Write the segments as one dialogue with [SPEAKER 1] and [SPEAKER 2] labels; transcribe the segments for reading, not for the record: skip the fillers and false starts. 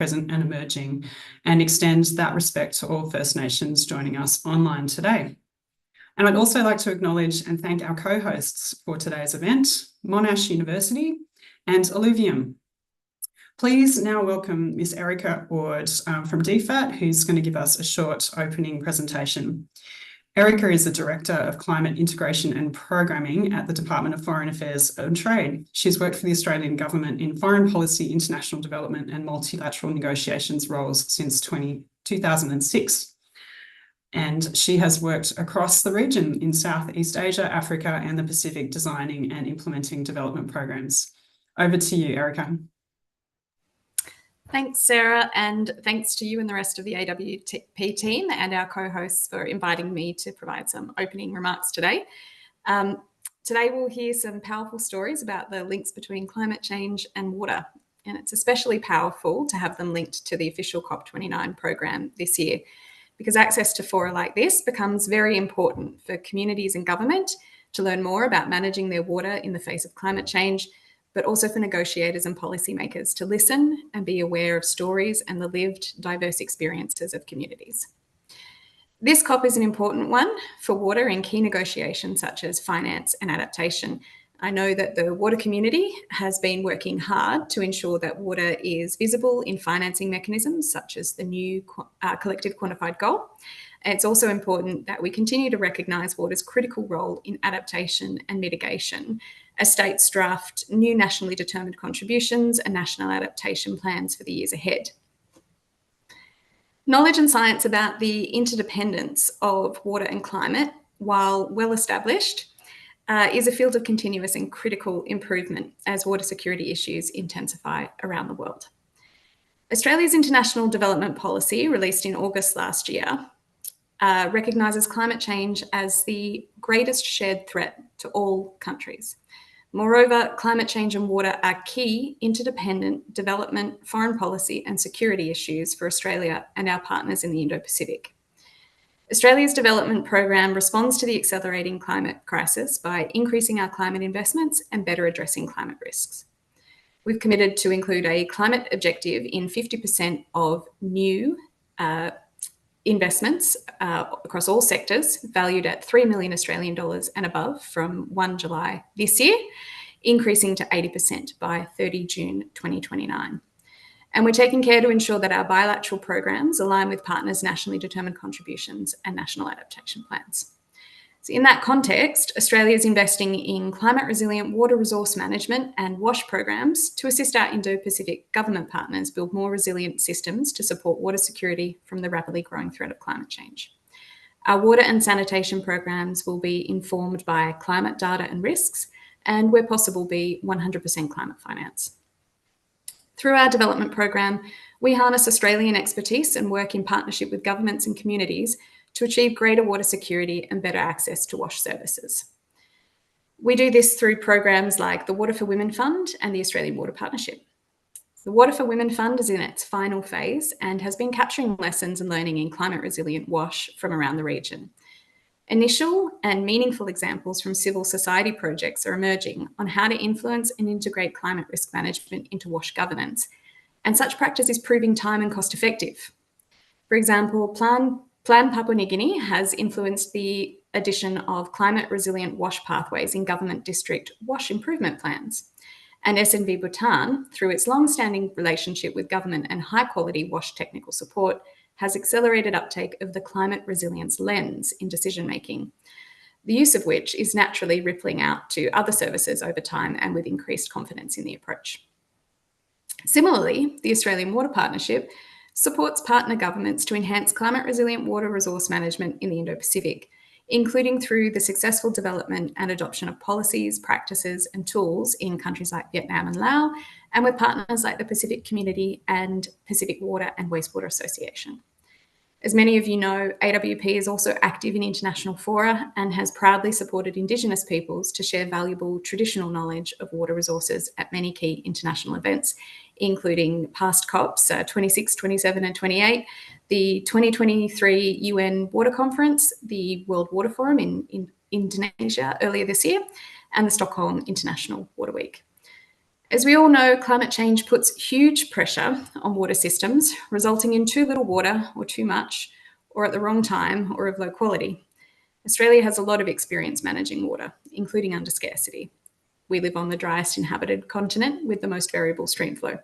[SPEAKER 1] present and emerging, and extend that respect to all First Nations joining us online today. And I'd also like to acknowledge and thank our co-hosts for today's event, Monash University and Alluvium. Please now welcome Ms. Erica Ward from DFAT, who's going to give us a short opening presentation. Erica is the Director of Climate Integration and Programming at the Department of Foreign Affairs and Trade. She's worked for the Australian Government in foreign policy, international development and multilateral negotiations roles since 2006. And she has worked across the region in Southeast Asia, Africa and the Pacific, designing and implementing development programs. Over to you, Erica.
[SPEAKER 2] Thanks, Sarah, and thanks to you and the rest of the AWP team and our co-hosts for inviting me to provide some opening remarks today. Today we'll hear some powerful stories about the links between climate change and water, and it's especially powerful to have them linked to the official COP29 program this year, because access to fora like this becomes very important for communities and government to learn more about managing their water in the face of climate change, but also for negotiators and policymakers to listen and be aware of stories and the lived, diverse experiences of communities. This COP is an important one for water in key negotiations such as finance and adaptation. I know that the water community has been working hard to ensure that water is visible in financing mechanisms such as the new collective quantified goal. And it's also important that we continue to recognise water's critical role in adaptation and mitigation as states draft new nationally determined contributions and national adaptation plans for the years ahead. Knowledge and science about the interdependence of water and climate, while well established, is a field of continuous and critical improvement as water security issues intensify around the world. Australia's international development policy, released in August last year, recognises climate change as the greatest shared threat to all countries. Moreover, climate change and water are key interdependent development, foreign policy and security issues for Australia and our partners in the Indo-Pacific. Australia's development program responds to the accelerating climate crisis by increasing our climate investments and better addressing climate risks. We've committed to include a climate objective in 50% of new investments across all sectors, valued at $3 million Australian dollars and above from 1 July this year, increasing to 80% by 30 June 2029. And we're taking care to ensure that our bilateral programs align with partners' nationally determined contributions and national adaptation plans. So in that context, Australia is investing in climate resilient water resource management and WASH programs to assist our Indo-Pacific government partners build more resilient systems to support water security from the rapidly growing threat of climate change. Our water and sanitation programs will be informed by climate data and risks, and where possible be 100% climate finance. Through our development program, we harness Australian expertise and work in partnership with governments and communities to achieve greater water security and better access to WASH services. We do this through programs like the Water for Women Fund and the Australian Water Partnership. The Water for Women Fund is in its final phase and has been capturing lessons and learning in climate resilient WASH from around the region. Initial and meaningful examples from civil society projects are emerging on how to influence and integrate climate risk management into WASH governance, and such practice is proving time and cost effective. For example, Plan Papua New Guinea has influenced the addition of climate resilient WASH pathways in government district WASH improvement plans. And SNV Bhutan, through its long-standing relationship with government and high-quality WASH technical support, has accelerated uptake of the climate resilience lens in decision-making, the use of which is naturally rippling out to other services over time and with increased confidence in the approach. Similarly, the Australian Water Partnership supports partner governments to enhance climate resilient water resource management in the Indo-Pacific, including through the successful development and adoption of policies, practices and tools in countries like Vietnam and Laos, and with partners like the Pacific Community and Pacific Water and Wastewater Association. As many of you know, AWP is also active in international fora and has proudly supported Indigenous peoples to share valuable traditional knowledge of water resources at many key international events, including past COPs, 26, 27 and 28, the 2023 UN Water Conference, the World Water Forum in Indonesia earlier this year, and the Stockholm International Water Week. As we all know, climate change puts huge pressure on water systems, resulting in too little water or too much, or at the wrong time or of low quality. Australia has a lot of experience managing water, including under scarcity. We live on the driest inhabited continent with the most variable stream flow.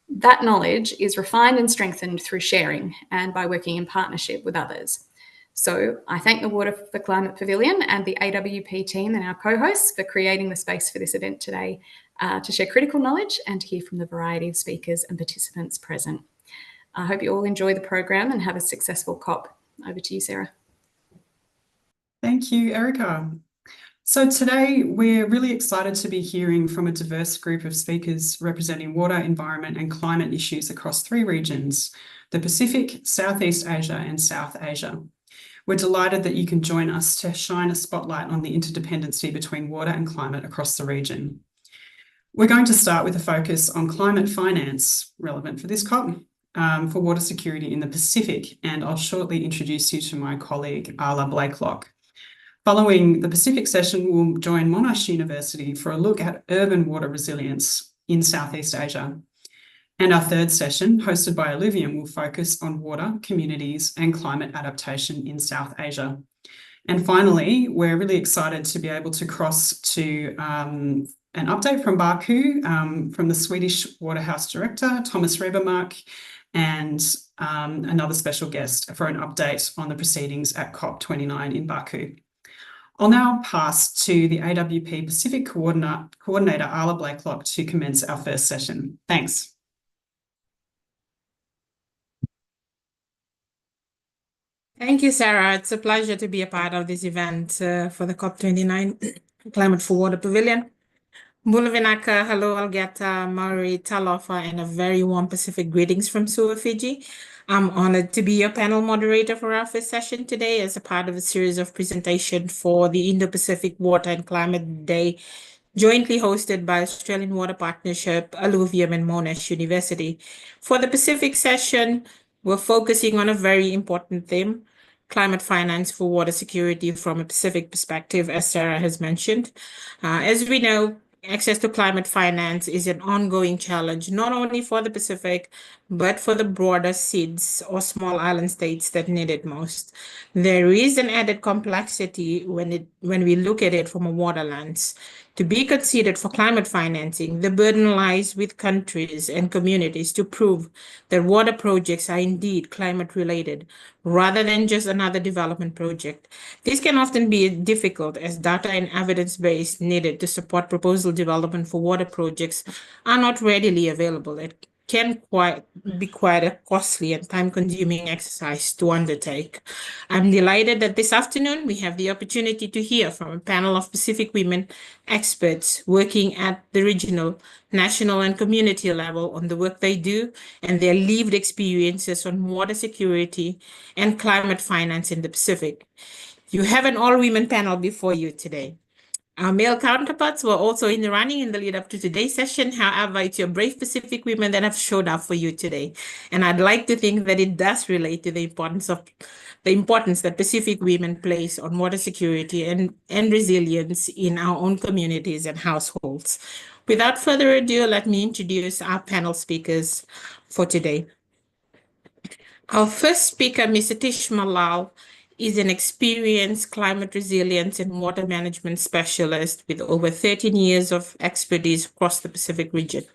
[SPEAKER 2] That knowledge is refined and strengthened through sharing and by working in partnership with others. So I thank the Water for Climate Pavilion and the AWP team and our co-hosts for creating the space for this event today to share critical knowledge and to hear from the variety of speakers and participants present. I hope you all enjoy the program and have a successful COP. Over to you, Sarah.
[SPEAKER 1] Thank you, Erica. So today we're really excited to be hearing from a diverse group of speakers representing water, environment and climate issues across 3 regions, the Pacific, Southeast Asia and South Asia. We're delighted that you can join us to shine a spotlight on the interdependency between water and climate across the region. We're going to start with a focus on climate finance, relevant for this COP, for water security in the Pacific, and I'll shortly introduce you to my colleague, Arla Blakelock. Following the Pacific session, we'll join Monash University for a look at urban water resilience in Southeast Asia. And our third session, hosted by Alluvium, will focus on water, communities and climate adaptation in South Asia. And finally, we're really excited to be able to cross to an update from Baku from the Swedish Waterhouse Director, Thomas Rebermark, and another special guest for an update on the proceedings at COP29 in Baku. I'll now pass to the AWP Pacific Coordinator, Arla Blakelock, to commence our first session. Thanks.
[SPEAKER 3] Thank you, Sarah. It's a pleasure to be a part of this event for the COP29 Climate for Water Pavilion. Bulavinaka, hello, Algeta, Maori, Talofa, and a very warm Pacific greetings from Suva, Fiji. I'm honored to be your panel moderator for our first session today as a part of a series of presentations for the Indo-Pacific Water and Climate Day, jointly hosted by Australian Water Partnership, Alluvium, and Monash University. For the Pacific session, we're focusing on a very important theme, climate finance for water security from a Pacific perspective, as Sarah has mentioned. As we know, access to climate finance is an ongoing challenge, not only for the Pacific, but for the broader SIDS or small island states that need it most. There is an added complexity when we look at it from a water lens. To be considered for climate financing, the burden lies with countries and communities to prove that water projects are indeed climate related, rather than just another development project. This can often be difficult as data and evidence base needed to support proposal development for water projects are not readily available. It can be quite a costly and time-consuming exercise to undertake. I'm delighted that this afternoon we have the opportunity to hear from a panel of Pacific women experts working at the regional, national, and community level on the work they do and their lived experiences on water security and climate finance in the Pacific. You have an all-women panel before you today. Our male counterparts were also in the running in the lead up to today's session. However, it's your brave Pacific women that have showed up for you today. And I'd like to think that it does relate to the importance that Pacific women place on water security and resilience in our own communities and households. Without further ado, let me introduce our panel speakers for today. Our first speaker, Mr. Tish Malal, is an experienced climate resilience and water management specialist with over 13 years of expertise across the Pacific region.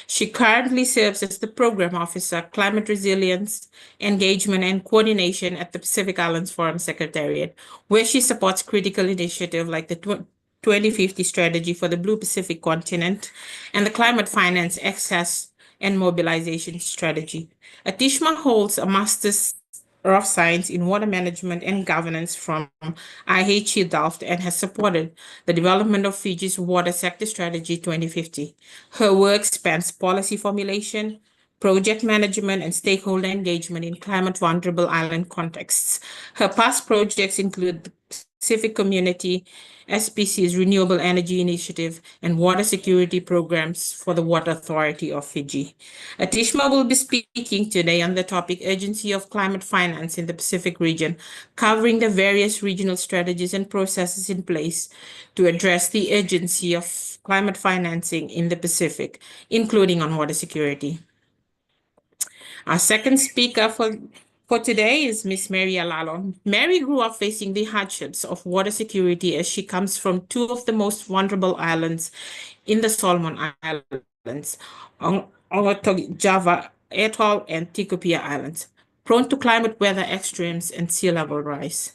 [SPEAKER 3] She currently serves as the Program Officer, Climate Resilience, Engagement and Coordination at the Pacific Islands Forum Secretariat, where she supports critical initiatives like the 2050 strategy for the Blue Pacific continent and the Climate Finance Access and Mobilization Strategy. Atishma holds a Master's of Science in Water Management and Governance from IHE Delft and has supported the development of Fiji's Water Sector Strategy 2050. Her work spans policy formulation, project management, and stakeholder engagement in climate vulnerable island contexts. Her past projects include Pacific Community, SPC's Renewable Energy Initiative, and water security programs for the Water Authority of Fiji. Atishma will be speaking today on the topic Urgency of Climate Finance in the Pacific region, covering the various regional strategies and processes in place to address the urgency of climate financing in the Pacific, including on water security. Our second speaker for today is Miss Mary Alalo. Mary grew up facing the hardships of water security as she comes from two of the most vulnerable islands in the Solomon Islands, Java Atoll and Tikopia Islands, prone to climate weather extremes and sea level rise.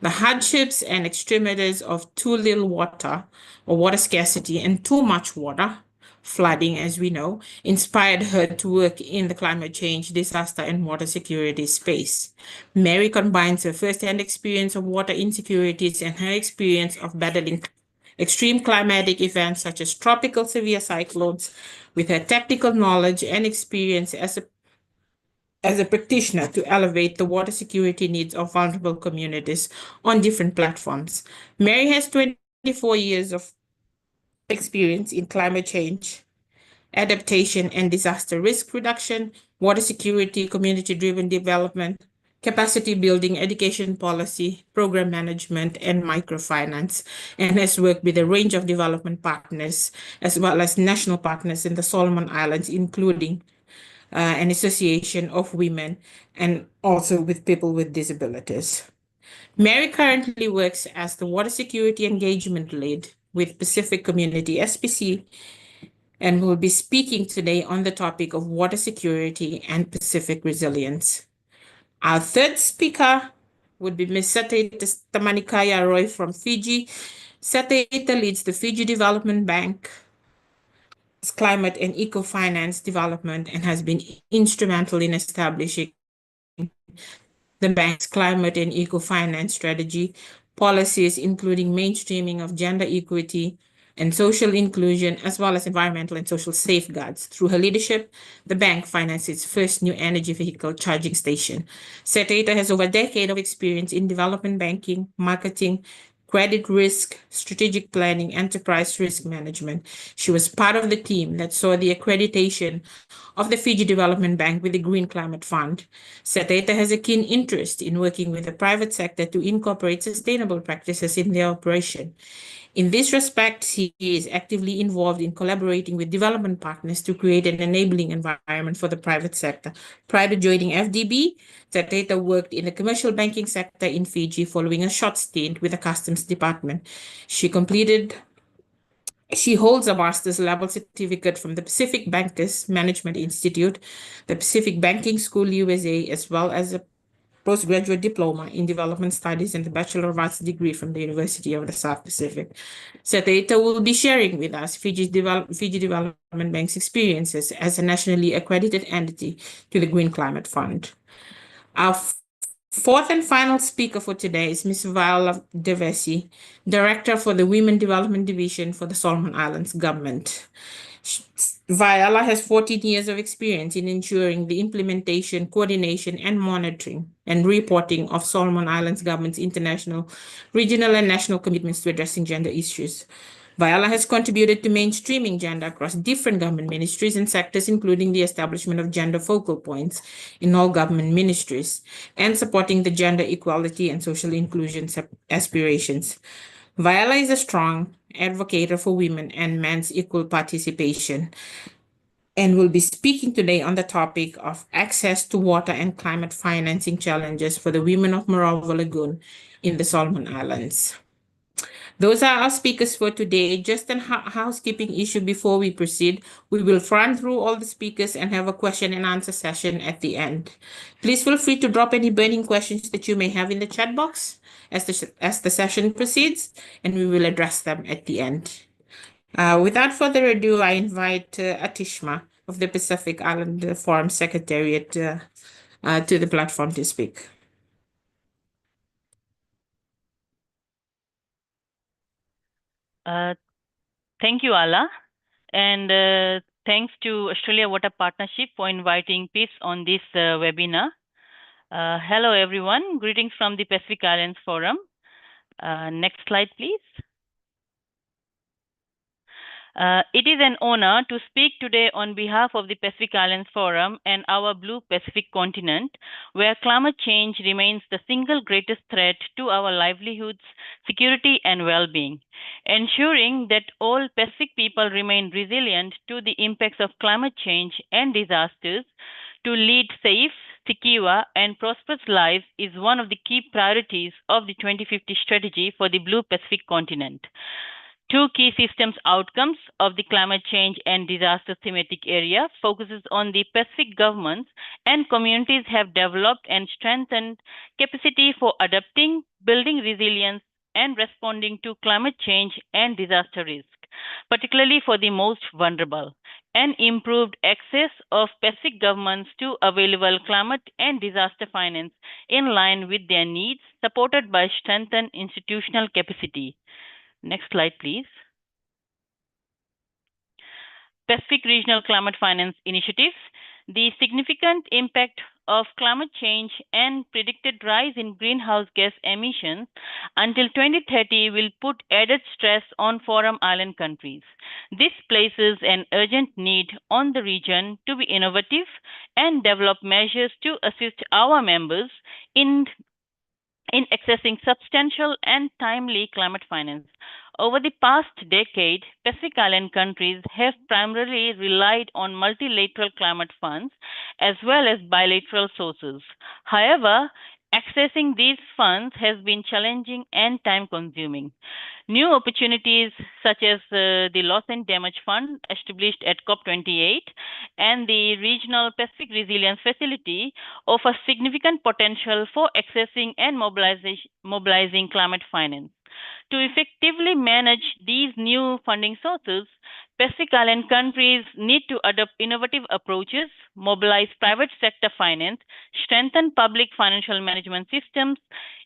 [SPEAKER 3] The hardships and extremities of too little water or water scarcity and too much water, flooding, as we know, inspired her to work in the climate change, disaster, and water security space. Mary combines her first-hand experience of water insecurities and her experience of battling extreme climatic events such as tropical severe cyclones with her technical knowledge and experience as a practitioner to elevate the water security needs of vulnerable communities on different platforms. Mary has 24 years of experience in climate change, adaptation and disaster risk reduction, water security, community-driven development, capacity building, education policy, program management, and microfinance, and has worked with a range of development partners as well as national partners in the Solomon Islands, including an association of women and also with people with disabilities. Mary currently works as the Water Security Engagement Lead with Pacific Community SPC and will be speaking today on the topic of water security and Pacific resilience. Our third speaker would be Ms. Sateta Tamanikaya Roy from Fiji. Sateta leads the Fiji Development Bank, climate and eco-finance development, and has been instrumental in establishing the bank's climate and eco-finance strategy, policies including mainstreaming of gender equity and social inclusion, as well as environmental and social safeguards. Through her leadership, the bank financed its first new energy vehicle charging station. Sateta has over a decade of experience in development banking, marketing, credit risk, strategic planning, enterprise risk management. She was part of the team that saw the accreditation of the Fiji Development Bank with the Green Climate Fund. Sateta has a keen interest in working with the private sector to incorporate sustainable practices in their operation. In this respect, he is actively involved in collaborating with development partners to create an enabling environment for the private sector. Prior to joining FDB, Sateta worked in the commercial banking sector in Fiji following a short stint with the Customs Department. She holds a master's level certificate from the Pacific Bankers Management Institute, the Pacific Banking School USA, as well as a postgraduate diploma in development studies and the Bachelor of Arts degree from the University of the South Pacific. Sateta will be sharing with us Fiji Development Bank's experiences as a nationally accredited entity to the Green Climate Fund. Our fourth and final speaker for today is Ms. Viola Devesi, Director for the Women Development Division for the Solomon Islands Government. Viola has 14 years of experience in ensuring the implementation, coordination, and monitoring and reporting of Solomon Islands government's international, regional, and national commitments to addressing gender issues. Viola has contributed to mainstreaming gender across different government ministries and sectors, including the establishment of gender focal points in all government ministries and supporting the gender equality and social inclusion aspirations. Viola is a strong advocate for women and men's equal participation and will be speaking today on the topic of access to water and climate financing challenges for the women of Morava Lagoon in the Solomon Islands. Those are our speakers for today. Just a housekeeping issue before we proceed. We will run through all the speakers and have a question and answer session at the end. Please feel free to drop any burning questions that you may have in the chat box as the session proceeds, and we will address them at the end. Without further ado, I invite Atishma of the Pacific Island Forum Secretariat to the platform to speak.
[SPEAKER 4] Thank you, Ala, and thanks to Australia Water Partnership for inviting PIS on this webinar. Hello, everyone. Greetings from the Pacific Islands Forum. Next slide, please. It is an honor to speak today on behalf of the Pacific Islands Forum and our Blue Pacific continent, where climate change remains the single greatest threat to our livelihoods, security, and well-being. Ensuring that all Pacific people remain resilient to the impacts of climate change and disasters to lead safe, secure, and prosperous lives is one of the key priorities of the 2050 strategy for the Blue Pacific continent. Two key systems outcomes of the climate change and disaster thematic area focuses on the Pacific governments and communities have developed and strengthened capacity for adapting, building resilience, and responding to climate change and disaster risk, particularly for the most vulnerable, and improved access of Pacific governments to available climate and disaster finance in line with their needs, supported by strengthened institutional capacity. Next slide, please. Pacific Regional Climate Finance Initiatives. The significant impact of climate change and predicted rise in greenhouse gas emissions until 2030 will put added stress on Forum Island countries. This places an urgent need on the region to be innovative and develop measures to assist our members in accessing substantial and timely climate finance. Over the past decade, Pacific Island countries have primarily relied on multilateral climate funds as well as bilateral sources. However, accessing these funds has been challenging and time-consuming. New opportunities such as the Loss and Damage Fund established at COP28 and the Regional Pacific Resilience Facility offer significant potential for accessing and mobilizing climate finance. To effectively manage these new funding sources, Pacific Island countries need to adopt innovative approaches, mobilize private sector finance, strengthen public financial management systems,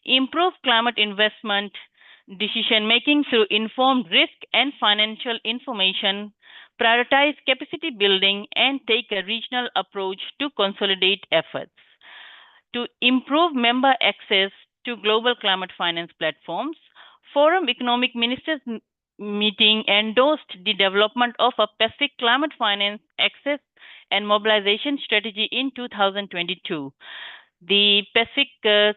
[SPEAKER 4] improve climate investment decision-making through informed risk and financial information, prioritize capacity building, and take a regional approach to consolidate efforts. To improve member access to global climate finance platforms, Forum Economic Ministers meeting endorsed the development of a Pacific climate finance access and mobilization strategy in 2022. The Pacific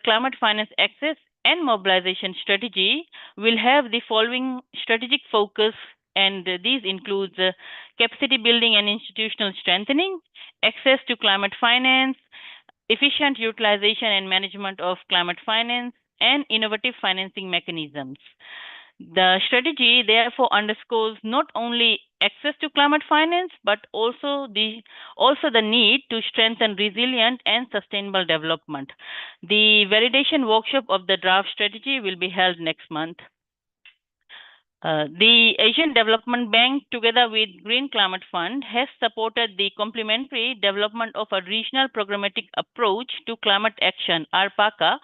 [SPEAKER 4] Climate Finance Access and Mobilization Strategy will have the following strategic focus, and these include capacity building and institutional strengthening, access to climate finance, efficient utilization and management of climate finance, and innovative financing mechanisms. The strategy therefore underscores not only access to climate finance, but also the need to strengthen resilient and sustainable development. The validation workshop of the draft strategy will be held next month. The Asian Development Bank, together with Green Climate Fund, has supported the complementary development of a regional programmatic approach to climate action, RPACA,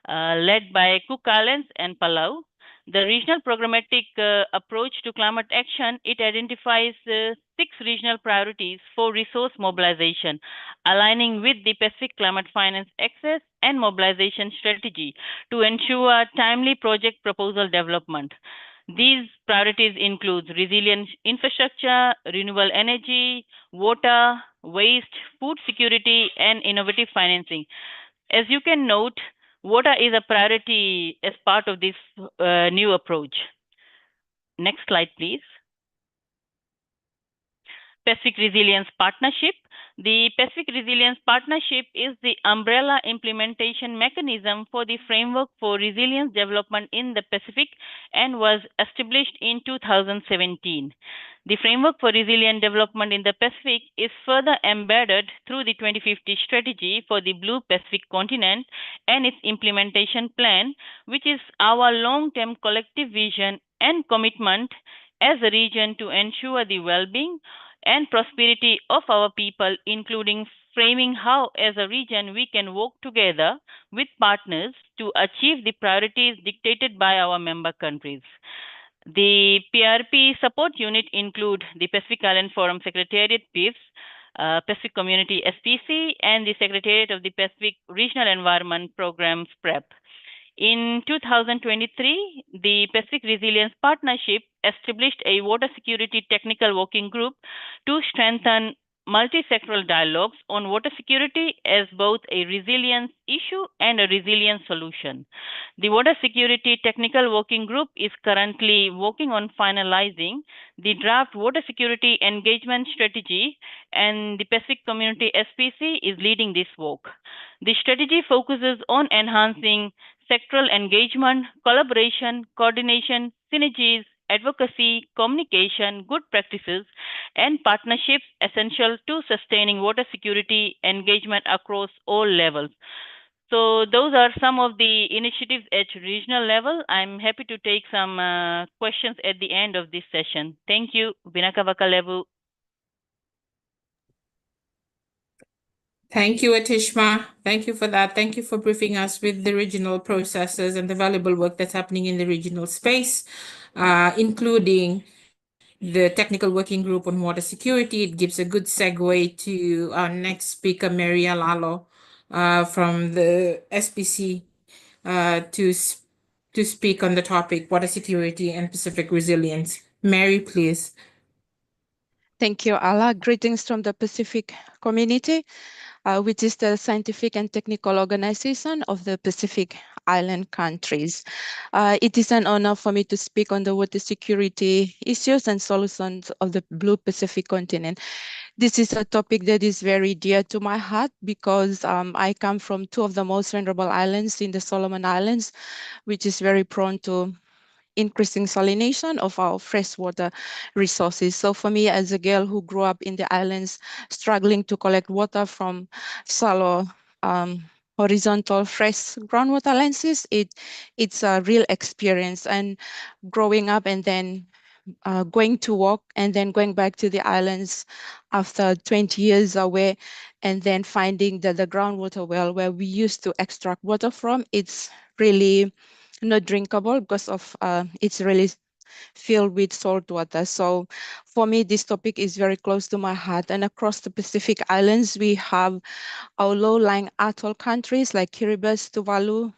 [SPEAKER 4] led by Cook Islands and Palau. The regional programmatic approach to climate action, it identifies 6 regional priorities for resource mobilization, aligning with the Pacific Climate Finance Access and Mobilization Strategy to ensure timely project proposal development. These priorities include resilient infrastructure, renewable energy, water, waste, food security, and innovative financing. As you can note, water is a priority as part of this new approach. Next slide, please. Pacific Resilience Partnership. The Pacific Resilience Partnership is the umbrella implementation mechanism for the framework for resilience development in the Pacific and was established in 2017. The framework for resilient development in the Pacific is further embedded through the 2050 strategy for the Blue Pacific continent and its implementation plan, which is our long-term collective vision and commitment as a region to ensure the well-being and prosperity of our people, including framing how as a region we can work together with partners to achieve the priorities dictated by our member countries. The PRP support unit include the Pacific Island Forum Secretariat, PIFS, Pacific Community SPC, and the Secretariat of the Pacific Regional Environment Programs, PREP. In 2023, the Pacific Resilience Partnership established a water security technical working group to strengthen multi-sectoral dialogues on water security as both a resilience issue and a resilience solution. The Water Security Technical Working Group is currently working on finalizing the draft water security engagement strategy, and the Pacific Community SPC is leading this work. The strategy focuses on enhancing sectoral engagement, collaboration, coordination, synergies, advocacy, communication, good practices, and partnerships essential to sustaining water security engagement across all levels. So those are some of the initiatives at regional level. I'm happy to take some questions at the end of this session. Thank you. Vinaka Vakalevu.
[SPEAKER 3] Thank you, Atishma. Thank you for that. Thank you for briefing us with the regional processes and the valuable work that's happening in the regional space, including the technical working group on water security. It gives a good segue to our next speaker, Maria Lalo, from the SPC, to speak on the topic water security and Pacific resilience. Mary, please.
[SPEAKER 5] Thank you, Ala. Greetings from the Pacific community, which is the scientific and technical organization of the Pacific Island countries. It is an honor for me to speak on the water security issues and solutions of the Blue Pacific continent. This is a topic that is very dear to my heart because I come from two of the most vulnerable islands in the Solomon Islands, which is very prone to increasing salination of our freshwater resources. So for me, as a girl who grew up in the islands, struggling to collect water from shallow horizontal fresh groundwater lenses, it's a real experience. And growing up and then going to work and then going back to the islands after 20 years away, and then finding that the groundwater well where we used to extract water from, it's really not drinkable because of it's really filled with salt water. So for me, this topic is very close to my heart. And across the Pacific Islands, we have our low-lying atoll countries like Kiribati, Tuvalu,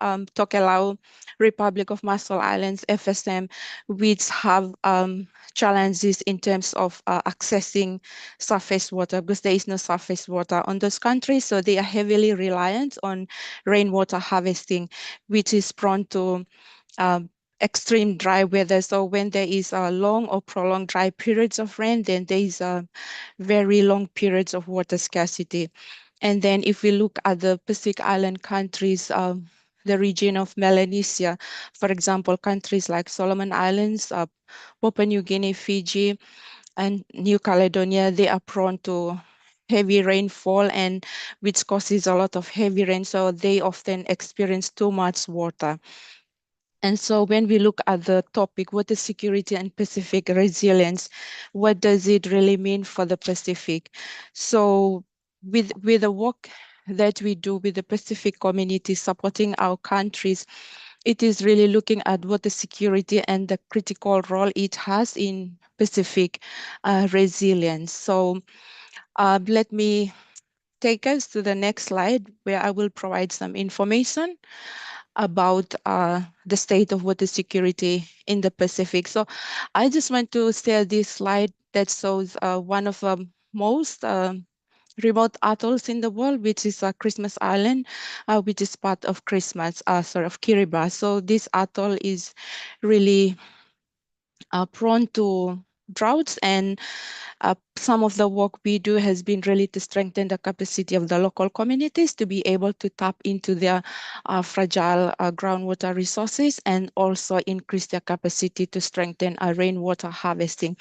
[SPEAKER 5] Tokelau, Republic of Marshall Islands, FSM, which have challenges in terms of accessing surface water because there is no surface water on those countries. So they are heavily reliant on rainwater harvesting, which is prone to extreme dry weather. So when there is a long or prolonged dry periods of rain, then there is a very long periods of water scarcity. And then if we look at the Pacific Island countries, the region of Melanesia, for example, countries like Solomon Islands, Papua New Guinea, Fiji, and New Caledonia, they are prone to heavy rainfall, and which causes a lot of heavy rain. So they often experience too much water. And so when we look at the topic, water security and Pacific resilience, what does it really mean for the Pacific? So with the work that we do with the Pacific community supporting our countries, it is really looking at water security and the critical role it has in Pacific resilience. So let me take us to the next slide where I will provide some information about the state of water security in the Pacific. So I just want to share this slide that shows one of the most remote atolls in the world, which is Christmas Island, which is part of Kiribati. So this atoll is really prone to droughts, and some of the work we do has been really to strengthen the capacity of the local communities to be able to tap into their fragile groundwater resources, and also increase their capacity to strengthen rainwater harvesting.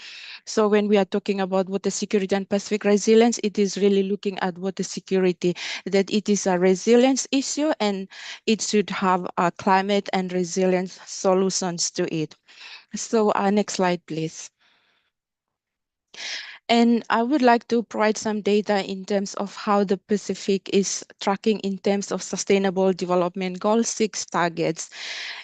[SPEAKER 5] So when we are talking about water security and Pacific resilience, it is really looking at water security, that it is a resilience issue and it should have climate and resilience solutions to it. So next slide, please. And I would like to provide some data in terms of how the Pacific is tracking in terms of Sustainable Development Goal 6 targets.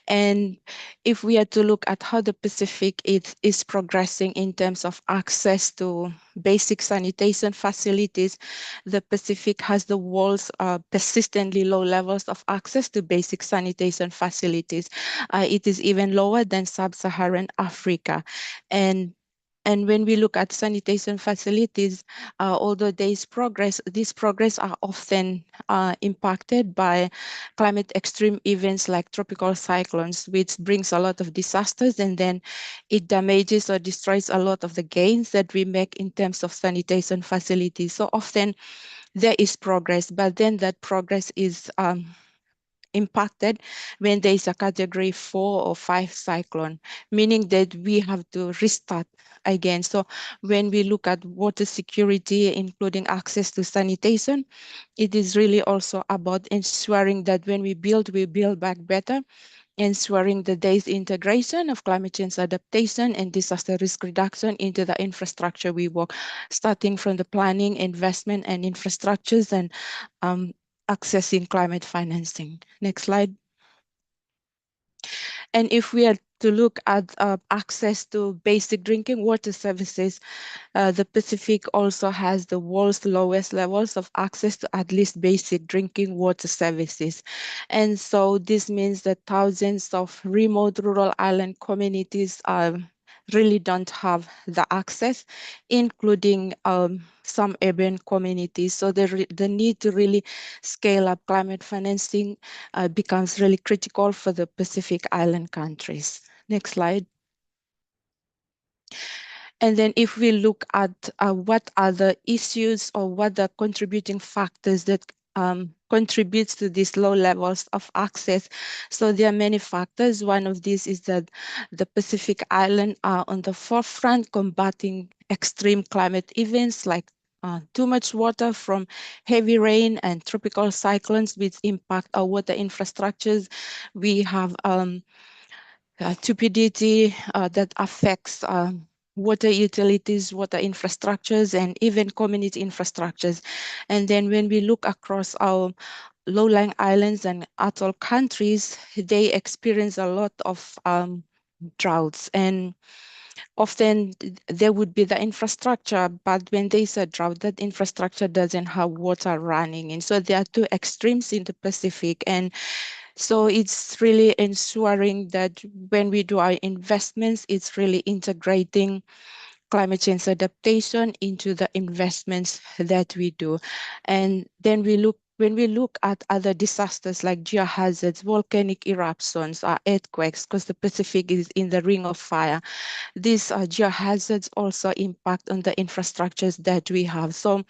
[SPEAKER 5] And if we are to look at how the Pacific is progressing in terms of access to basic sanitation facilities, the Pacific has the world's persistently low levels of access to basic sanitation facilities. It is even lower than sub-Saharan Africa. And when we look at sanitation facilities, although there is progress, these progress are often impacted by climate extreme events like tropical cyclones, which brings a lot of disasters, and then it damages or destroys a lot of the gains that we make in terms of sanitation facilities. So often there is progress, but then that progress is impacted when there is a category 4 or 5 cyclone, meaning that we have to restart again. So when we look at water security, including access to sanitation, it is really also about ensuring that when we build back better, ensuring that there is integration of climate change adaptation and disaster risk reduction into the infrastructure we work, starting from the planning, investment, and infrastructures, and accessing climate financing. Next slide. And if we are to look at access to basic drinking water services, the Pacific also has the world's lowest levels of access to at least basic drinking water services. And so this means that thousands of remote rural island communities really don't have the access, including some urban communities. So the need to really scale up climate financing becomes really critical for the Pacific Island countries. Next slide. And then if we look at what are the issues or what the contributing factors that contributes to these low levels of access. So there are many factors. One of these is that the Pacific Island are on the forefront combating extreme climate events like too much water from heavy rain and tropical cyclones, which impact our water infrastructures. We have turbidity that affects water utilities, water infrastructures, and even community infrastructures. And then when we look across our low-lying islands and atoll countries, they experience a lot of droughts, and often there would be the infrastructure, but when there's a drought, that infrastructure doesn't have water running. And so there are two extremes in the Pacific. And so it's really ensuring that when we do our investments, it's really integrating climate change adaptation into the investments that we do. And then when we look at other disasters like geohazards, volcanic eruptions, earthquakes, because the Pacific is in the ring of fire, these geohazards also impact on the infrastructures that we have. So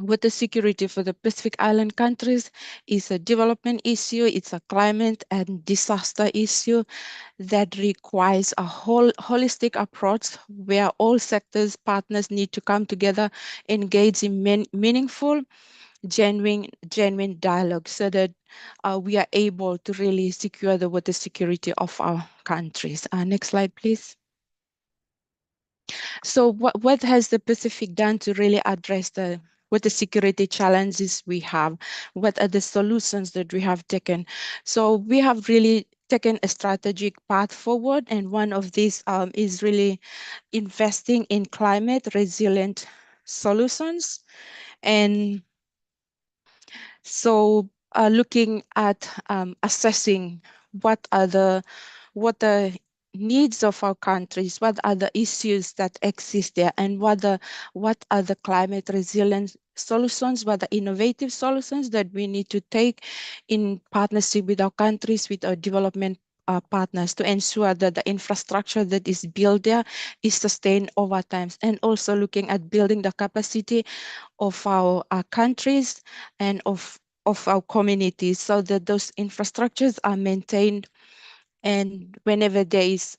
[SPEAKER 5] water security for the Pacific Island countries is a development issue. It's a climate and disaster issue that requires a holistic approach where all sectors, partners need to come together, engage in meaningful, genuine dialogue so that we are able to really secure the water security of our countries. Next slide, please. So what has the Pacific done to really address what the security challenges we have? What are the solutions that we have taken? So we have really taken a strategic path forward, and one of these is really investing in climate resilient solutions. And so looking at assessing what are the needs of our countries, what are the issues that exist there, and what are the climate resilient solutions, what are innovative solutions that we need to take in partnership with our countries, with our development partners, to ensure that the infrastructure that is built there is sustained over time, and also looking at building the capacity of our countries and of our communities so that those infrastructures are maintained, and whenever there is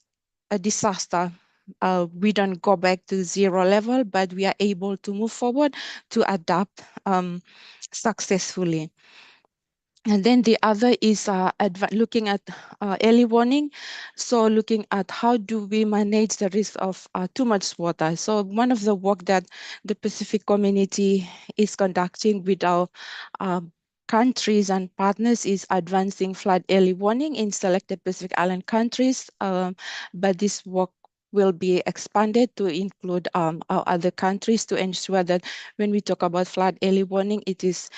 [SPEAKER 5] a disaster, we don't go back to zero level, but we are able to move forward to adapt successfully. And then the other is looking at early warning. So looking at how do we manage the risk of too much water. So one of the work that the Pacific community is conducting with our countries and partners is advancing flood early warning in selected Pacific Island countries. But this work will be expanded to include our other countries to ensure that when we talk about flood early warning, it is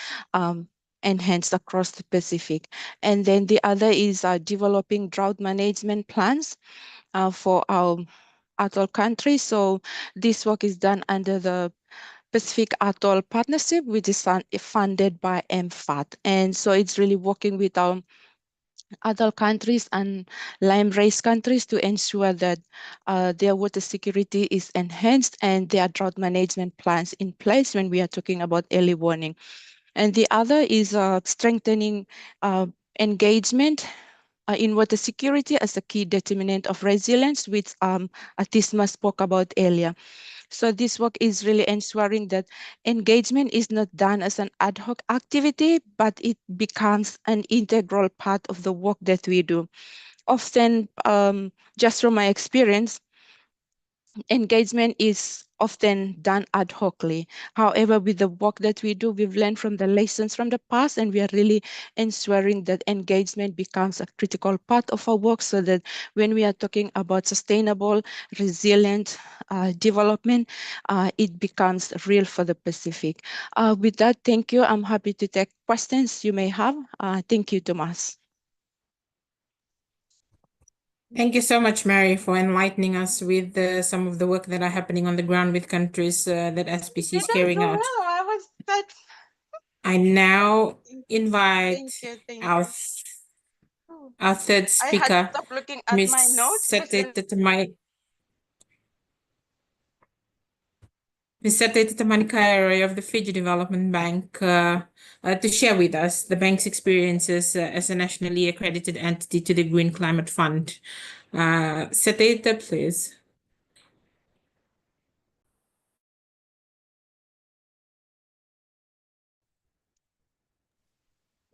[SPEAKER 5] enhanced across the Pacific. And then the other is developing drought management plans for our atoll countries. So this work is done under the Pacific Atoll Partnership, which is funded by MFAT. And so it's really working with our other countries and lime-raised countries to ensure that their water security is enhanced and there are drought management plans in place when we are talking about early warning. And the other is strengthening engagement in water security as a key determinant of resilience, which Atisma spoke about earlier. So this work is really ensuring that engagement is not done as an ad hoc activity, but it becomes an integral part of the work that we do. Often, just from my experience, engagement is often done ad hocly. However, with the work that we do, we've learned from the lessons from the past, and we are really ensuring that engagement becomes a critical part of our work so that when we are talking about sustainable, resilient development, it becomes real for the Pacific. With that, thank you. I'm happy to take questions you may have. Thank you, Tomas.
[SPEAKER 3] Thank you so much, Mary, for enlightening us with some of the work that are happening on the ground with countries that SPC is carrying out.
[SPEAKER 5] I was that.
[SPEAKER 3] I now invite
[SPEAKER 5] Thank
[SPEAKER 3] our third
[SPEAKER 5] I had
[SPEAKER 3] speaker,
[SPEAKER 5] stopped looking at my notes.
[SPEAKER 3] Ms. Sete Tamanikaere of the Fiji Development Bank to share with us the bank's experiences as a nationally accredited entity to the Green Climate Fund. Sete, please.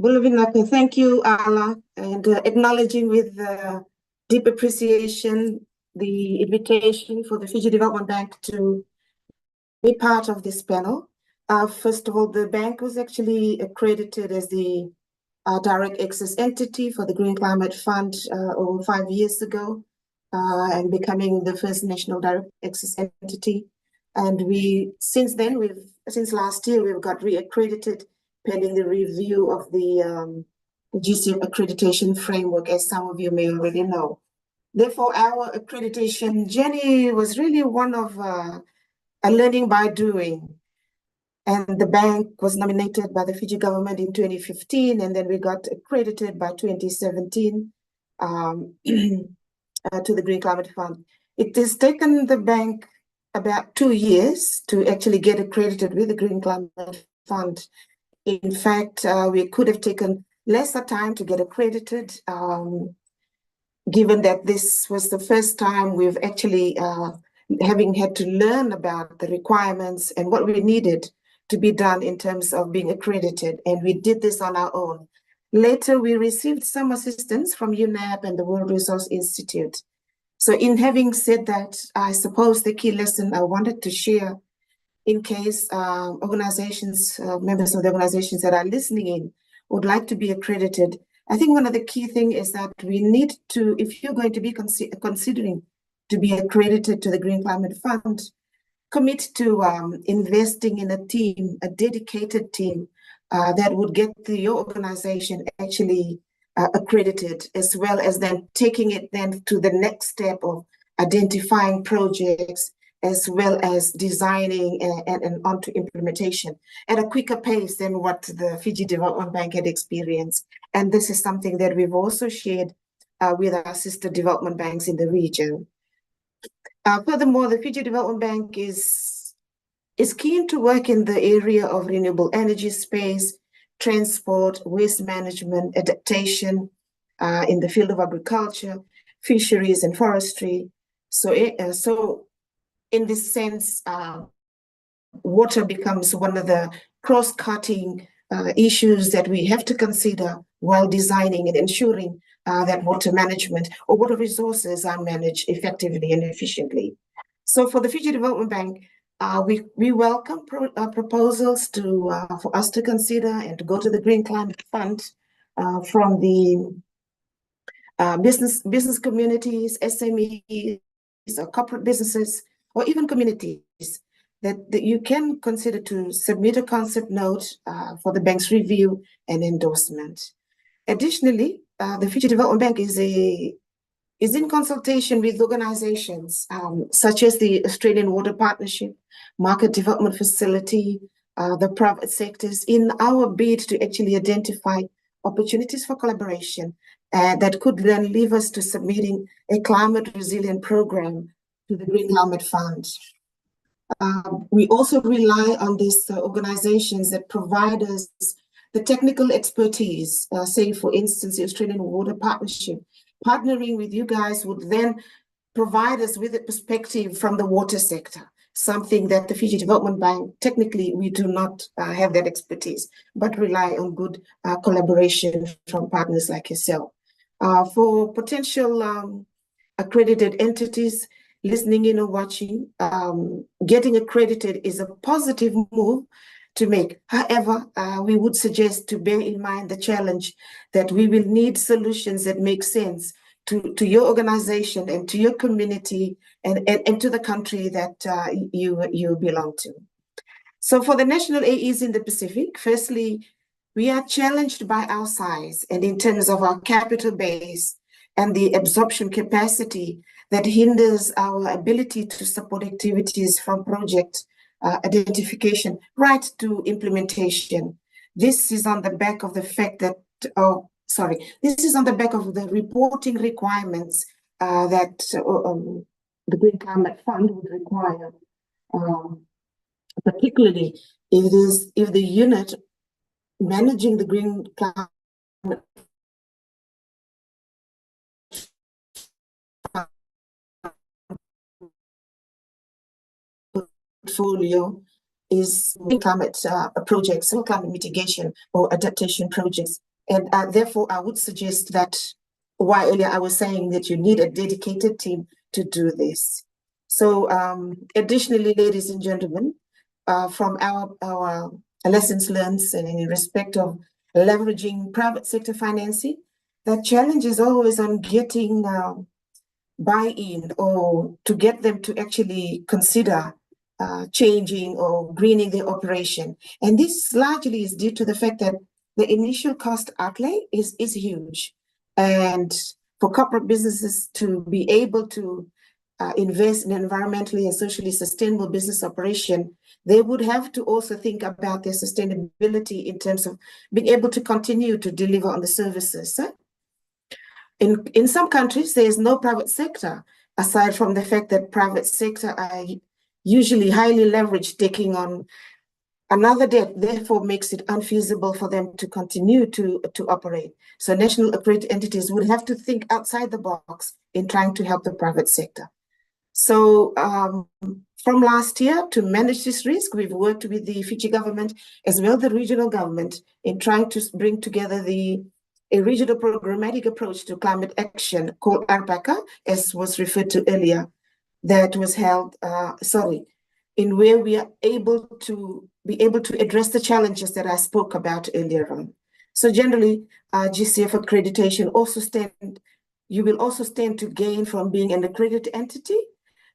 [SPEAKER 6] Bulavinaka, thank you, Ala, and acknowledging with deep appreciation the invitation for the Fiji Development Bank to be part of this panel. First of all, the bank was actually accredited as the direct access entity for the Green Climate Fund over 5 years ago, and becoming the first national direct access entity. And since last year, we've got reaccredited pending the review of the GC accreditation framework, as some of you may already know. Therefore, our accreditation journey was really one of a learning by doing. And the bank was nominated by the Fiji government in 2015, and then we got accredited by 2017 to the Green Climate Fund. It has taken the bank about 2 years to actually get accredited with the Green Climate Fund. In fact, we could have taken lesser time to get accredited, given that this was the first time we've actually having had to learn about the requirements and what we needed to be done in terms of being accredited. And we did this on our own. Later, we received some assistance from UNEP and the World Resource Institute. So in having said that, I suppose the key lesson I wanted to share in case organizations, members of the organizations that are listening in would like to be accredited, I think one of the key things is that we need to, if you're going to be considering to be accredited to the Green Climate Fund, commit to investing in a team, a dedicated team that would get your organization actually accredited, as well as then taking it then to the next step of identifying projects, as well as designing and onto implementation at a quicker pace than what the Fiji Development Bank had experienced. And this is something that we've also shared with our sister development banks in the region. Furthermore, the Fiji Development Bank is keen to work in the area of renewable energy space, transport, waste management, adaptation in the field of agriculture, fisheries, and forestry. So in this sense, water becomes one of the cross-cutting issues that we have to consider while designing and ensuring that water management or water resources are managed effectively and efficiently. So for the Fiji Development Bank, we welcome proposals for us to consider and to go to the Green Climate Fund from the business communities, SMEs, or corporate businesses, or even communities that you can consider to submit a concept note for the bank's review and endorsement. Additionally, the Fiji Development Bank is in consultation with organizations such as the Australian Water Partnership, Market Development Facility, the private sectors, in our bid to actually identify opportunities for collaboration that could then lead us to submitting a climate resilient program to the Green Climate Fund. We also rely on these organizations that provide us the technical expertise, say, for instance, the Australian Water Partnership. Partnering with you guys would then provide us with a perspective from the water sector, something that the Fiji Development Bank, technically, we do not have that expertise, but rely on good collaboration from partners like yourself. For potential accredited entities, listening in or watching, getting accredited is a positive move to make. However, we would suggest to bear in mind the challenge that we will need solutions that make sense to your organization and to your community and to the country that you belong to. So for the national AEs in the Pacific, firstly, we are challenged by our size and in terms of our capital base and the absorption capacity that hinders our ability to support activities from project identification right to implementation. This is on the back of the fact that, this is on the back of the reporting requirements that the Green Climate Fund would require, particularly if the unit managing the Green Climate portfolio is climate projects or climate mitigation or adaptation projects. And therefore, I would suggest that while earlier I was saying that you need a dedicated team to do this. So additionally, ladies and gentlemen, from our lessons learned and in respect of leveraging private sector financing, the challenge is always on getting buy-in or to get them to actually consider changing or greening their operation. And this largely is due to the fact that the initial cost outlay is huge. And for corporate businesses to be able to invest in environmentally and socially sustainable business operation, they would have to also think about their sustainability in terms of being able to continue to deliver on the services. In some countries, there is no private sector, aside from the fact that private sector are usually highly leveraged, taking on another debt, therefore makes it unfeasible for them to continue to operate. So national accredited entities would have to think outside the box in trying to help the private sector. So from last year, to manage this risk, we've worked with the Fiji government as well the regional government in trying to bring together a regional programmatic approach to climate action called ARPACA, as was referred to earlier, that was held, in where we are able to address the challenges that I spoke about earlier on. So generally, GCF accreditation you will also stand to gain from being an accredited entity.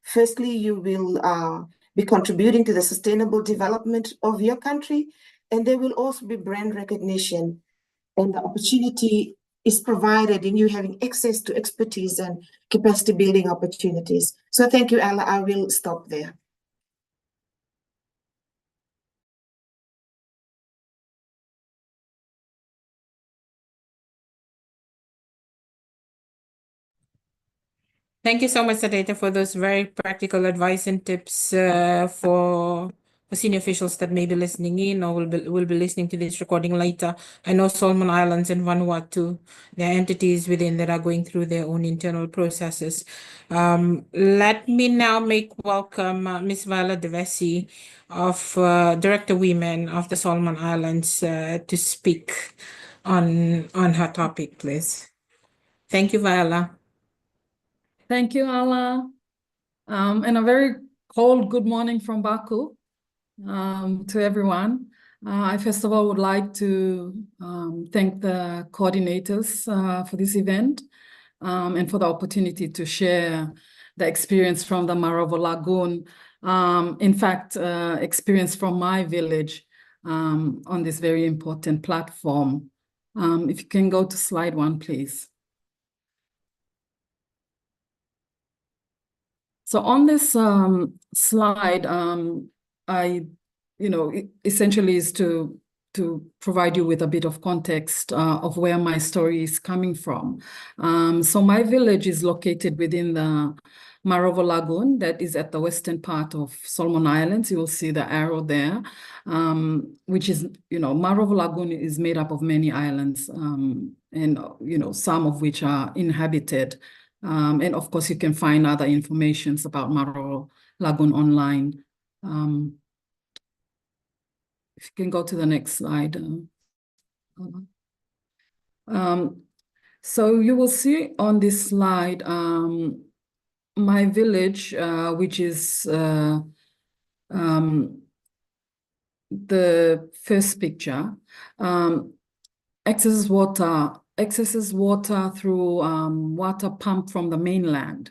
[SPEAKER 6] Firstly, you will be contributing to the sustainable development of your country, and there will also be brand recognition, and the opportunity is provided in you having access to expertise and capacity building opportunities. So thank you, Ella. I will stop there.
[SPEAKER 3] Thank you so much, Sadeta, for those very practical advice and tips for for senior officials that may be listening in or will be listening to this recording later. I know Solomon Islands and Vanuatu, there are entities within that are going through their own internal processes. Let me now make welcome Ms. Viola Devesi of Director Women of the Solomon Islands to speak on her topic, please. Thank you, Viola.
[SPEAKER 7] Thank you, Ala. And a very cold good morning from Baku to everyone. I first of all would like to thank the coordinators for this event and for the opportunity to share the experience from the Marovo Lagoon. In fact, experience from my village on this very important platform. If you can go to slide 1, please. So on this slide, essentially is to provide you with a bit of context of where my story is coming from. So my village is located within the Marovo Lagoon that is at the western part of Solomon Islands. You will see the arrow there, which is, Marovo Lagoon is made up of many islands and, some of which are inhabited. And of course, you can find other information about Marovo Lagoon online. If you can go to the next slide. So you will see on this slide, my village, which is the first picture, accesses water through water pump from the mainland,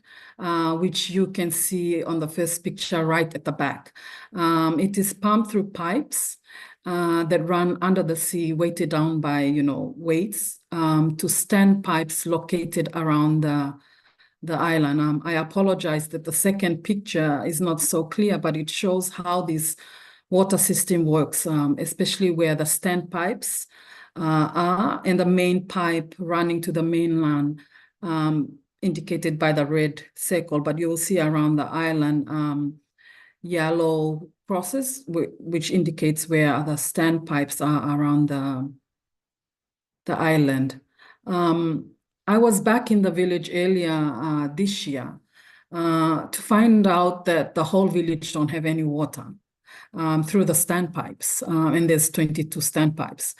[SPEAKER 7] which you can see on the first picture right at the back. It is pumped through pipes that run under the sea, weighted down by, weights to standpipes located around the island. I apologize that the second picture is not so clear, but it shows how this water system works, especially where the standpipes are and the main pipe running to the mainland, indicated by the red circle. But you will see around the island yellow crosses, which indicates where the standpipes are around the island. I was back in the village earlier this year to find out that the whole village don't have any water through the standpipes, and there's 22 standpipes.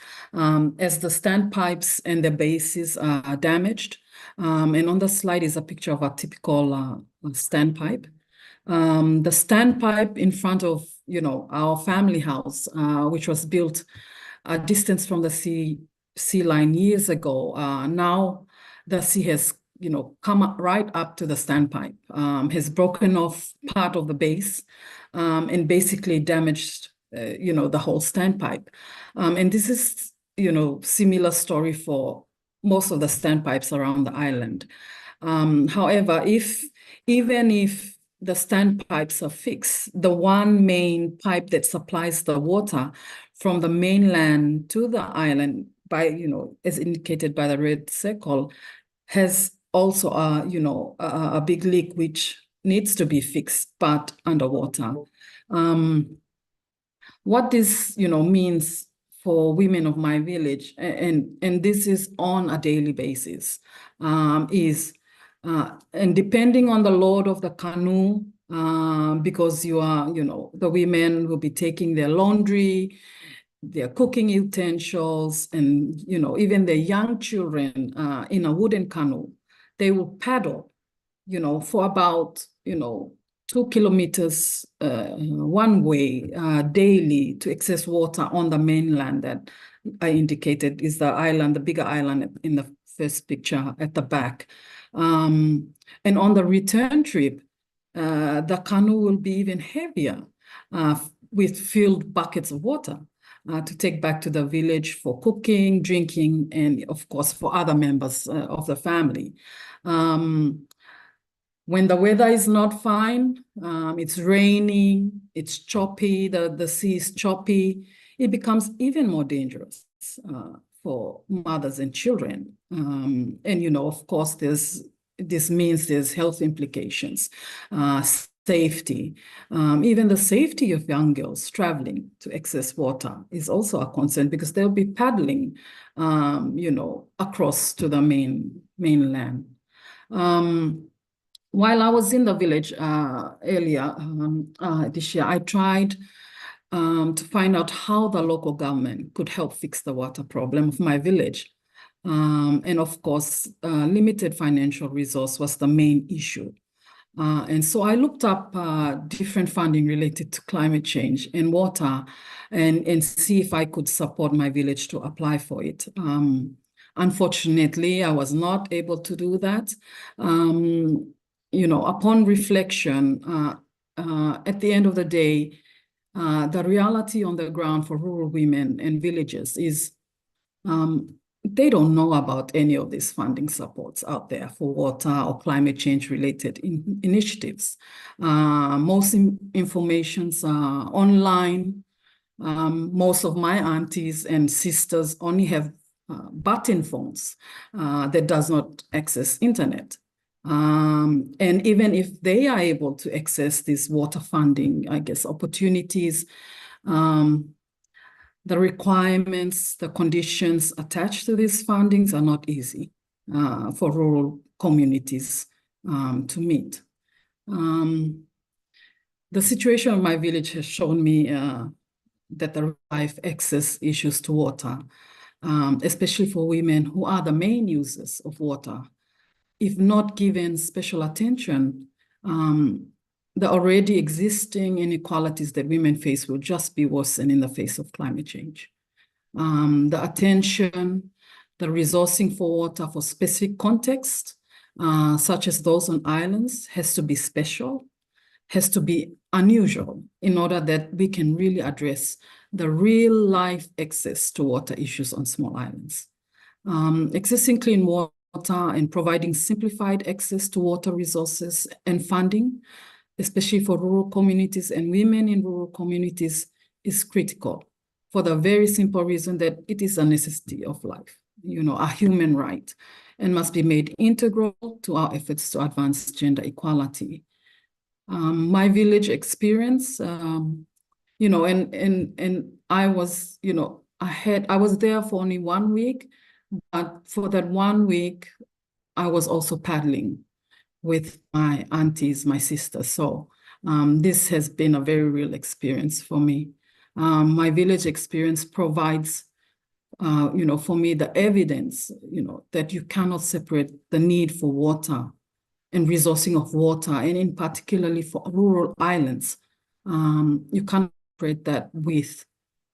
[SPEAKER 7] As the standpipes and the bases are damaged, and on the slide is a picture of a typical standpipe. The standpipe in front of, our family house, which was built a distance from the sea line years ago. Now the sea has, come up right up to the standpipe, has broken off part of the base, and basically damaged, the whole standpipe. And this is, similar story for most of the standpipes around the island. However, even if the standpipes are fixed, the one main pipe that supplies the water from the mainland to the island, by, as indicated by the red circle, has also a big leak which needs to be fixed, but underwater. What this means for women of my village, and this is on a daily basis, is and depending on the load of the canoe, because you are, the women will be taking their laundry, their cooking utensils, and even their young children in a wooden canoe. They will paddle, for about 2 kilometers one way daily to access water on the mainland that I indicated is the island, the bigger island in the first picture at the back. And on the return trip, the canoe will be even heavier with filled buckets of water to take back to the village for cooking, drinking, and of course for other members of the family. When the weather is not fine, it's raining, it's choppy, the sea is choppy, it becomes even more dangerous for mothers and children. And, of course, this means there's health implications. safety. Even the safety of young girls traveling to access water is also a concern because they'll be paddling, across to the mainland. While I was in the village earlier this year, I tried to find out how the local government could help fix the water problem of my village. And of course, limited financial resource was the main issue. And so I looked up different funding related to climate change and water and see if I could support my village to apply for it. Unfortunately, I was not able to do that. Upon reflection, at the end of the day, the reality on the ground for rural women and villages is they don't know about any of these funding supports out there for water or climate change related initiatives. Most informations are online. Most of my aunties and sisters only have button phones that does not access internet. And even if they are able to access this water funding, I guess, opportunities, the requirements, the conditions attached to these fundings are not easy for rural communities to meet. The situation of my village has shown me that there are life access issues to water, especially for women who are the main users of water. If not given special attention, the already existing inequalities that women face will just be worsened in the face of climate change. The attention, the resourcing for water for specific contexts, such as those on islands, has to be special, has to be unusual in order that we can really address the real life access to water issues on small islands. Accessing clean water and providing simplified access to water resources and funding, especially for rural communities and women in rural communities, is critical for the very simple reason that it is a necessity of life, a human right, and must be made integral to our efforts to advance gender equality. My village experience, and I was, I was there for only 1 week, but for that 1 week, I was also paddling with my aunties, my sisters. So this has been a very real experience for me. My village experience provides, for me, the evidence, that you cannot separate the need for water and resourcing of water, and in particularly for rural islands. You can't separate that with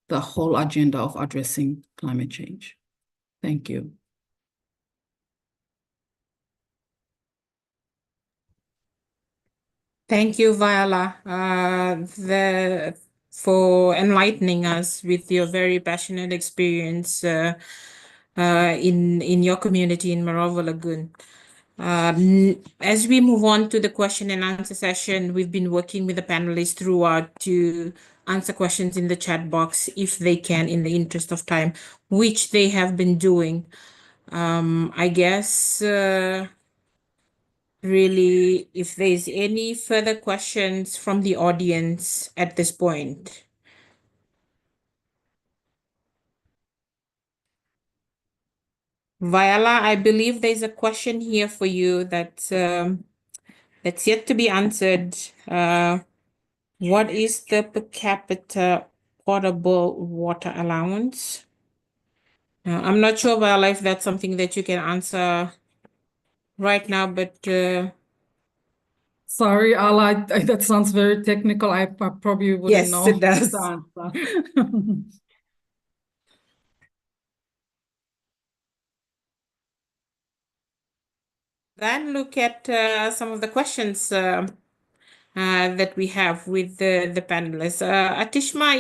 [SPEAKER 7] the whole agenda of addressing climate change. Thank you.
[SPEAKER 3] Thank you, Viola, for enlightening us with your very passionate experience in your community in Morova Lagoon. As we move on to the question and answer session, we've been working with the panelists throughout to answer questions in the chat box if they can, in the interest of time, which they have been doing. I guess really, if there's any further questions from the audience at this point. Viola, I believe there's a question here for you that's yet to be answered. What is the per capita potable water allowance? I'm not sure, Viola, if that's something that you can answer right now, but
[SPEAKER 7] sorry, Ala, that sounds very technical. I probably wouldn't know.
[SPEAKER 3] Yes, it does.
[SPEAKER 7] The answer.
[SPEAKER 3] Then look at some of the questions that we have with the panelists. Atishma,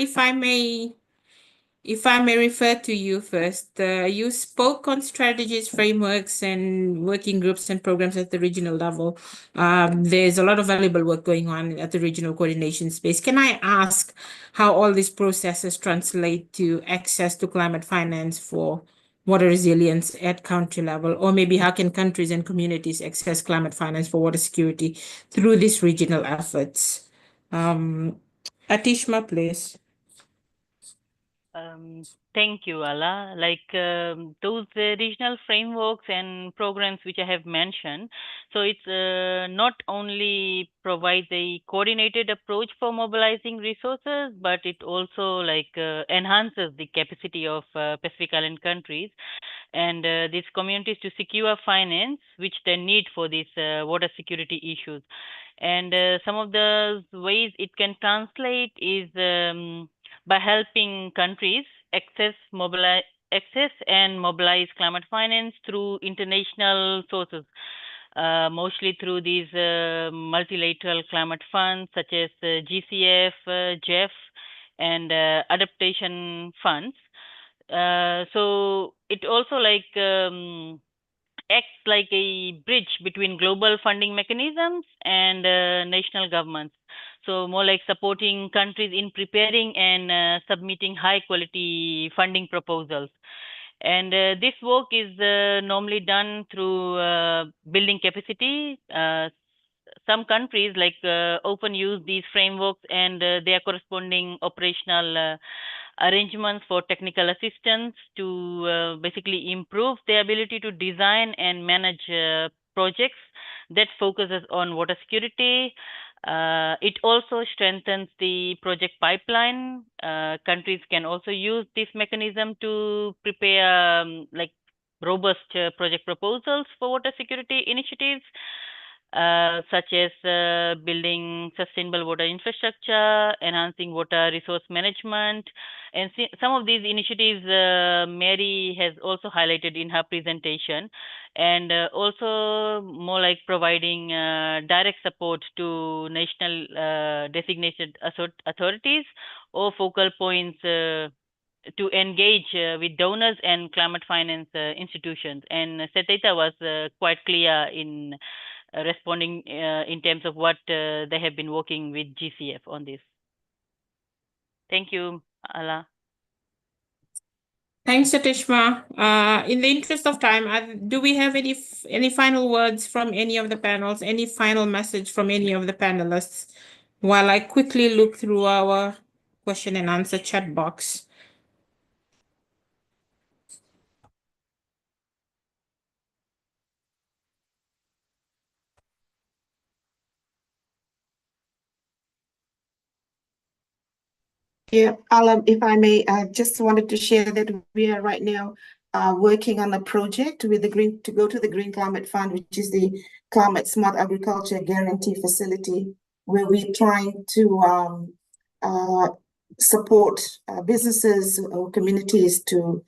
[SPEAKER 3] if I may refer to you first, you spoke on strategies, frameworks, and working groups and programs at the regional level. There's a lot of valuable work going on at the regional coordination space. Can I ask how all these processes translate to access to climate finance for water resilience at country level? Or maybe how can countries and communities access climate finance for water security through these regional efforts? Atishma, please.
[SPEAKER 4] Thank you, Ala. Those regional frameworks and programs which I have mentioned, so it's not only provides a coordinated approach for mobilizing resources, but it also enhances the capacity of Pacific Island countries and these communities to secure finance which they need for these water security issues. And some of the ways it can translate is by helping countries access and mobilize climate finance through international sources, mostly through these multilateral climate funds such as GCF, JEF, and adaptation funds. So it also acts like a bridge between global funding mechanisms and national governments. So more like supporting countries in preparing and submitting high quality funding proposals. And this work is normally done through building capacity. Some countries often use these frameworks and their corresponding operational arrangements for technical assistance to basically improve their ability to design and manage projects that focuses on water security. It also strengthens the project pipeline. Countries can also use this mechanism to prepare robust project proposals for water security initiatives, such as building sustainable water infrastructure, enhancing water resource management. And some of these initiatives Mary has also highlighted in her presentation, and also more like providing direct support to national designated authorities or focal points to engage with donors and climate finance institutions. And Seteta was quite clear in responding in terms of what they have been working with GCF on this. Thank you, Ala.
[SPEAKER 3] Thanks, Atishma. In the interest of time, do we have any final words from any of the panels, any final message from any of the panelists, while I quickly look through our question and answer chat box?
[SPEAKER 6] Yeah, Alam, if I may, I just wanted to share that we are right now working on a project with to go to the Green Climate Fund, which is the Climate Smart Agriculture Guarantee Facility, where we're trying to support businesses or communities to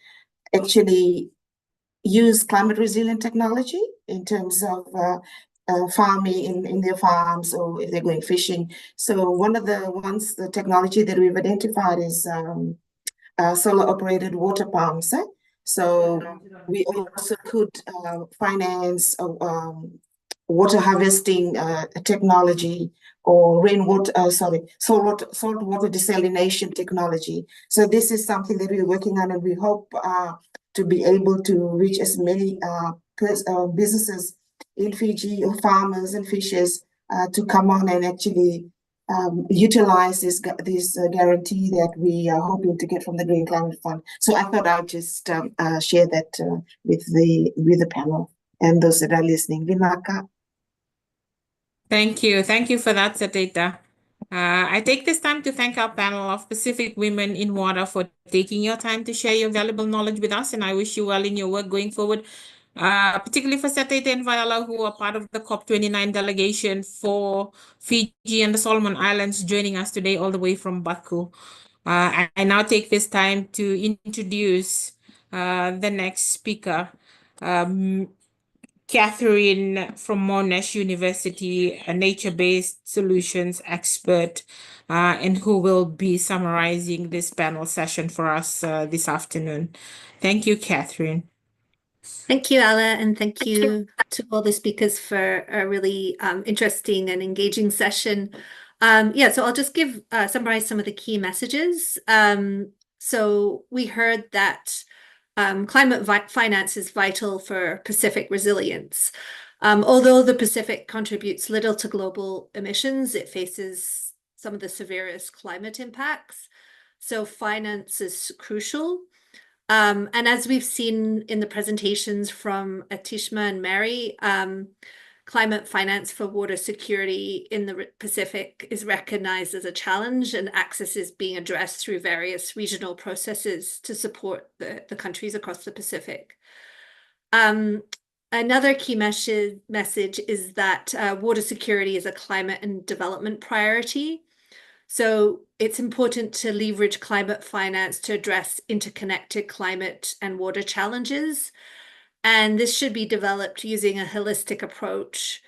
[SPEAKER 6] actually use climate resilient technology in terms of farming in their farms, or if they're going fishing. So one of the technology that we've identified is solar operated water pumps. So we also could finance water harvesting technology or salt water desalination technology. So this is something that we're working on, and we hope to be able to reach as many businesses in Fiji, or farmers and fishers, to come on and actually utilize this guarantee that we are hoping to get from the Green Climate Fund. So I thought I'd just share that with the panel and those that are listening. Vinaka.
[SPEAKER 3] Thank you for that, Seteta. I take this time to thank our panel of Pacific Women in Water for taking your time to share your valuable knowledge with us, and I wish you well in your work going forward. Particularly for Seteta and Viola, who are part of the COP29 delegation for Fiji and the Solomon Islands, joining us today all the way from Baku. I now take this time to introduce the next speaker, Catherine from Monash University, a nature-based solutions expert, and who will be summarizing this panel session for us this afternoon. Thank you, Catherine.
[SPEAKER 8] Thank you, Ala, and thank you to all the speakers for a really interesting and engaging session. So I'll just summarize some of the key messages. So we heard that finance is vital for Pacific resilience. Although the Pacific contributes little to global emissions, it faces some of the severest climate impacts. So finance is crucial. And as we've seen in the presentations from Atishma and Mary, climate finance for water security in the Pacific is recognized as a challenge, and access is being addressed through various regional processes to support the countries across the Pacific. Another key message is that water security is a climate and development priority. So it's important to leverage climate finance to address interconnected climate and water challenges. And this should be developed using a holistic approach,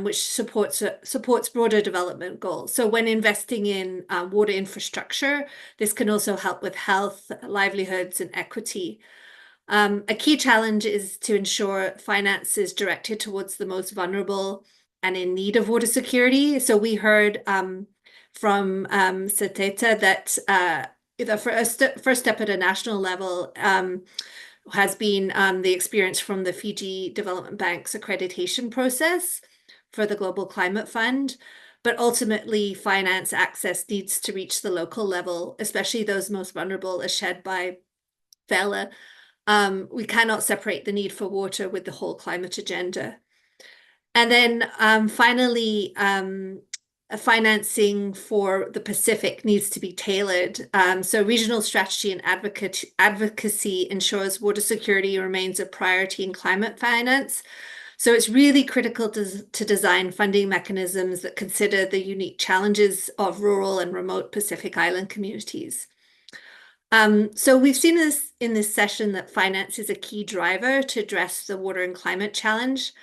[SPEAKER 8] which supports broader development goals. So when investing in water infrastructure, this can also help with health, livelihoods, and equity. A key challenge is to ensure finance is directed towards the most vulnerable and in need of water security. So we heard from Sateta that the first step at a national level has been the experience from the Fiji Development Bank's accreditation process for the Global Climate Fund. But ultimately, finance access needs to reach the local level, especially those most vulnerable, as shared by Vela. We cannot separate the need for water with the whole climate agenda. And then finally, financing for the Pacific needs to be tailored. So regional strategy and advocacy ensures water security remains a priority in climate finance. So it's really critical to design funding mechanisms that consider the unique challenges of rural and remote Pacific Island communities. So we've seen this in this session that finance is a key driver to address the water and climate challenge.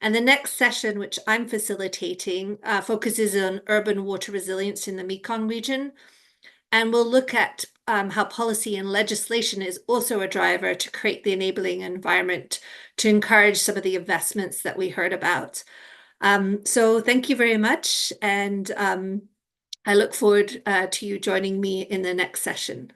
[SPEAKER 8] And the next session, which I'm facilitating, focuses on urban water resilience in the Mekong region. And we'll look at how policy and legislation is also a driver to create the enabling environment to encourage some of the investments that we heard about. So thank you very much. And I look forward to you joining me in the next session.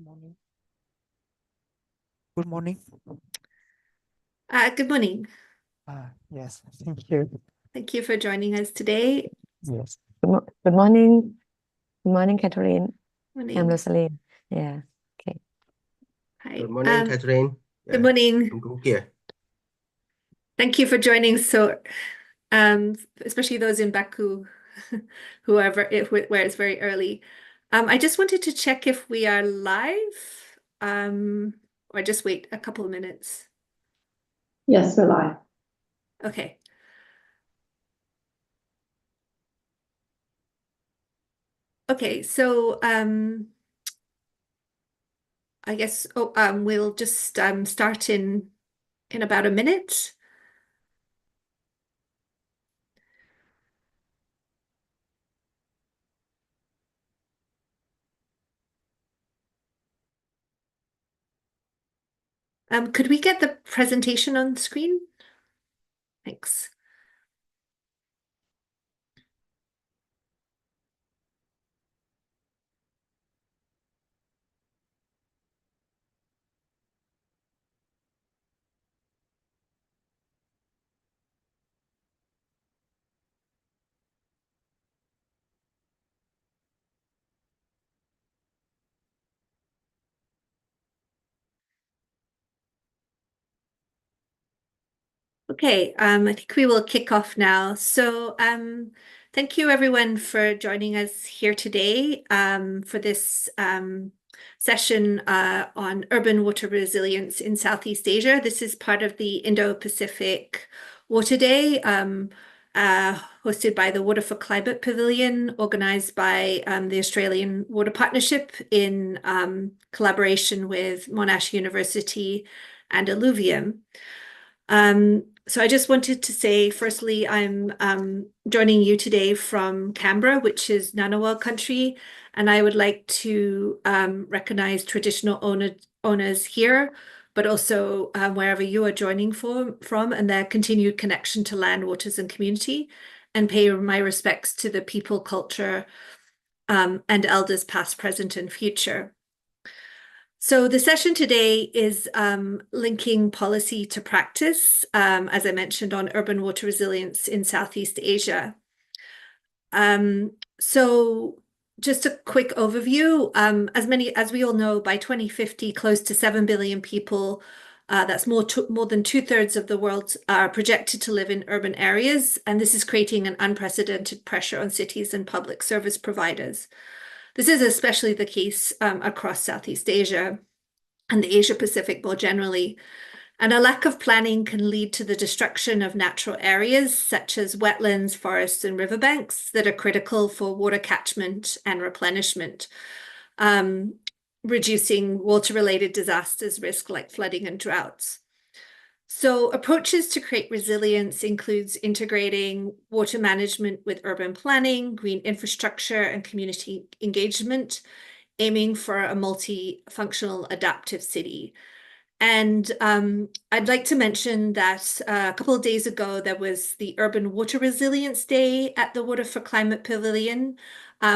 [SPEAKER 9] Morning. Good morning.
[SPEAKER 8] Good morning.
[SPEAKER 9] Yes, thank you.
[SPEAKER 8] Thank you for joining us today.
[SPEAKER 9] Yes.
[SPEAKER 10] Good morning. Good morning, Catherine. I'm
[SPEAKER 8] Morning.
[SPEAKER 10] Rosaline. Yeah. Okay.
[SPEAKER 8] Hi.
[SPEAKER 11] Good morning, Catherine.
[SPEAKER 8] Good
[SPEAKER 11] Yeah,
[SPEAKER 8] morning.
[SPEAKER 11] I'm Gu here.
[SPEAKER 8] Thank you for joining. So, especially those in Baku, whoever, where it's very early. I just wanted to check if we are live, or just wait a couple of minutes.
[SPEAKER 12] Yes, we're live.
[SPEAKER 8] Okay. Okay, so I guess we'll just start in about a minute. Could we get the presentation on the screen? Thanks. Okay, I think we will kick off now. So thank you everyone for joining us here today for this session on urban water resilience in Southeast Asia. This is part of the Indo-Pacific Water Day, hosted by the Water for Climate Pavilion, organized by the Australian Water Partnership in collaboration with Monash University and Alluvium. So I just wanted to say, firstly, I'm joining you today from Canberra, which is Ngunnawal country, and I would like to recognize traditional owners here, but also wherever you are joining from and their continued connection to land, waters, and community, and pay my respects to the people, culture, and elders past, present, and future. So the session today is linking policy to practice, as I mentioned, on urban water resilience in Southeast Asia. So just a quick overview. As we all know, by 2050, close to 7 billion people, that's more than 2/3 of the world, are projected to live in urban areas, and this is creating an unprecedented pressure on cities and public service providers. This is especially the case across Southeast Asia and the Asia-Pacific more generally. And a lack of planning can lead to the destruction of natural areas such as wetlands, forests, and riverbanks that are critical for water catchment and replenishment, reducing water-related disasters risk like flooding and droughts. So approaches to create resilience includes integrating water management with urban planning, green infrastructure, and community engagement, aiming for a multifunctional adaptive city. And I'd like to mention that a couple of days ago, there was the Urban Water Resilience Day at the Water for Climate Pavilion,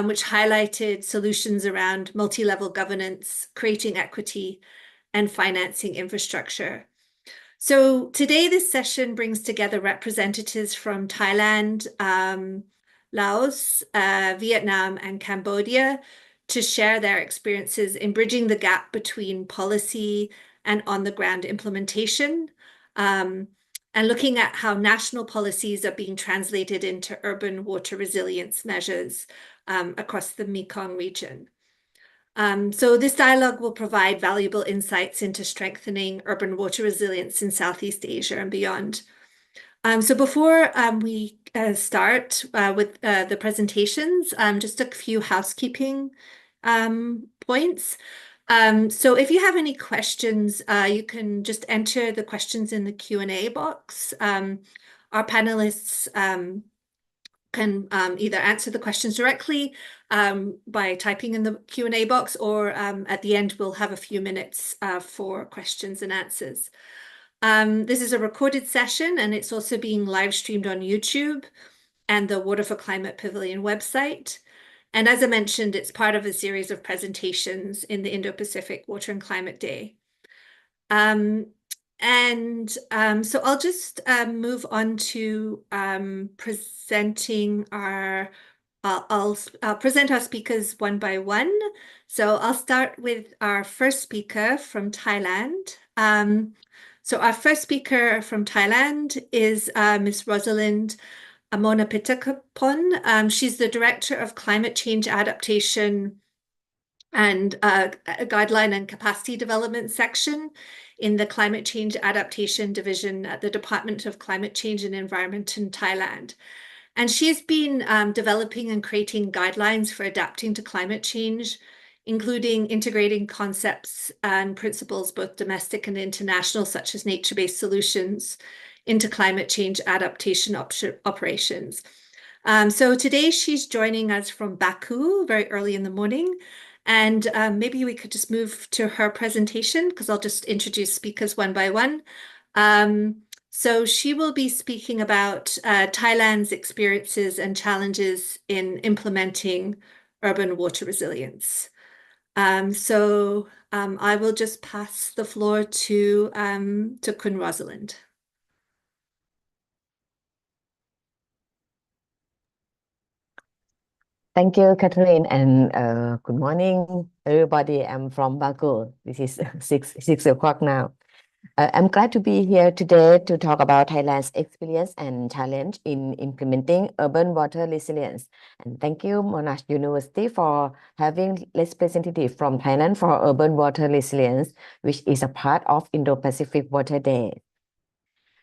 [SPEAKER 8] which highlighted solutions around multi-level governance, creating equity, and financing infrastructure. So today, this session brings together representatives from Thailand, Laos, Vietnam, and Cambodia to share their experiences in bridging the gap between policy and on-the-ground implementation, and looking at how national policies are being translated into urban water resilience measures across the Mekong region. So this dialogue will provide valuable insights into strengthening urban water resilience in Southeast Asia and beyond. So before we start with the presentations, just a few housekeeping points. So if you have any questions, you can just enter the questions in the Q&A box. Our panelists can either answer the questions directly by typing in the Q&A box, or at the end, we'll have a few minutes for questions and answers. This is a recorded session, and it's also being live streamed on YouTube and the Water for Climate Pavilion website. And as I mentioned, it's part of a series of presentations in the Indo-Pacific Water and Climate Day. So I'll just move on to presenting our, I'll present our speakers one by one. So I'll start with our first speaker from Thailand. So our first speaker from Thailand is Ms. Rosalind Amonapittakapon. She's the Director of Climate Change Adaptation and Guideline and Capacity Development section in the Climate Change Adaptation Division at the Department of Climate Change and Environment in Thailand. And she's been developing and creating guidelines for adapting to climate change, including integrating concepts and principles, both domestic and international, such as nature-based solutions, into climate change adaptation operations. So today she's joining us from Baku very early in the morning. And maybe we could just move to her presentation, because I'll just introduce speakers one by one. So she will be speaking about Thailand's experiences and challenges in implementing urban water resilience. So I will just pass the floor to Kun Rosalind.
[SPEAKER 10] Thank you, Catherine, and good morning, everybody. I'm from Baku. This is 6 o'clock now. I'm glad to be here today to talk about Thailand's experience and challenge in implementing urban water resilience. And thank you, Monash University, for having representatives from Thailand for urban water resilience, which is a part of Indo-Pacific Water Day.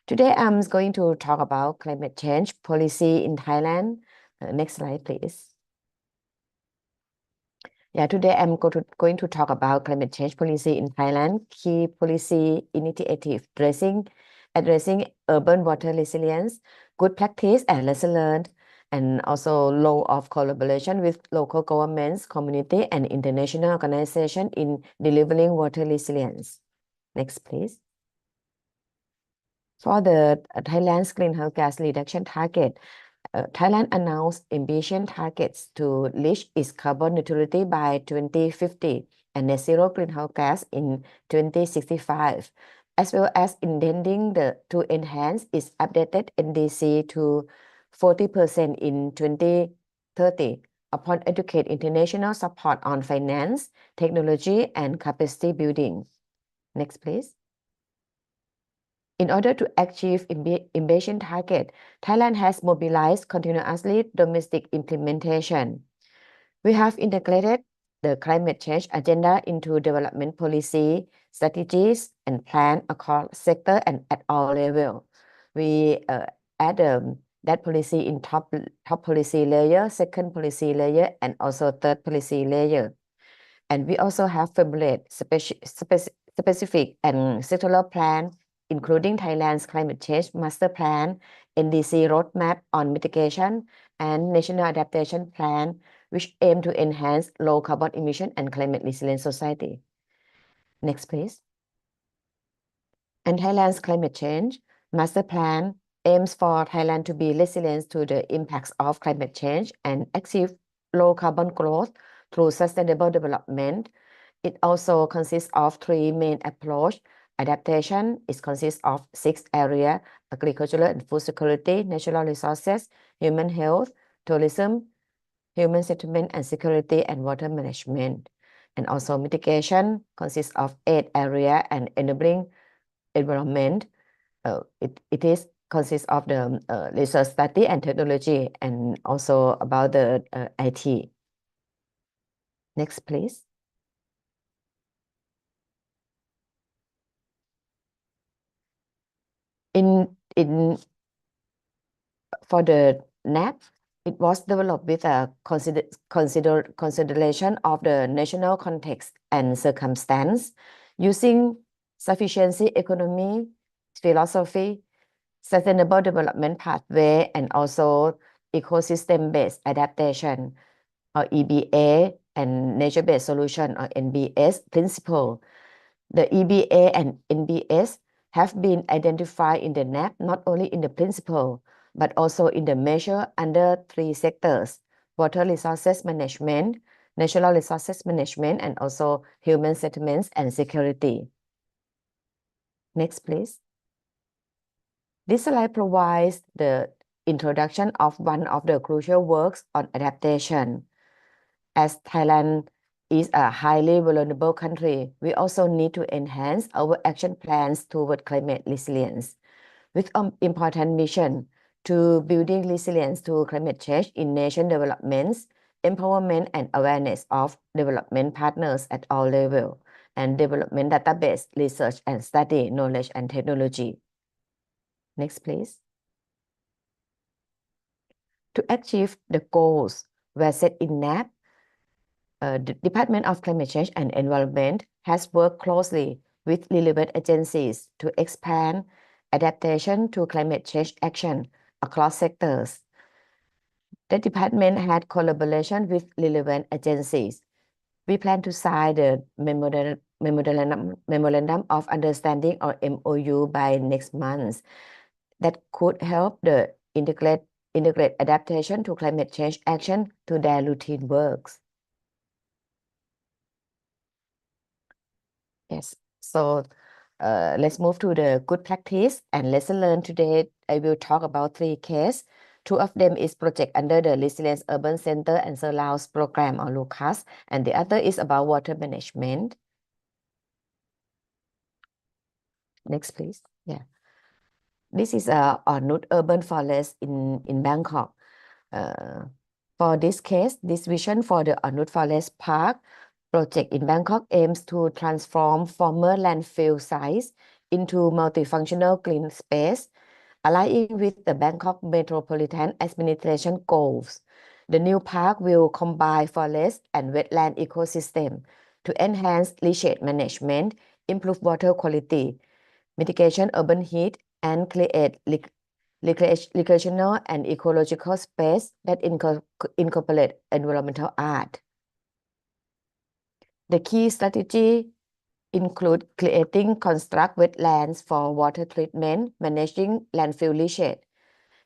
[SPEAKER 10] Today, I'm going to talk about climate change policy in Thailand. Next slide, please. Yeah, today I'm going to talk about climate change policy in Thailand, key policy initiative addressing urban water resilience, good practice and lesson learned, and also law of collaboration with local governments, community, and international organization in delivering water resilience. Next, please. For the Thailand's greenhouse gas reduction target, Thailand announced ambitious targets to reach its carbon neutrality by 2050 and net zero greenhouse gas in 2065, as well as intending to enhance its updated NDC to 40% in 2030 upon educate international support on finance, technology, and capacity building. Next, please. In order to achieve ambitious target, Thailand has mobilized continuously domestic implementation. We have integrated the climate change agenda into development policy, strategies, and plan across sector and at all levels. We add that policy in top policy layer, second policy layer, and also third policy layer. And we also have formulated specific and sectoral plan, including Thailand's climate change master plan, NDC roadmap on mitigation, and national adaptation plan, which aim to enhance low carbon emission and climate resilient society. Next, please. And Thailand's climate change master plan aims for Thailand to be resilient to the impacts of climate change and achieve low carbon growth through sustainable development. It also consists of three main approaches. Adaptation consists of 6 areas: agricultural and food security, natural resources, human health, tourism, human settlement and security, and water management. And also mitigation consists of 8 areas and enabling environment. It consists of the research study and technology, and also about the IT. Next, please. For the NAP, it was developed with a consideration of the national context and circumstance, using sufficiency economy, philosophy, sustainable development pathway, and also ecosystem-based adaptation, or EBA, and nature-based solution, or NBS principle. The EBA and NBS have been identified in the NAP, not only in the principle, but also in the measure under 3 sectors: water resources management, natural resources management, and also human settlements and security. Next, please. This slide provides the introduction of one of the crucial works on adaptation. As Thailand is a highly vulnerable country, we also need to enhance our action plans toward climate resilience, with important mission to building resilience to climate change in nation developments, empowerment and awareness of development partners at all levels, and development database, research and study, knowledge and technology. Next, please. To achieve the goals were set in NAP, the Department of Climate Change and Environment has worked closely with relevant agencies to expand adaptation to climate change action across sectors. The department had collaboration with relevant agencies. We plan to sign the Memorandum of Understanding, or MOU, by next month that could help the integrate adaptation to climate change action to their routine works. Yes, so let's move to the good practice and lesson learned. Today, I will talk about 3 cases. 2 of them is project under the Resilience Urban Center and Surrounds Program, or LUCAS, and the other is about water management. Next, please. Yeah. This is a Arnut urban forest in Bangkok. For this case, this vision for the Arnut Forest Park project in Bangkok aims to transform former landfill sites into multifunctional clean space, aligning with the Bangkok Metropolitan Administration goals. The new park will combine forest and wetland ecosystem to enhance leachate management, improve water quality, mitigation urban heat, and create recreational and ecological space that incorporate environmental art. The key strategy include creating construct wetlands for water treatment, managing landfill leachate.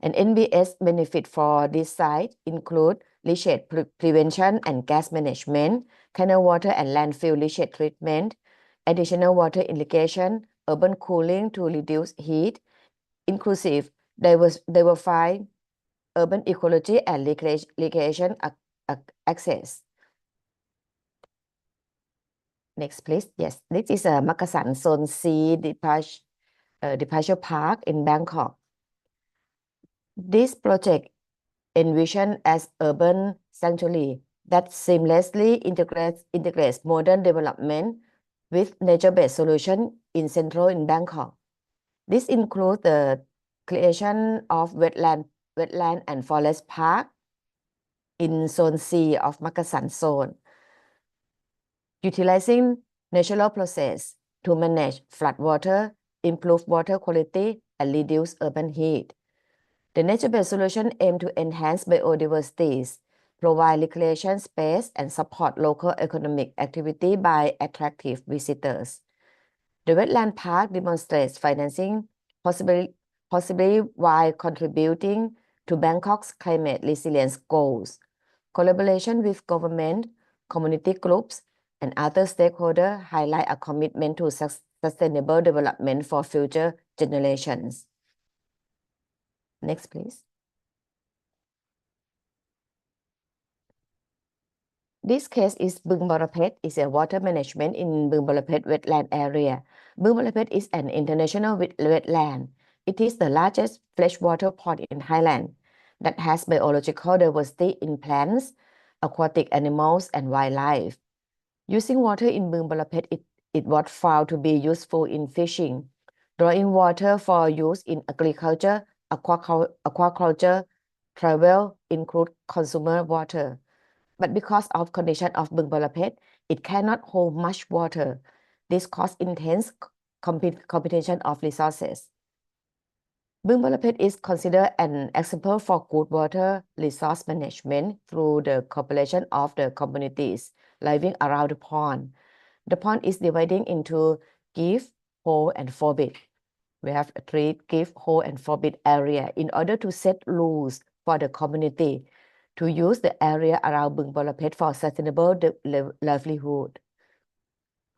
[SPEAKER 10] An NBS benefit for this site include leachate prevention and gas management, canal water and landfill leachate treatment, additional water irrigation, urban cooling to reduce heat, inclusive, diversified urban ecology and recreation access. Next, please. Yes, this is a Makasan Zone C departure park in Bangkok. This project envisioned as urban sanctuary that seamlessly integrates modern development with nature-based solution in central in Bangkok. This includes the creation of wetland and forest park in Zone C of Makasan Zone, utilizing natural process to manage floodwater, improve water quality, and reduce urban heat. The nature-based solution aim to enhance biodiversity, provide recreation space, and support local economic activity by attractive visitors. The wetland park demonstrates financing possibly while contributing to Bangkok's climate resilience goals. Collaboration with government, community groups, and other stakeholders highlight a commitment to sustainable development for future generations. Next, please. This case is Bung Borapet, is a water management in Bung Borapet wetland area. Bung Borapet is an international wetland. It is the largest freshwater pond in Thailand that has biological diversity in plants, aquatic animals, and wildlife. Using water in Bung Borapet, it was found to be useful in fishing, drawing water for use in agriculture, aquaculture, travel, include consumer water. But because of condition of Bung Borapet, it cannot hold much water. This causes intense competition of resources. Bung Borapet is considered an example for good water resource management through the cooperation of the communities living around the pond. The pond is divided into give, hold, and forbid. We have three give, hold, and forbid area in order to set rules for the community to use the area around Bung Borapet for sustainable livelihood.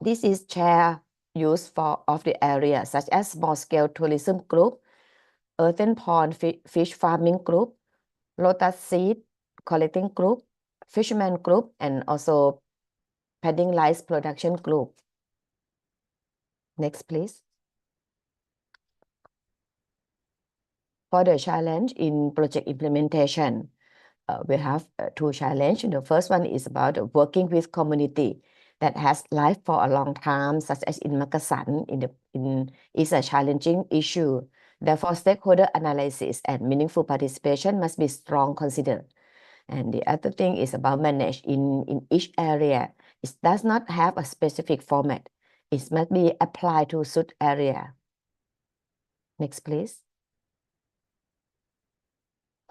[SPEAKER 10] This is share use of the area, such as small-scale tourism group, earthen pond fish farming group, lotus seed collecting group, fisherman group, and also padding rice production group. Next, please. For the challenge in project implementation, we have two challenges. The first one is about working with community that has lived for a long time, such as in Makasan, is a challenging issue. Therefore, stakeholder analysis and meaningful participation must be strong considered. And the other thing is about manage in each area. It does not have a specific format. It must be applied to such area. Next, please.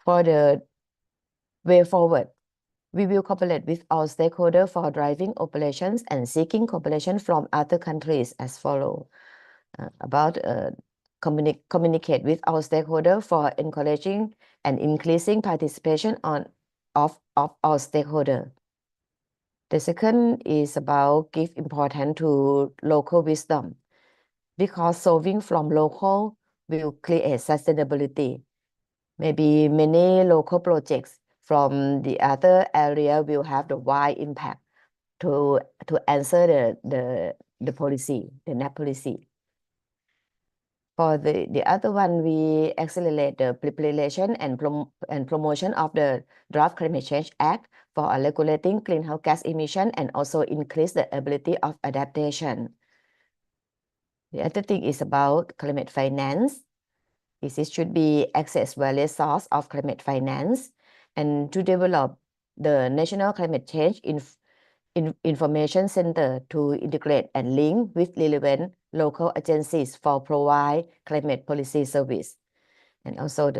[SPEAKER 10] For the way forward, we will cooperate with all stakeholders for driving operations and seeking cooperation from other countries as follows. Communicate with all stakeholders for encouraging and increasing participation of all stakeholders. The second is about give importance to local wisdom, because solving from local will create sustainability. Maybe many local projects from the other area will have the wide impact to answer the policy, the NAP policy. For the other one, we accelerate the preparation and promotion of the Draft Climate Change Act for regulating greenhouse gas emission and also increase the ability of adaptation. The other thing is about climate finance. This should be access various source of climate finance and to develop the National Climate Change Information Center to integrate and link with relevant local agencies for provide climate policy service. And also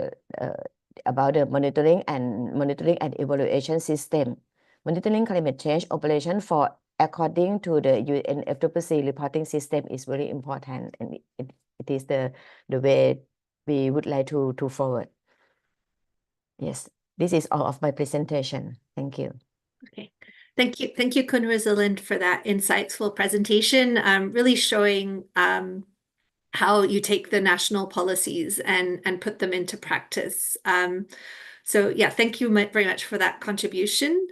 [SPEAKER 10] about the monitoring and evaluation system. Monitoring climate change operation for according to the UNFCCC reporting system is very important, and it is the way we would like to forward. Yes, this is all of my presentation. Thank you.
[SPEAKER 8] Okay. Thank you, Kun Rosalind, for that insightful presentation, really showing how you take the national policies and put them into practice. So yeah, thank you very much for that contribution.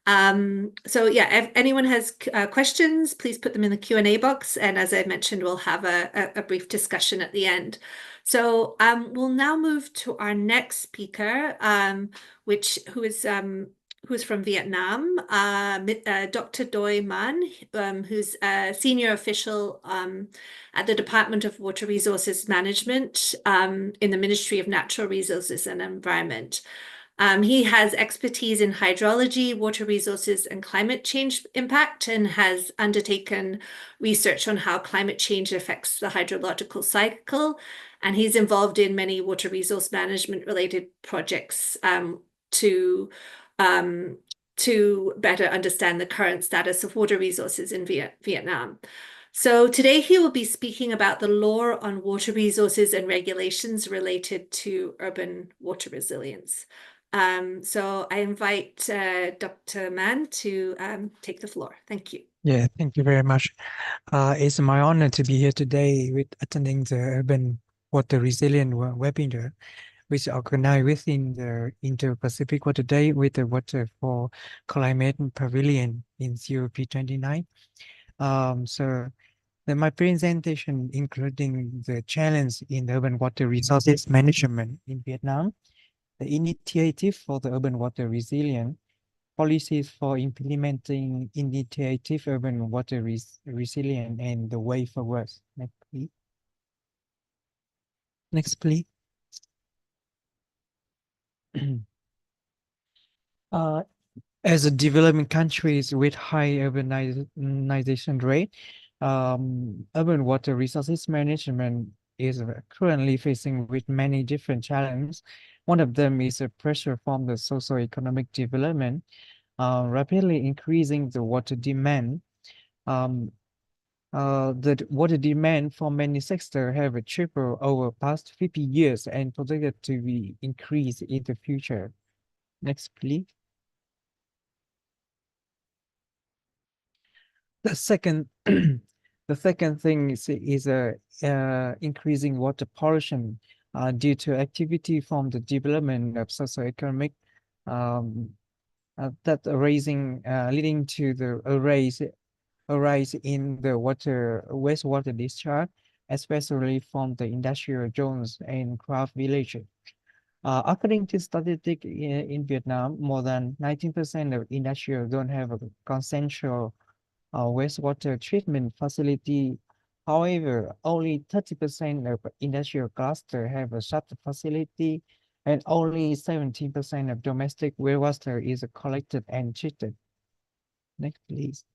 [SPEAKER 8] So yeah, if anyone has questions, please put them in the Q&A box. And as I mentioned, we'll have a brief discussion at the end. So we'll now move to our next speaker, who's from Vietnam, Dr. Doi Man, who's a senior official at the Department of Water Resources Management in the Ministry of Natural Resources and Environment. He has expertise in hydrology, water resources, and climate change impact, and has undertaken research on how climate change affects the hydrological cycle. And he's involved in many water resource management related projects to better understand the current status of water resources in Vietnam. So today he will be speaking about the law on water resources and regulations related to urban water resilience. So I invite Dr. Mann to take the floor. Thank you.
[SPEAKER 9] Yeah, thank you very much. It's my honor to be here today with attending the Urban Water Resilient webinar, which organized within the Indo-Pacific Water Day with the Water for Climate Pavilion in COP29. So my presentation, including the challenge in urban water resources management in Vietnam, the initiative for the urban water resilience, policies for implementing initiative urban water resilience, and the way forward. Next, please. Next, please. As a developing countries with high urbanization rate, urban water resources management is currently facing with many different challenges. One of them is a pressure from the socio-economic development, rapidly increasing the water demand. The water demand for many sectors have tripled over past 50 years and projected to be increased in the future. Next, please. The second, the second thing is increasing water pollution due to activity from the development of socioeconomic that leading to the rise in the wastewater discharge, especially from the industrial zones and craft villages. According to statistics in Vietnam, more than 19% of industrial don't have a consensual wastewater treatment facility. However, only 30% of industrial cluster have a such facility, and only 17% of domestic wastewater is collected and treated. Next, please.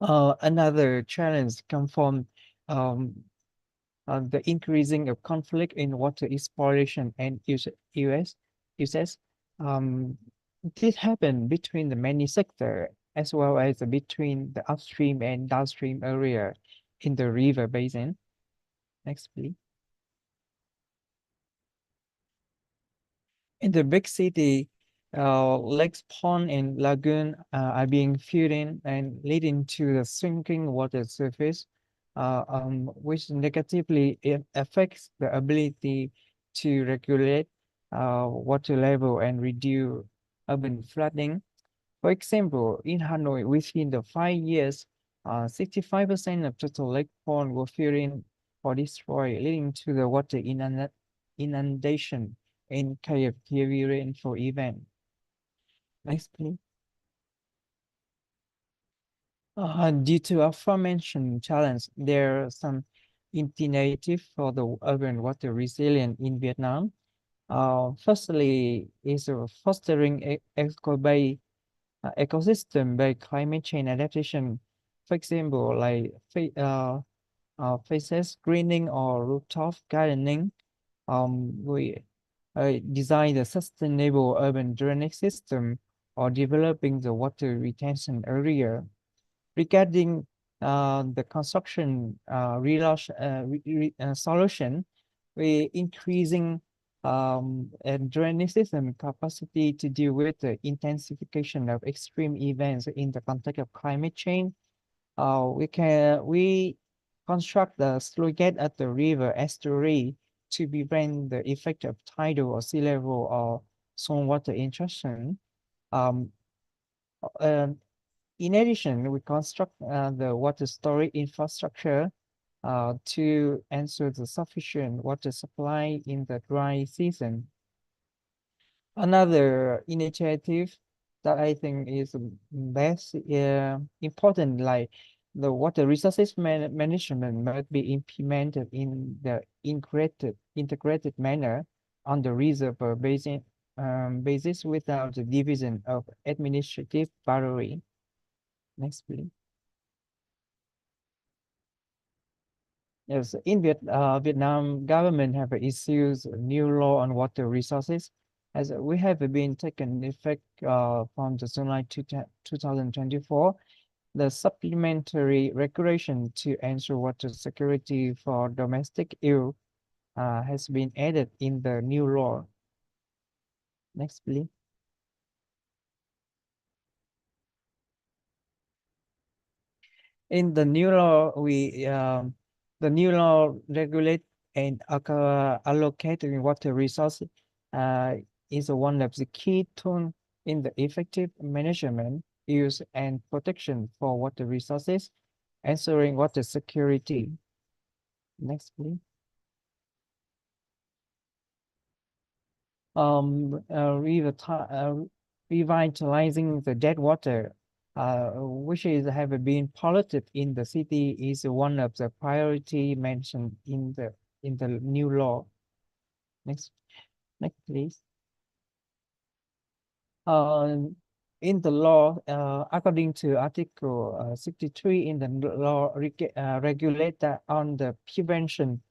[SPEAKER 9] Another challenge comes from the increasing of conflict in water exploration and uses. This happens between the many sectors as well as between the upstream and downstream area in the river basin. Next, please. In the big city, lakes, pond, and lagoon are being filled in and leading to the sinking water surface, which negatively affects the ability to regulate water level and reduce urban flooding. For example, in Hanoi, within the 5 years, 65% of total lake pond were filled in or destroyed, leading to the water inundation in case of heavy rainfall event. Next, please. Due to aforementioned challenge, there are some alternatives for the urban water resilience in Vietnam. Firstly, is fostering ecosystem by climate change adaptation. For example, like faces greening or rooftop gardening. We design the sustainable urban drainage system or developing the water retention area. Regarding the construction solution, we increasing a drainage system capacity to deal with the intensification of extreme events in the context of climate change. We construct the sluice gate at the river estuary to prevent the effect of tidal or sea level or stormwater intrusion. Um, in addition, we construct the water storage infrastructure to ensure the sufficient water supply in the dry season. Another initiative that I think is best important, like the water resources management must be implemented in the integrated manner on the reservoir basis without the division of administrative boundary. Next, please. Yes, in Vietnam government have issued a new law on water resources, as we have been taken effect from the July 2024. The supplementary regulation to ensure water security for domestic use has been added in the new law. Next, please. In the new law, the new law regulate and allocating water resources is one of the key tools in the effective management, use, and protection for water resources, ensuring water security. Next, please. Revitalizing the dead water, which have been polluted in the city, is one of the priority mentioned in the new law. Next, please. In the law, according to Article 63 in the law, regulate on the prevention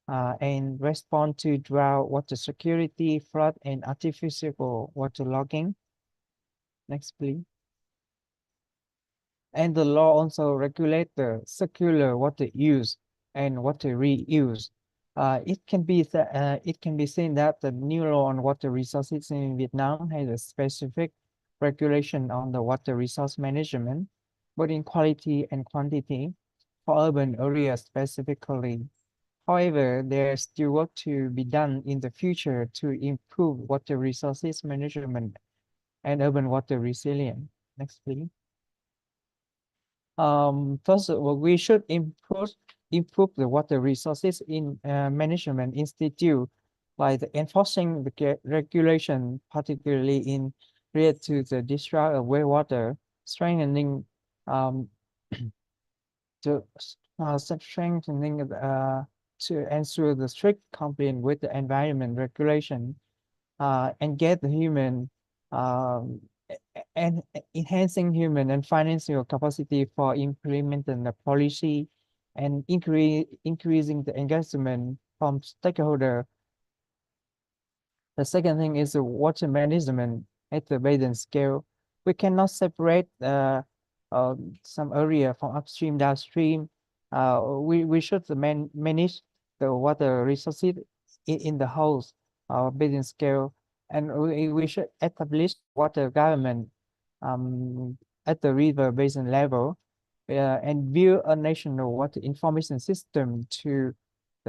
[SPEAKER 9] and respond to drought, water security, flood, and artificial water logging. Next, please. And the law also regulates the circular water use and water reuse. It can be seen that the new law on water resources in Vietnam has a specific regulation on the water resource management, both in quality and quantity, for urban areas specifically. However, there's still work to be done in the future to improve water resources management and urban water resilience. Next, please. First of all, we should improve the water resources in management institute by enforcing the regulation, particularly in related to the discharge of wastewater, strengthening to ensure the strict compliance with the environment regulation, and get the human and enhancing human and financial capacity for implementing the policy and increasing the engagement from stakeholder. The second thing is the water management at the basin scale. We cannot separate some area from upstream, downstream. We should manage the water resources in the whole basin scale, and we should establish water government at the river basin level and build a national water information system to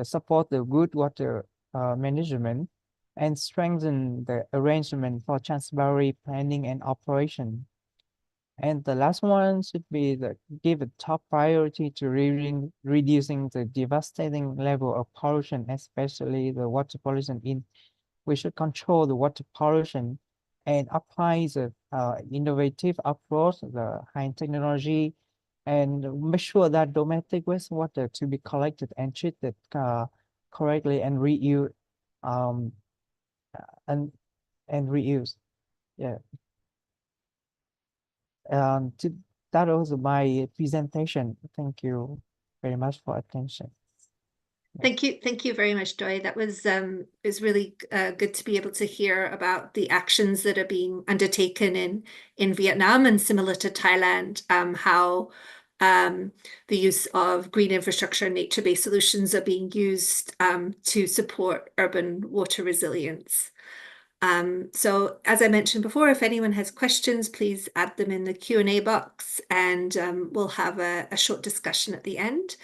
[SPEAKER 9] support the good water management and strengthen the arrangement for transboundary planning and operation. And the last one should be give a top priority to reducing the devastating level of pollution, especially the water pollution. We should control the water pollution and apply the innovative approach, the high technology, and make sure that domestic wastewater to be collected and treated correctly and reuse and reuse. Yeah. That was my presentation. Thank you very much for attention.
[SPEAKER 8] Thank you very much, Doi. That was really good to be able to hear about the actions that are being undertaken in Vietnam, and similar to Thailand, how the use of green infrastructure and nature-based solutions are being used to support urban water resilience. So as I mentioned before, if anyone has questions, please add them in the Q&A box, and we'll have a short discussion at the end.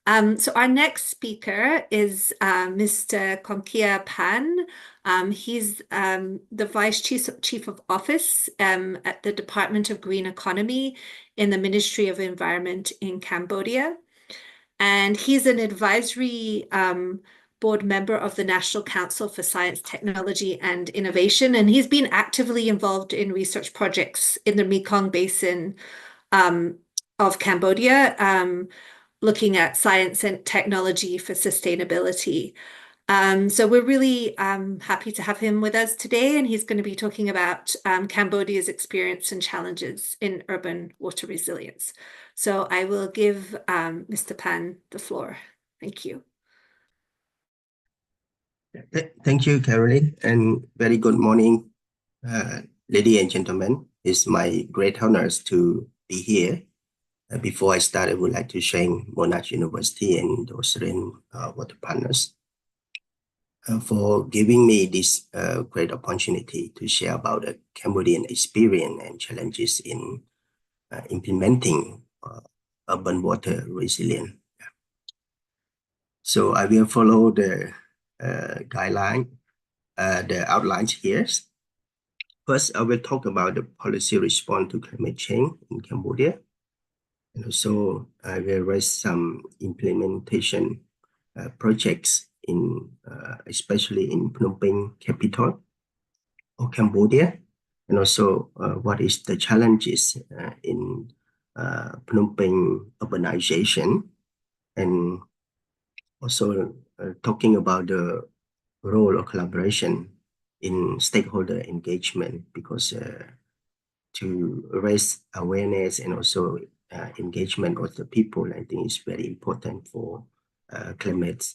[SPEAKER 8] So our next speaker is Mr. Konkia Pan. He's the Vice Chief of Office at the Department of Green Economy in the Ministry of Environment in Cambodia. And he's an advisory board member of the National Council for Science, Technology and Innovation. And he's been actively involved in research projects in the Mekong Basin of Cambodia, looking at science and technology for sustainability. So we're really happy to have him with us today, and he's going to be talking about Cambodia's experience and challenges in urban water resilience. So I will give Mr. Pan the floor. Thank you.
[SPEAKER 11] Thank you, Caroline, and very good morning, ladies and gentlemen. It's my great honors to be here. Before I start, I would like to thank Monash University and the Australian Water Partners for giving me this great opportunity to share about the Cambodian experience and challenges in implementing urban water resilience. So I will follow the guideline, the outlines here. First, I will talk about the policy response to climate change in Cambodia. And also, I will raise some implementation projects in, especially in Phnom Penh capital of Cambodia, and also what is the challenges in Phnom Penh urbanization, and also talking about the role of collaboration in stakeholder engagement, because to raise awareness and also engagement of the people, I think is very important for climate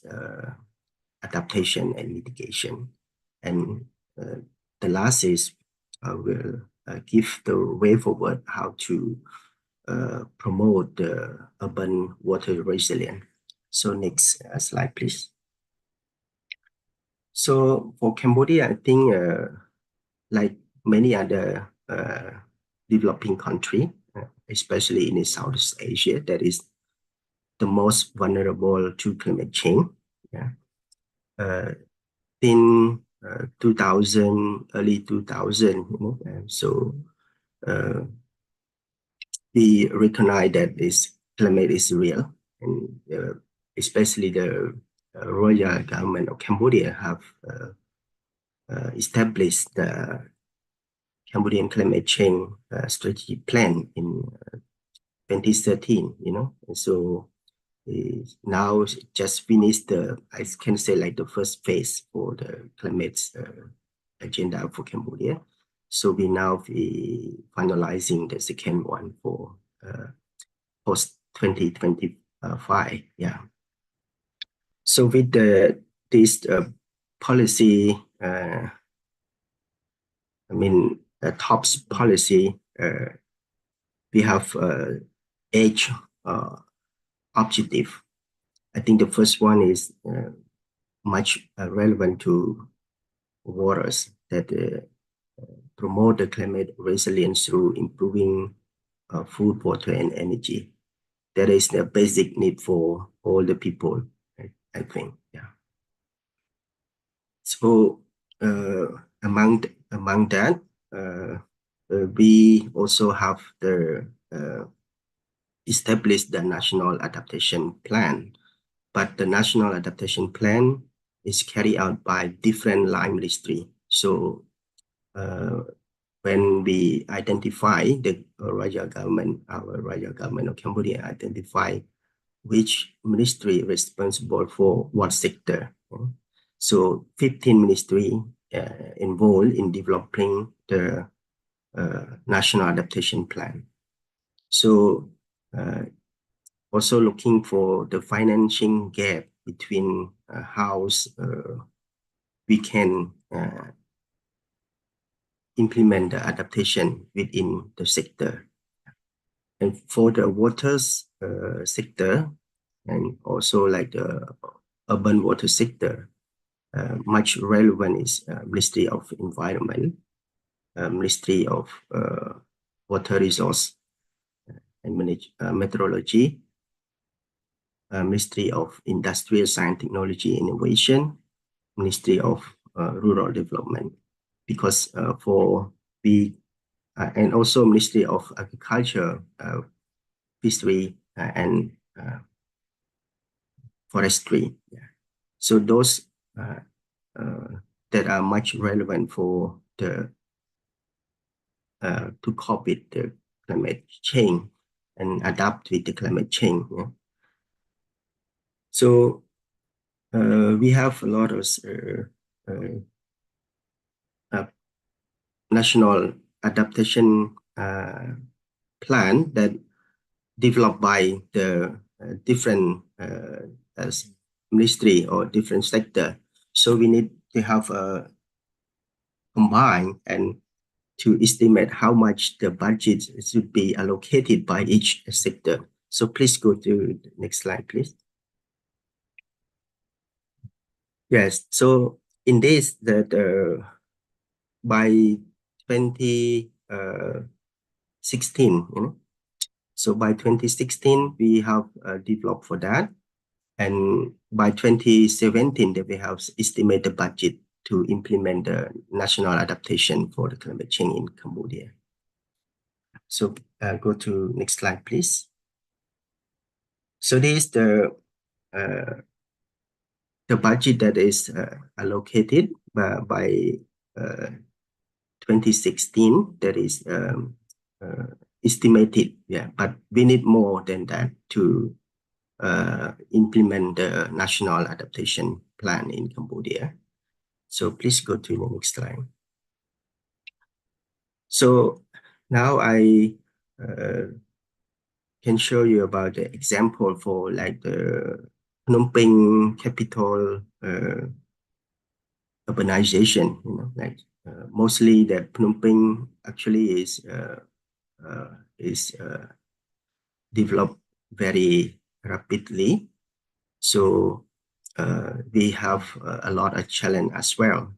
[SPEAKER 11] adaptation and mitigation. And the last is I will give the way forward how to promote the urban water resilience. So next slide, please. So for Cambodia, I think like many other developing country, especially in Southeast Asia, that is the most vulnerable to climate change. Yeah. In 2000, early 2000, you know, so we recognize that this climate is real, and especially the royal government of Cambodia have established the Cambodian climate change strategy plan in 2013, you know, and so now just finished the, I can say like the first phase for the climate agenda for Cambodia. So we now be finalizing the second one for post 2025. Yeah. So with this policy, I mean, the TOPS policy, we have 8 objective. I think the first one is much relevant to waters, that promote the climate resilience through improving food, water, and energy. That is the basic need for all the people, I think. Yeah. So among that, we also have the established the National Adaptation Plan, but the National Adaptation Plan is carried out by different line ministry. So when we identify the royal government, our royal government of Cambodia identify which ministry responsible for what sector. So 15 ministry involved in developing the National Adaptation Plan. So also looking for the financing gap between how we can implement the adaptation within the sector. And for the waters sector, and also like the urban water sector, much relevant is Ministry of Environment, Ministry of Water Resource and Meteorology, Ministry of Industrial Science, Technology, and Innovation, Ministry of Rural Development, because and also Ministry of Agriculture, Fishery, and Forestry. Yeah. So those that are much relevant for the to cope with the climate change and adapt with the climate change. Yeah. So we have a lot of national adaptation plan that developed by the different ministry or different sector. So we need to have a combine and to estimate how much the budget should be allocated by each sector. So please go to the next slide, please. Yes, so in this, that by 2016, so by 2016, we have developed for that. And by 2017, that we have estimated budget to implement the national adaptation for the climate change in Cambodia. So go to next slide, please. So this is the budget that is allocated by 2016, that is estimated, yeah, but we need more than that to implement the national adaptation plan in Cambodia. So please go to the next slide. So now I can show you about the example for like the Phnom Penh capital urbanization, like mostly that Phnom Penh actually is developed very rapidly. So we have a lot of challenge as well,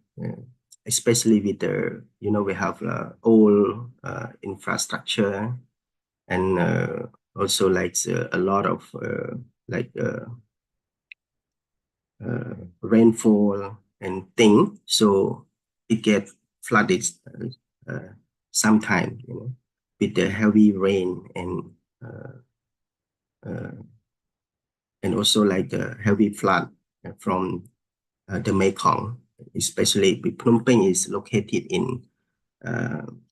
[SPEAKER 11] especially with the, we have old infrastructure and also like a lot of rainfall and thing. So it gets flooded sometime, with the heavy rain and also like the heavy flood from the Mekong, especially Phnom Penh is located in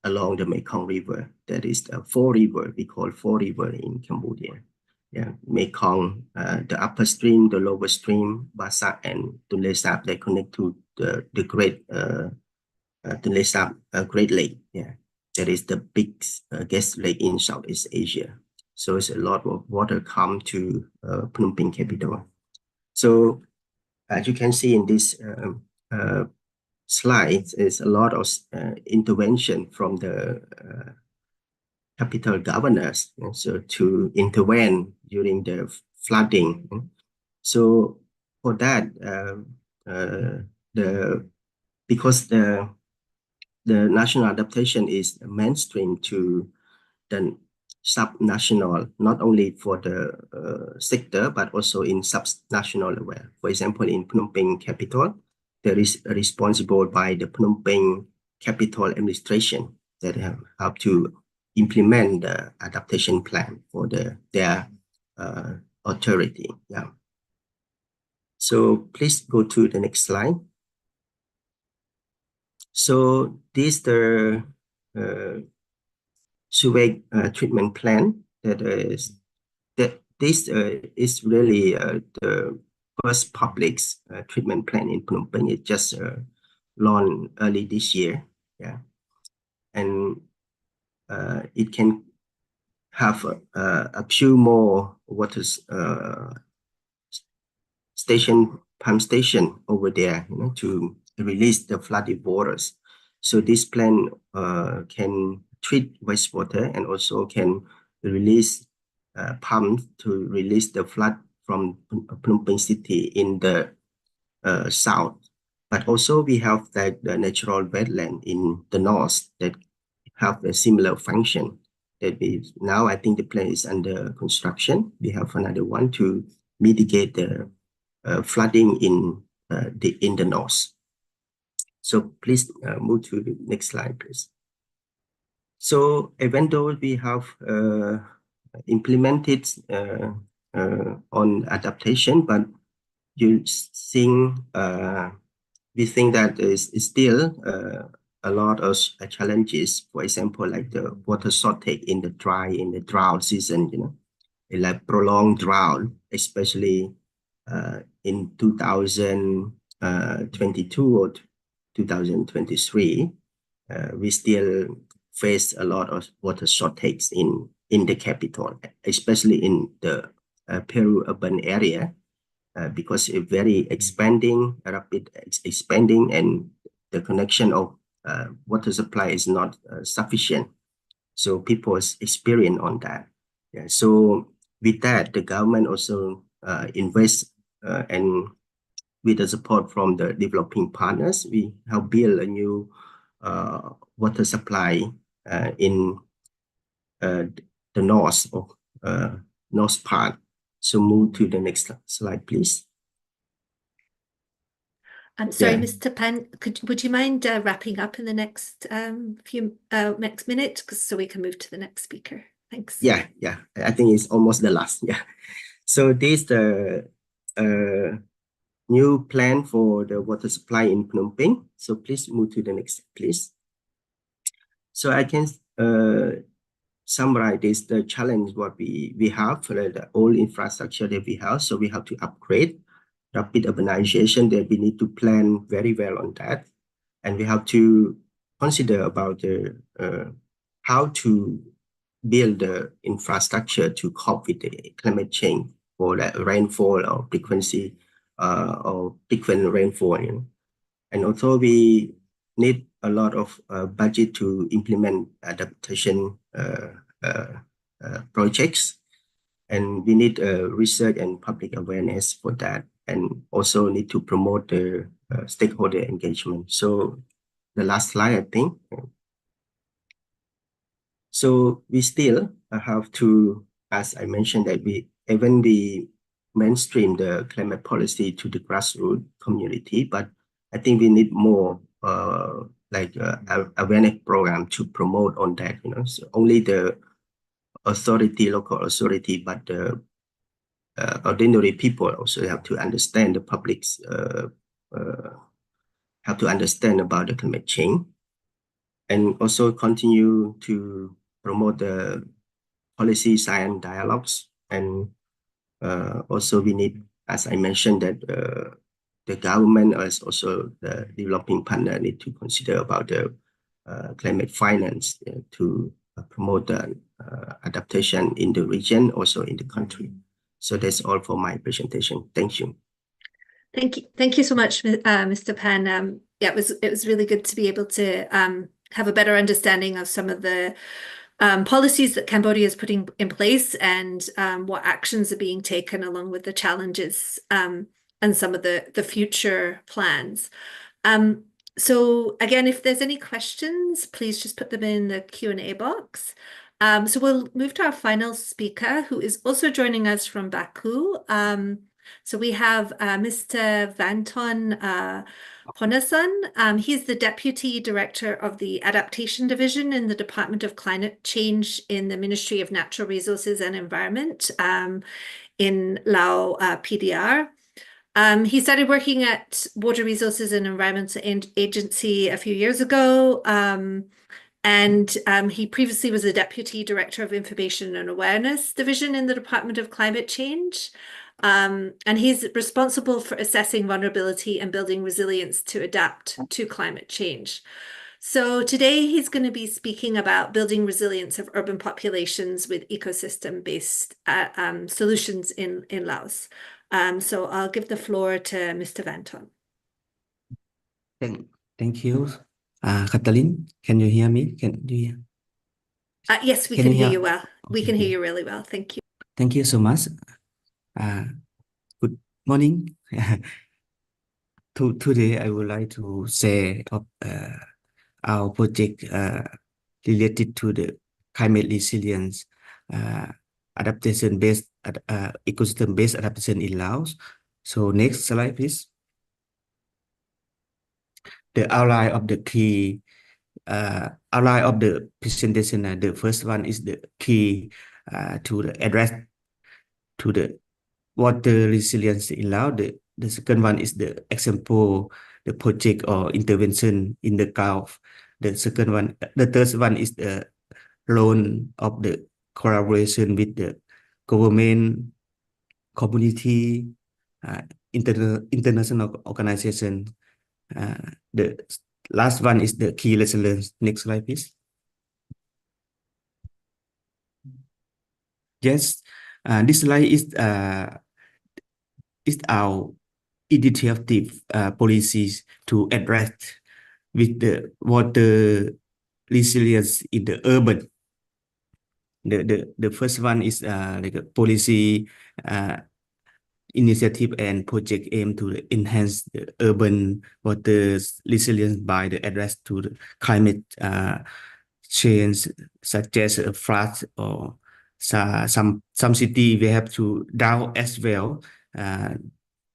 [SPEAKER 11] along the Mekong River. That is the four river, we call four river in Cambodia. Yeah, Mekong, the upper stream, the lower stream, Basak and Tonle Sap, they connect to the great Tonle Sap Great Lake. Yeah, that is the big gas lake in Southeast Asia. So it's a lot of water come to Phnom Penh capital. So as you can see in this slide, is a lot of intervention from the capital governors, so to intervene during the flooding. So for that, because the national adaptation is mainstream to the sub-national, not only for the sector, but also in sub-national level. For example, in Phnom Penh capital, there is responsible by the Phnom Penh Capital Administration. that have to implement the adaptation plan for their authority. Yeah. So please go to the next slide. So this the sewage treatment plan this is really the first public treatment plan in Phnom Penh. It just launched early this year. Yeah, and it can have a few more water pump station over there, to release the flooded waters. So this plan can treat wastewater and also can release pumps to release the flood from Phnom Penh city in the south. But also we have the natural wetland in the north that have a similar function. That is now I think the plan is under construction. We have another one to mitigate the flooding in the north. So please move to the next slide, please. So even though we have implemented on adaptation, but we think that is still a lot of challenges. For example, like the water shortage in the drought season, like prolonged drought, especially in 2022 or 2023, we still face a lot of water shortage in the capital, especially in the Peru urban area, because it's very rapid expanding, and the connection of water supply is not sufficient. So people experience on that. Yeah. So with that, the government also invests and with the support from the developing partners, we have built a new water supply in the north part. So move to the next slide, please.
[SPEAKER 8] I'm sorry,
[SPEAKER 11] Yeah.
[SPEAKER 8] Mr. Pan, would you mind wrapping up in the next next minute, so we can move to the next speaker? Thanks.
[SPEAKER 11] Yeah. I think it's almost the last. Yeah. So this the new plan for the water supply in Phnom Penh. So please move to the next, please. So I can summarize this, the challenge what we have for the old infrastructure that we have. So we have to upgrade rapid urbanization, that we need to plan very well on that. And we have to consider about the how to build the infrastructure to cope with the climate change for the rainfall or frequency or frequent rainfall. And also we need a lot of budget to implement adaptation projects, and we need research and public awareness for that, and also need to promote the stakeholder engagement. So the last slide, I think. So we still have to, as I mentioned, that we mainstream the climate policy to the grassroots community, but I think we need more awareness program to promote on that. So only the local authority, but the ordinary people also have to understand, the publics have to understand about the climate change, and also continue to promote the policy science dialogues. And also we need, as I mentioned, that the government as also the developing partner need to consider about the climate finance to promote the adaptation in the region, also in the country. So that's all for my presentation. Thank you.
[SPEAKER 8] Thank you so much, Mr. Pan. Yeah, it was really good to be able to have a better understanding of some of the policies that Cambodia is putting in place, and what actions are being taken along with the challenges and some of the future plans. So again, if there's any questions, please just put them in the Q&A box. So we'll move to our final speaker, who is also joining us from Baku. So we have Mr. Vanton Ponasan. He's the Deputy Director of the Adaptation Division in the Department of Climate Change in the Ministry of Natural Resources and Environment in Lao PDR. He started working at Water Resources and Environmental Agency a few years ago. And he previously was the Deputy Director of Information and Awareness Division in the Department of Climate Change. And he's responsible for assessing vulnerability and building resilience to adapt to climate change. So today he's going to be speaking about building resilience of urban populations with ecosystem-based solutions in Laos. So I'll give the floor to Mr. Vanton.
[SPEAKER 13] Thank you. Katalin, can you hear me? Can you hear?
[SPEAKER 8] Yes, we can hear you well. We can hear you really well. Thank you.
[SPEAKER 13] Thank you so much. Good morning. Today, I would like to say of our project related to the climate resilience, adaptation-based, ecosystem-based adaptation in Laos. So next slide, please. The outline of the key outline of the presentation. The first one is the key to the address to the water resilience in Laos. The second one is the example, the project or intervention in the Gulf. The third one is the role of the collaboration with the government, community, international organization. The last one is the key lessons. Next slide, please. Yes, this slide is our initiative policies to address with the water resilience in the urban. The first one is like a policy initiative and project aim to enhance the urban water resilience by the address to the climate change, such as a flood or some city we have to drought as well,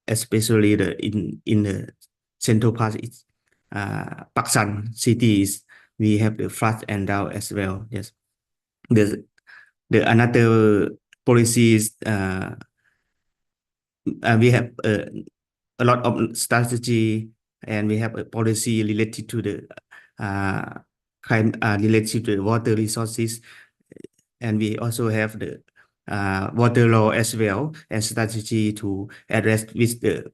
[SPEAKER 13] especially in the central part. It's Paksan cities we have the flood and drought as well. Yes, the another policies. We have a lot of strategy, and we have a policy related to the related to the water resources, and we also have the water law as well, and strategy to address with the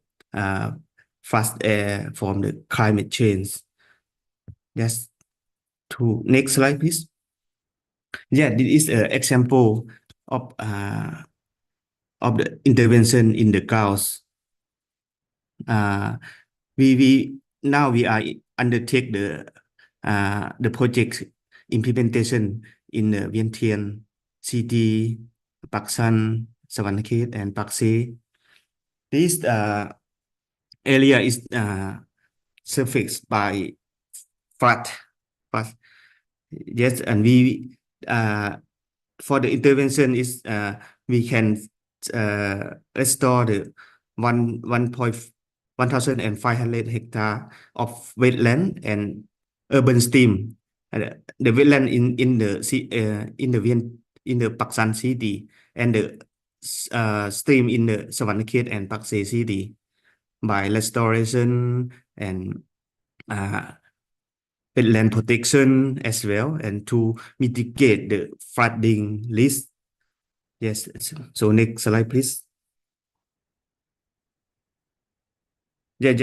[SPEAKER 13] fast air from the climate change. Yes. To next slide, please. Yeah, this is an example of the intervention in the Gulf. We are undertake the project implementation in the Vientiane city, Paksan, Savannakhet, and Pakse. This area is surfaced by flood. Yes, and we for the intervention is we can restore the 1,500 hectare of wetland and urban stream. The wetland in the Paksan city, and the stream in the Savannakhet and Pakse city by restoration and wetland protection as well, and to mitigate the flooding risk. Yes. So next slide, please. Yeah.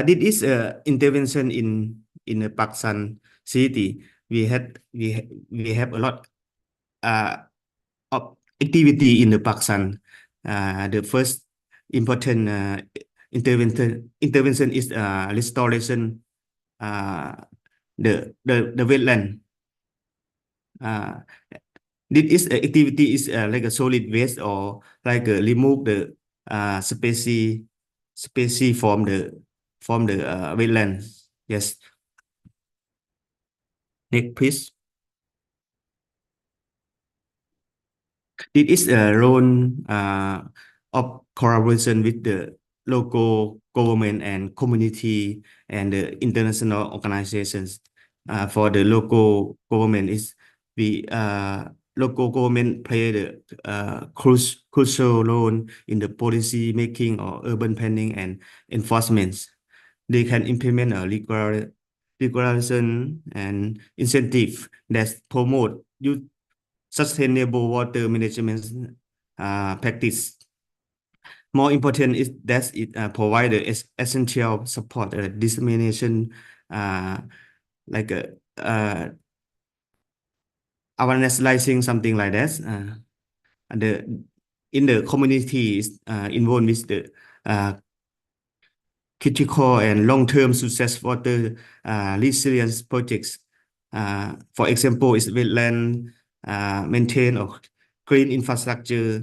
[SPEAKER 13] This is intervention in the Paksan city. We have a lot of activity in the Paksan. The first important intervention is restoration the wetland. This activity is like a solid waste, or like remove the species from the wetland. Yes. Next, please. This is a role of collaboration with the local government and community and the international organizations. For the local government is local government play the crucial role in the policy making or urban planning and enforcement. They can implement a regulation and incentive that promote sustainable water management practice. More important is that it provide the essential support dissemination like awareness raising, something like that. And in the community is involved with the critical and long-term success water resilience projects. For example, is wetland maintain or green infrastructure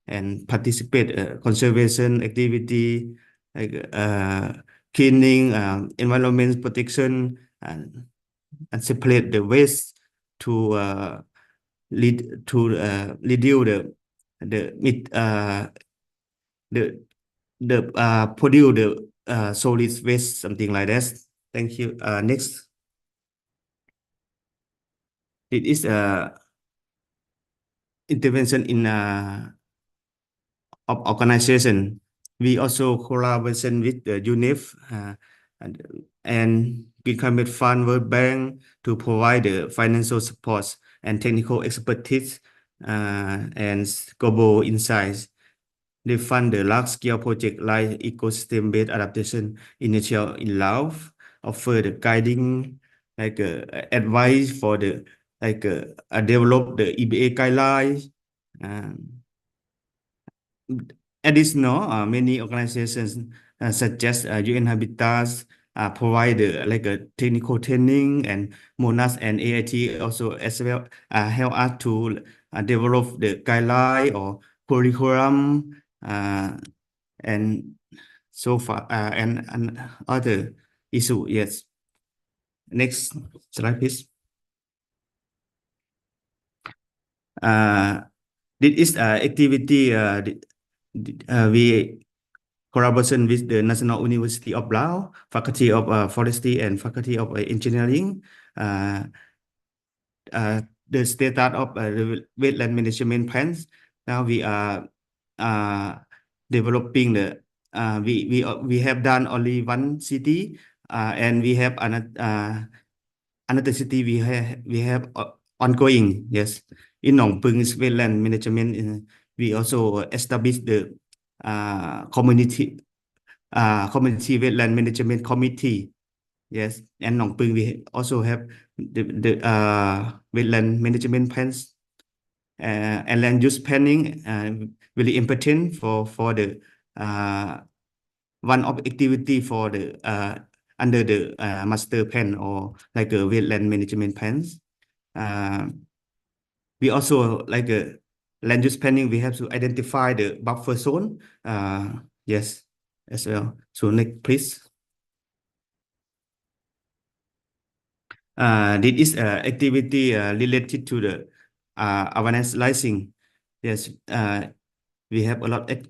[SPEAKER 13] and participate conservation activity like cleaning, environment protection, and separate the waste to reduce produce the solid waste, something like that. Thank you. Next. It is intervention in of organization. We also collaboration with the UNIF and Green Climate Fund World Bank to provide the financial support and technical expertise and global insights. They fund the large-scale project like ecosystem-based adaptation initiative in Laos, offer the guiding like advice for the develop the EBA guidelines. Additional, many organizations such as UN Habitat provide like a technical training, and MONAS and AIT also as well help us to develop the guideline or curriculum and so far and other issue. Yes. Next slide, please. This is activity we collaboration with the National University of Laos, Faculty of Forestry and Faculty of Engineering. The status of the wetland management plans. Now we are developing the we have done only one city and we have another city we have ongoing. Yes, in Nong Pung's wetland management, we also established the community wetland management committee. Yes, and Nong Pung we also have the wetland management plans and land use planning really important for the one of activity for the under the master plan or like a wetland management plans. We also like a land use planning. We have to identify the buffer zone. Yes, as well. So next, please. This is activity related to the awareness raising. Yes, we have a lot of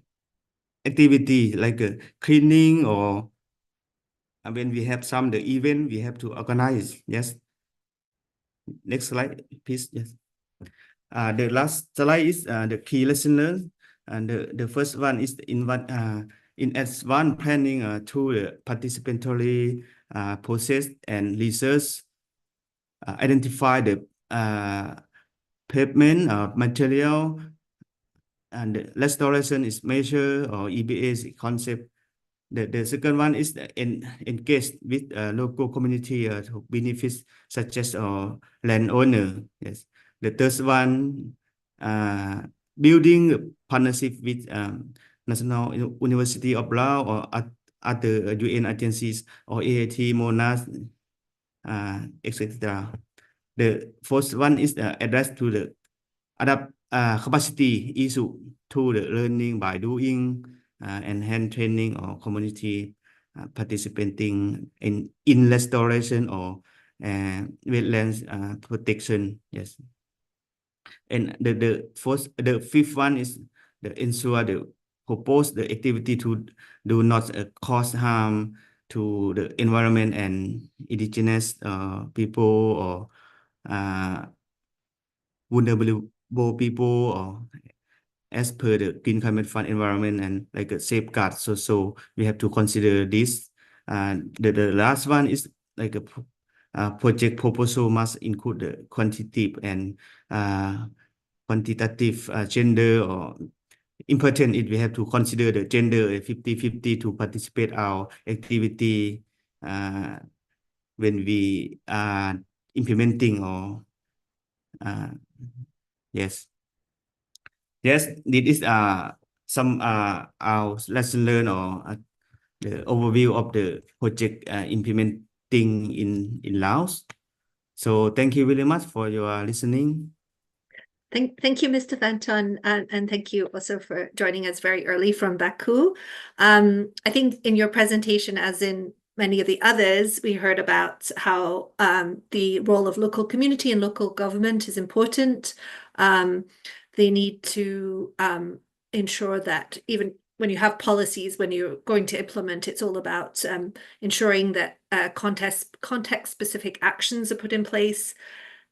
[SPEAKER 13] activity like cleaning or when we have the event we have to organize. Yes. Next slide, please. Yes. The last slide is the key lesson learned, and the first one is in advanced planning through the participatory process and research. Identify the pavement material, and the restoration is measure or EBA's concept. The second one is engage with local community to benefits such as landowner. Yes. The third one, building a partnership with National University of Laos or other UN agencies or AIT, MONAS, etc. The fourth one is addressed to the adapt capacity issue to the learning by doing and hand training or community participating in restoration or wetlands protection. Yes. And the fifth one is the ensure the propose the activity to do not cause harm to the environment and indigenous people or vulnerable people, or as per the Green Climate Fund environment and like a safeguard. So we have to consider this. The last one is like a project proposal must include the quantitative and quantitative gender, or important if we have to consider the gender 50-50 to participate our activity when we are implementing or yes. Yes, this is some our lesson learned, or the overview of the project implementing in Laos. So thank you very much for your listening.
[SPEAKER 8] Thank you, Mr. Vanton, and thank you also for joining us very early from Baku. I think in your presentation, as in many of the others, we heard about how the role of local community and local government is important. They need to ensure that even when you have policies, when you're going to implement, it's all about ensuring that context-specific actions are put in place,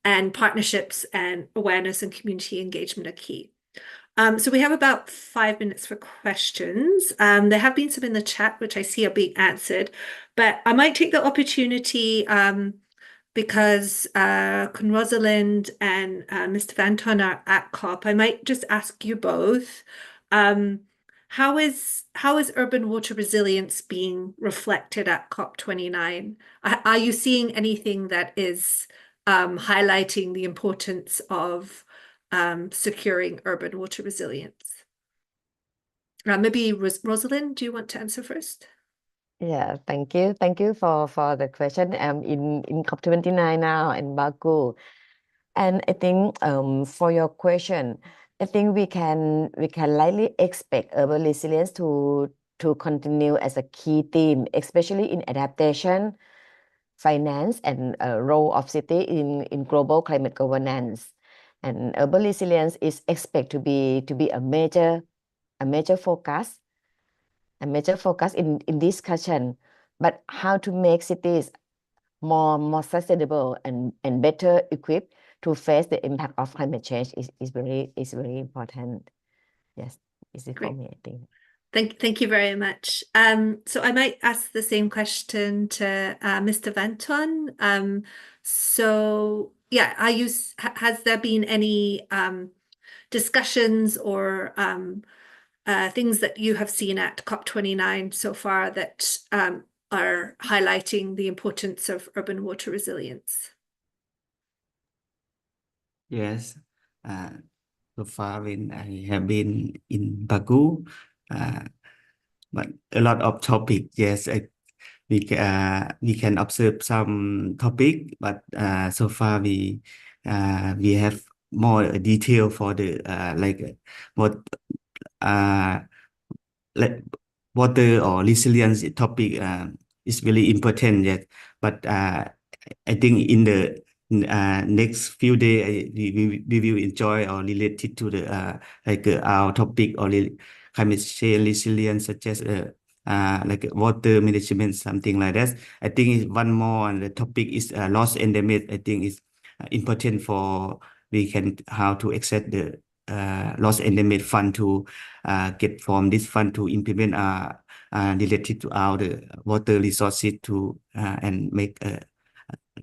[SPEAKER 8] and partnerships and awareness and community engagement are key. So we have about 5 minutes for questions. There have been some in the chat, which I see are being answered, but I might take the opportunity because Kun Rosalind and Mr. Vanton are at COP. I might just ask you both, how is urban water resilience being reflected at COP29? Are you seeing anything that is highlighting the importance of securing urban water resilience? Maybe Rosalind, do you want to answer first?
[SPEAKER 10] Yeah, thank you. Thank you for the question. In COP29 now in Baku. And I think for your question, I think we can likely expect urban resilience to continue as a key theme, especially in adaptation, finance, and role of city in global climate governance. And urban resilience is expected to be a major focus in discussion. But how to make cities more sustainable and better equipped to face the impact of climate change is very important. Yes, is it for me, I think.
[SPEAKER 8] Thank you very much. So I might ask the same question to Mr. Vanton. So yeah, has there been any discussions or things that you have seen at COP29 so far that are highlighting the importance of urban water resilience?
[SPEAKER 13] Yes, so far when I have been in Baku, but a lot of topic. Yes, we can observe some topic, but so far we have more detail for the like what like water or resilience topic is really important. Yes, but I think in the next few days we will enjoy or related to the like our topic or climate change resilience, such as like water management, something like that. I think one more on the topic is loss and damage. I think is important for we can how to access the loss and damage fund to get from this fund to implement related to our the water resources to and make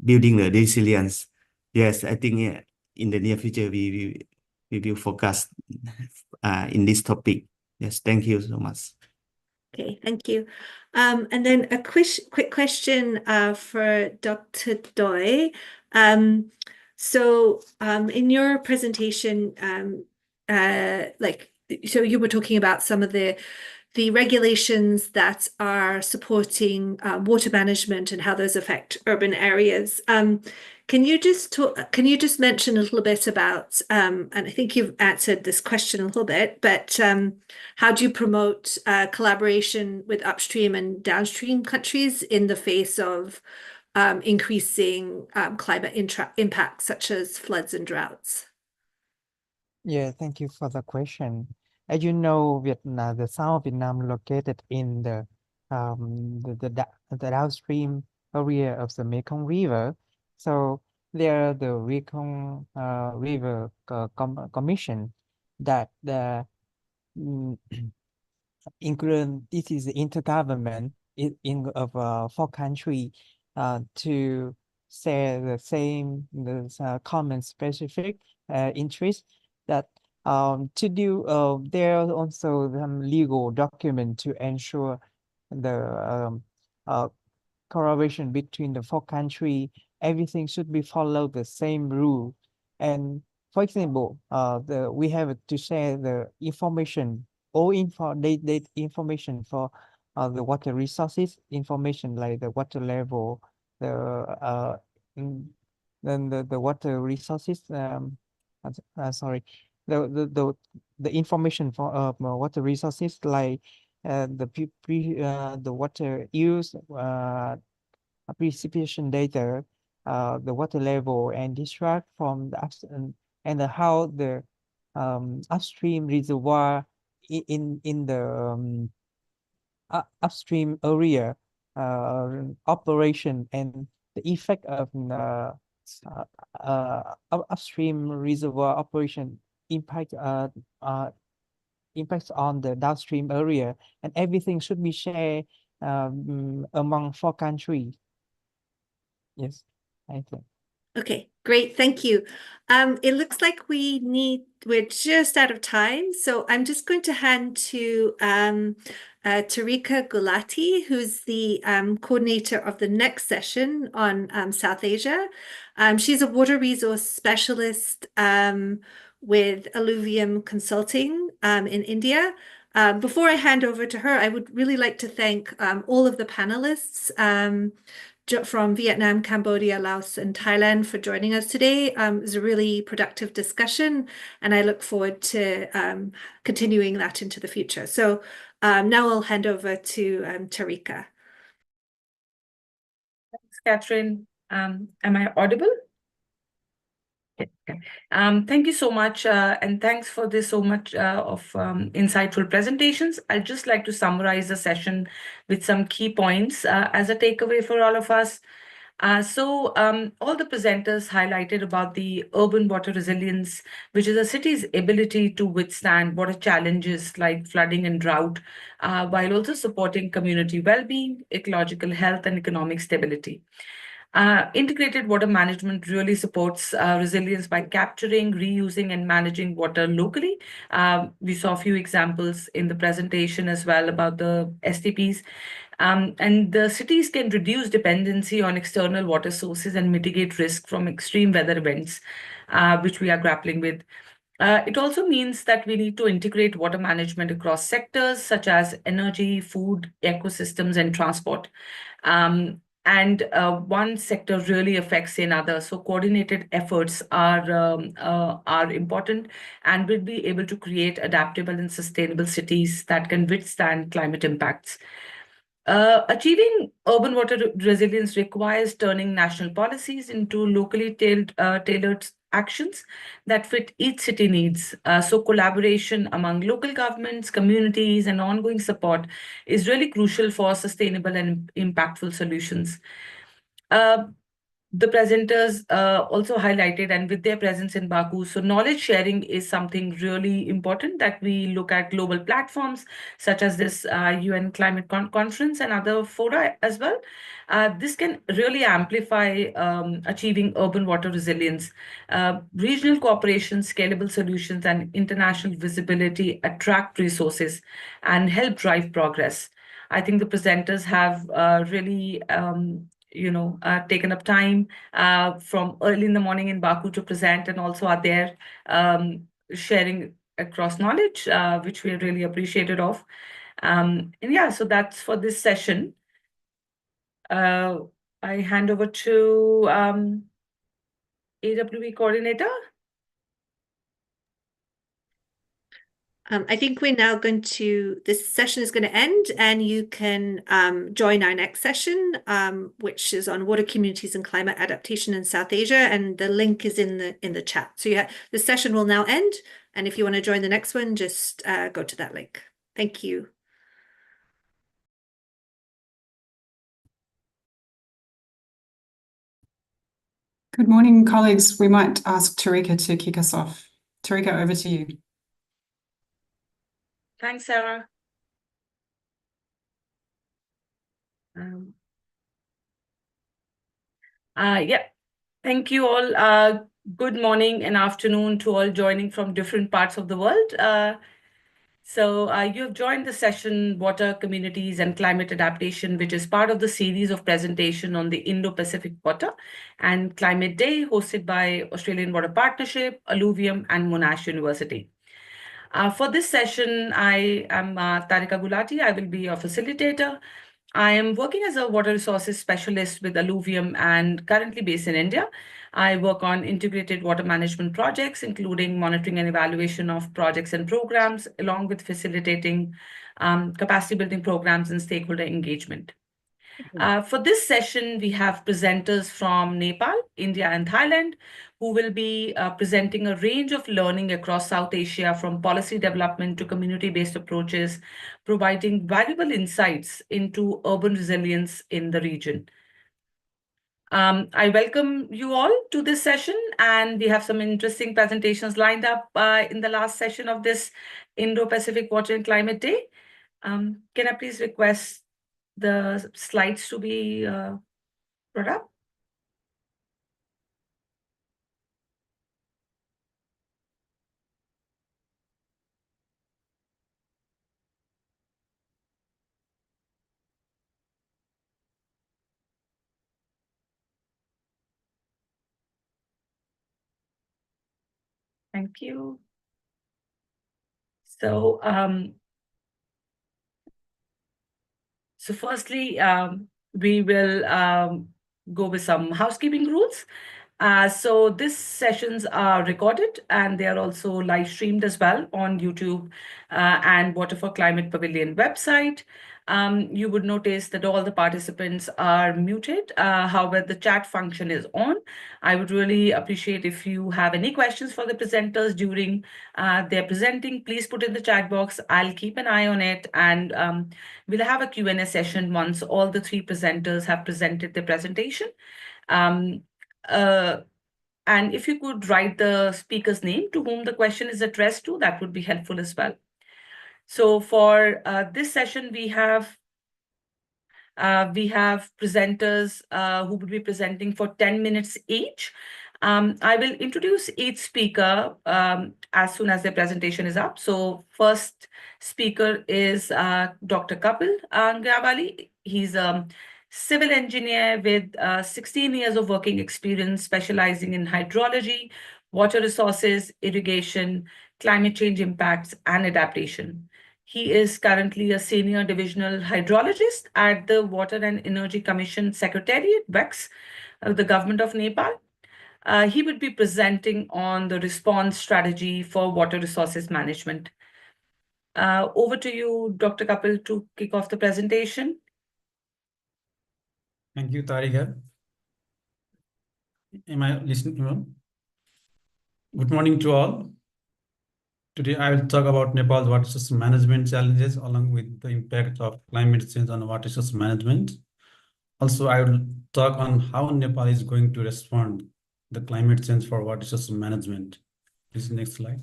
[SPEAKER 13] building the resilience. Yes, I think in the near future we will focus in this topic. Yes, thank you so much.
[SPEAKER 8] Okay, thank you. And then a quick question for Dr. Doi. So in your presentation, so you were talking about some of the regulations that are supporting water management and how those affect urban areas. Can you just mention a little bit about, and I think you've answered this question a little bit, but how do you promote collaboration with upstream and downstream countries in the face of increasing climate impacts such as floods and droughts?
[SPEAKER 9] Yeah, thank you for the question. As you know, Vietnam, the south of Vietnam located in the downstream area of the Mekong River. So there, the Mekong River Commission that include this is the intergovernment of 4 countries to share the same common specific interest that to do there are also some legal document to ensure the collaboration between the 4 countries. Everything should be followed the same rule. And for example, we have to share the information, all information for the water resources information, like the water level, the then the water resources sorry, the information for water resources, like the water use, precipitation data, the water level and discharge from the and how the upstream reservoir in the upstream area operation, and the effect of upstream reservoir operation impact impacts on the downstream area, and everything should be shared among 4 countries. Yes, I think.
[SPEAKER 8] Okay, great. Thank you. It looks like we're just out of time. So I'm just going to hand to Tarika Gulati, who's the coordinator of the next session on South Asia. She's a water resource specialist with Alluvium Consulting in India. Before I hand over to her, I would really like to thank all of the panelists from Vietnam, Cambodia, Laos, and Thailand for joining us today. It was a really productive discussion, and I look forward to continuing that into the future. So now I'll hand over to Tarika.
[SPEAKER 14] Thanks, Catherine. Am I audible? Okay. Thank you so much, and thanks for this so much of insightful presentations. I'd just like to summarize the session with some key points as a takeaway for all of us. All the presenters highlighted about the urban water resilience, which is a city's ability to withstand water challenges like flooding and drought, while also supporting community well-being, ecological health, and economic stability. Integrated water management really supports resilience by capturing, reusing, and managing water locally. We saw a few examples in the presentation as well about the STPs. And the cities can reduce dependency on external water sources and mitigate risk from extreme weather events, which we are grappling with. It also means that we need to integrate water management across sectors such as energy, food, ecosystems, and transport. And one sector really affects another. So coordinated efforts are important, and will be able to create adaptable and sustainable cities that can withstand climate impacts. Achieving urban water resilience requires turning national policies into locally tailored actions that fit each city needs. So collaboration among local governments, communities, and ongoing support is really crucial for sustainable and impactful solutions. The presenters also highlighted, and with their presence in Baku, so knowledge sharing is something really important, that we look at global platforms such as this UN Climate Conference and other fora as well. This can really amplify achieving urban water resilience. Regional cooperation, scalable solutions, and international visibility attract resources and help drive progress. I think the presenters have really taken up time from early in the morning in Baku to present, and also are there sharing across knowledge, which we are really appreciative of. And yeah, so that's for this session. I hand over to AWE coordinator.
[SPEAKER 8] I think we're now this session is going to end, and you can join our next session, which is on water communities and climate adaptation in South Asia, and the link is in the chat. So the session will now end, And if you want to join the next one, just go to that link. Thank you.
[SPEAKER 1] Good morning, colleagues. We might ask Tarika to kick us off. Tarika, over to you.
[SPEAKER 14] Thanks, Sarah. Yeah, thank you all. Good morning and afternoon to all joining from different parts of the world. You have joined the session Water, Communities and Climate Adaptation, which is part of the series of presentation on the Indo-Pacific Water and Climate Day hosted by Australian Water Partnership, Alluvium and Monash University. For this session, I am Tarika Gulati. I will be your facilitator. I am working as a water resources specialist with Alluvium and currently based in India. I work on integrated water management projects, including monitoring and evaluation of projects and programs, along with facilitating capacity building programs and stakeholder engagement. For this session, we have presenters from Nepal, India, and Thailand, who will be presenting a range of learning across South Asia, from policy development to community-based approaches, providing valuable insights into urban resilience in the region. I welcome you all to this session, and we have some interesting presentations lined up in the last session of this Indo-Pacific Water and Climate Day. Can I please request the slides to be brought up? Thank you. So firstly, we will go with some housekeeping rules. So these sessions are recorded and they are also live streamed as well on YouTube and Water for Climate Pavilion website. You would notice that all the participants are muted. However, the chat function is on. I would really appreciate if you have any questions for the presenters during their presenting, please put in the chat box. I'll keep an eye on it, and we'll have a Q&A session once all the three presenters have presented their presentation. And if you could write the speaker's name to whom the question is addressed to, that would be helpful as well. So for this session, we have presenters who will be presenting for 10 minutes each. I will introduce each speaker as soon as their presentation is up. So first speaker is Dr. Kapil Gravali. He's a civil engineer with 16 years of working experience, specializing in hydrology, water resources, irrigation, climate change impacts, and adaptation. He is currently a senior divisional hydrologist at the Water and Energy Commission Secretariat, WEX, the government of Nepal. He will be presenting on the response strategy for water resources management. Over to you, Dr. Kapil, to kick off the presentation.
[SPEAKER 15] Thank you, Tarika. Am I listening? Good morning to all. Today, I will talk about Nepal's water resource management challenges along with the impact of climate change on water resource management. Also, I will talk on how Nepal is going to respond to the climate change for water resource management. Please, next slide.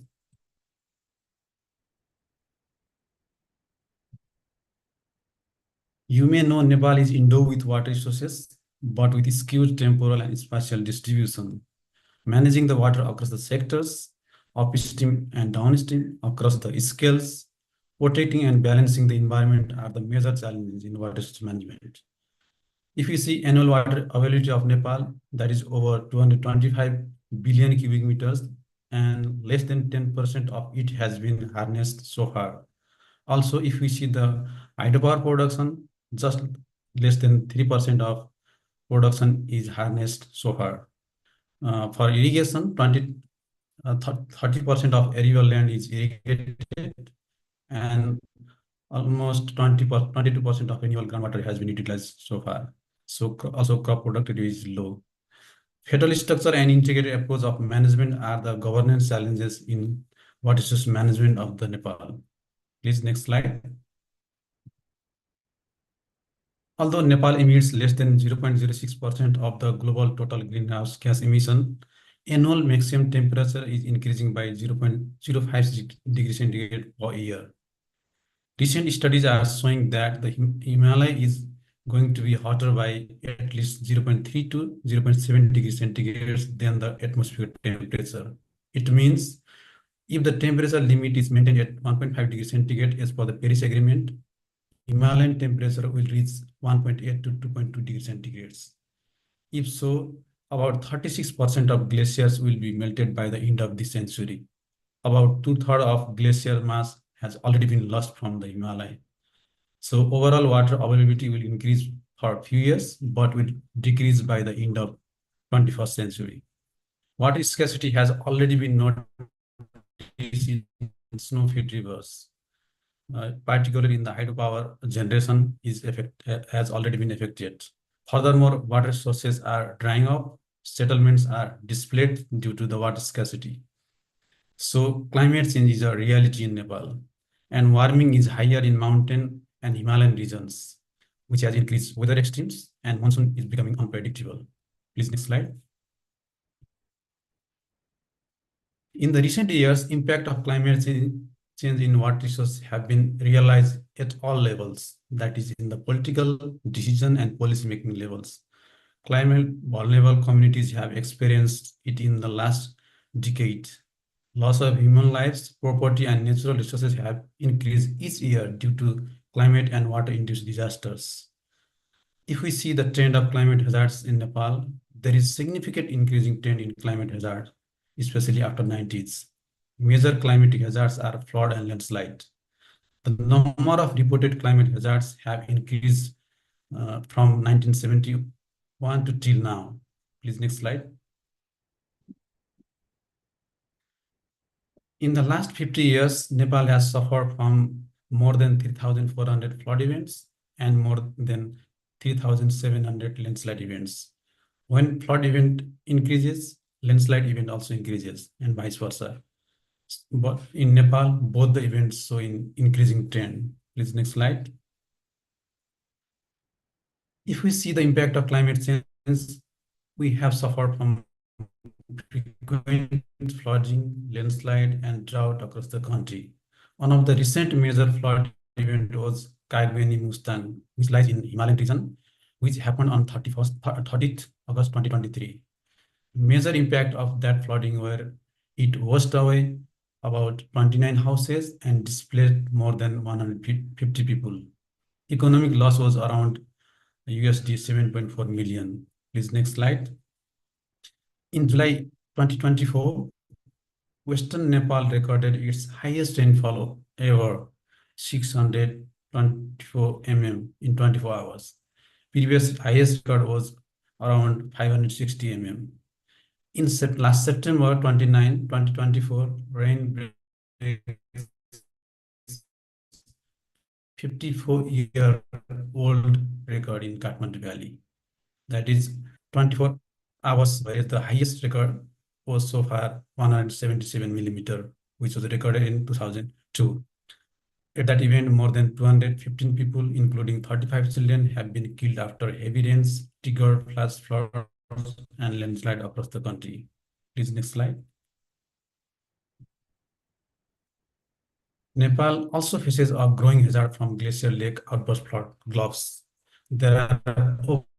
[SPEAKER 15] You may know Nepal is endowed with water resources, but with skewed temporal and spatial distribution. Managing the water across the sectors, upstream and downstream, across the scales, protecting and balancing the environment are the major challenges in water resource management. If you see annual water availability of Nepal, that is over 225 billion cubic meters, and less than 10% of it has been harnessed so far. Also, if we see the hydropower production, just less than 3% of production is harnessed so far. For irrigation, 30% of arable land is irrigated, and almost 22% of annual groundwater has been utilized so far. So also crop productivity is low. Federal structure and integrated approach of management are the governance challenges in water resource management of the Nepal. Please, next slide. Although Nepal emits less than 0.06% of the global total greenhouse gas emission, annual maximum temperature is increasing by 0.05 degrees centigrade per year. Recent studies are showing that the Himalaya is going to be hotter by at least 0.3 to 0.7 degrees centigrade than the atmospheric temperature. It means if the temperature limit is maintained at 1.5 degrees centigrade as per the Paris Agreement, Himalayan temperature will reach 1.8 to 2.2 degrees centigrade. If so, about 36% of glaciers will be melted by the end of this century. About 2/3 of glacier mass has already been lost from the Himalaya. So overall water availability will increase for a few years, but will decrease by the end of 21st century. Water scarcity has already been noticed in snow-fed rivers. Particularly in the hydropower generation has already been affected. Furthermore, water sources are drying up, settlements are displaced due to the water scarcity. So climate change is a reality in Nepal, and warming is higher in mountain and Himalayan regions, which has increased weather extremes, and monsoon is becoming unpredictable. Please, next slide. In the recent years, impact of climate change in water resources have been realized at all levels, that is in the political, decision and policy making levels. Climate vulnerable communities have experienced it in the last decade. Loss of human lives, property and natural resources have increased each year due to climate and water-induced disasters. If we see the trend of climate hazards in Nepal, there is significant increasing trend in climate hazards, especially after 90s. Major climatic hazards are flood and landslide. The number of reported climate hazards have increased from 1971 to till now. Please, next slide. In the last 50 years, Nepal has suffered from more than 3,400 flood events and more than 3,700 landslide events. When flood event increases, landslide event also increases, and vice versa. But in Nepal, both the events show in increasing trend. Please, next slide. If we see the impact of climate change, we have suffered from frequent flooding, landslide, and drought across the country. One of the recent major flood event was Kagyani Mustang, which lies in Himalayan region, which happened on 30th August 2023. Major impact of that flooding were it washed away about 29 houses and displaced more than 150 people. Economic loss was around USD 7.4 million. Please, next slide. In July 2024, Western Nepal recorded its highest rainfall ever, 624 mm in 24 hours. Previous highest record was around 560 mm. In last September 29, 2024, rain breaks 54-year-old record in Kathmandu Valley. That is 24 hours, whereas the highest record was so far 177 millimeter, which was recorded in 2002. At that event, more than 215 people, including 35 children, have been killed after heavy rains, triggered flash floods, and landslide across the country. Please, next slide. Nepal also faces a growing hazard from glacier lake outburst flood globes. There are over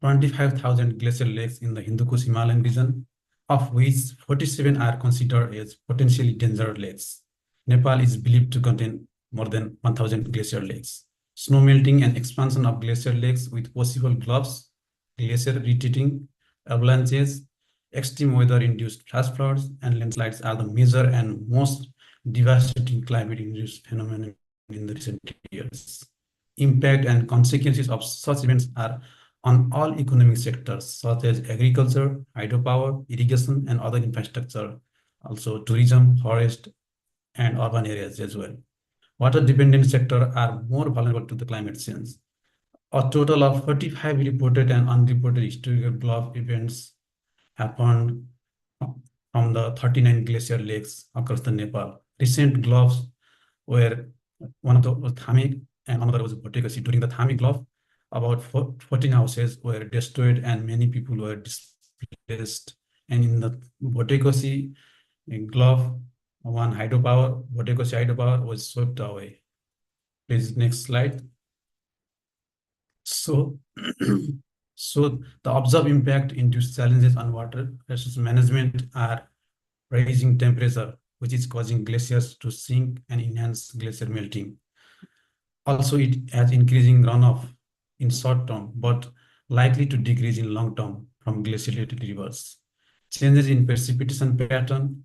[SPEAKER 15] 25,000 glacial lakes in the Hindu Kush Himalayan region, of which 47 are considered as potentially dangerous lakes. Nepal is believed to contain more than 1,000 glacier lakes. Snow melting and expansion of glacier lakes with possible globes, glacier retreating, avalanches, extreme weather-induced flash floods, and landslides are the major and most devastating climate-induced phenomena in the recent years. Impact and consequences of such events are on all economic sectors, such as agriculture, hydropower, irrigation, and other infrastructure, also tourism, forest, and urban areas as well. Water-dependent sectors are more vulnerable to the climate change. A total of 45 reported and unreported historical globe events happened from the 39 glacier lakes across the Nepal. Recent gloves were one of the was Thami and another was Botikosi. During the Thami glove, about 14 houses were destroyed and many people were displaced. And in the Botikosi glove, one hydropower, Botikosi hydropower was swept away. Please, next slide. So, so the observed impact induced challenges on water resource management are rising temperature, which is causing glaciers to sink and enhance glacier melting. Also, it has increasing runoff in short term, but likely to decrease in long term from glaciated rivers. Changes in precipitation pattern,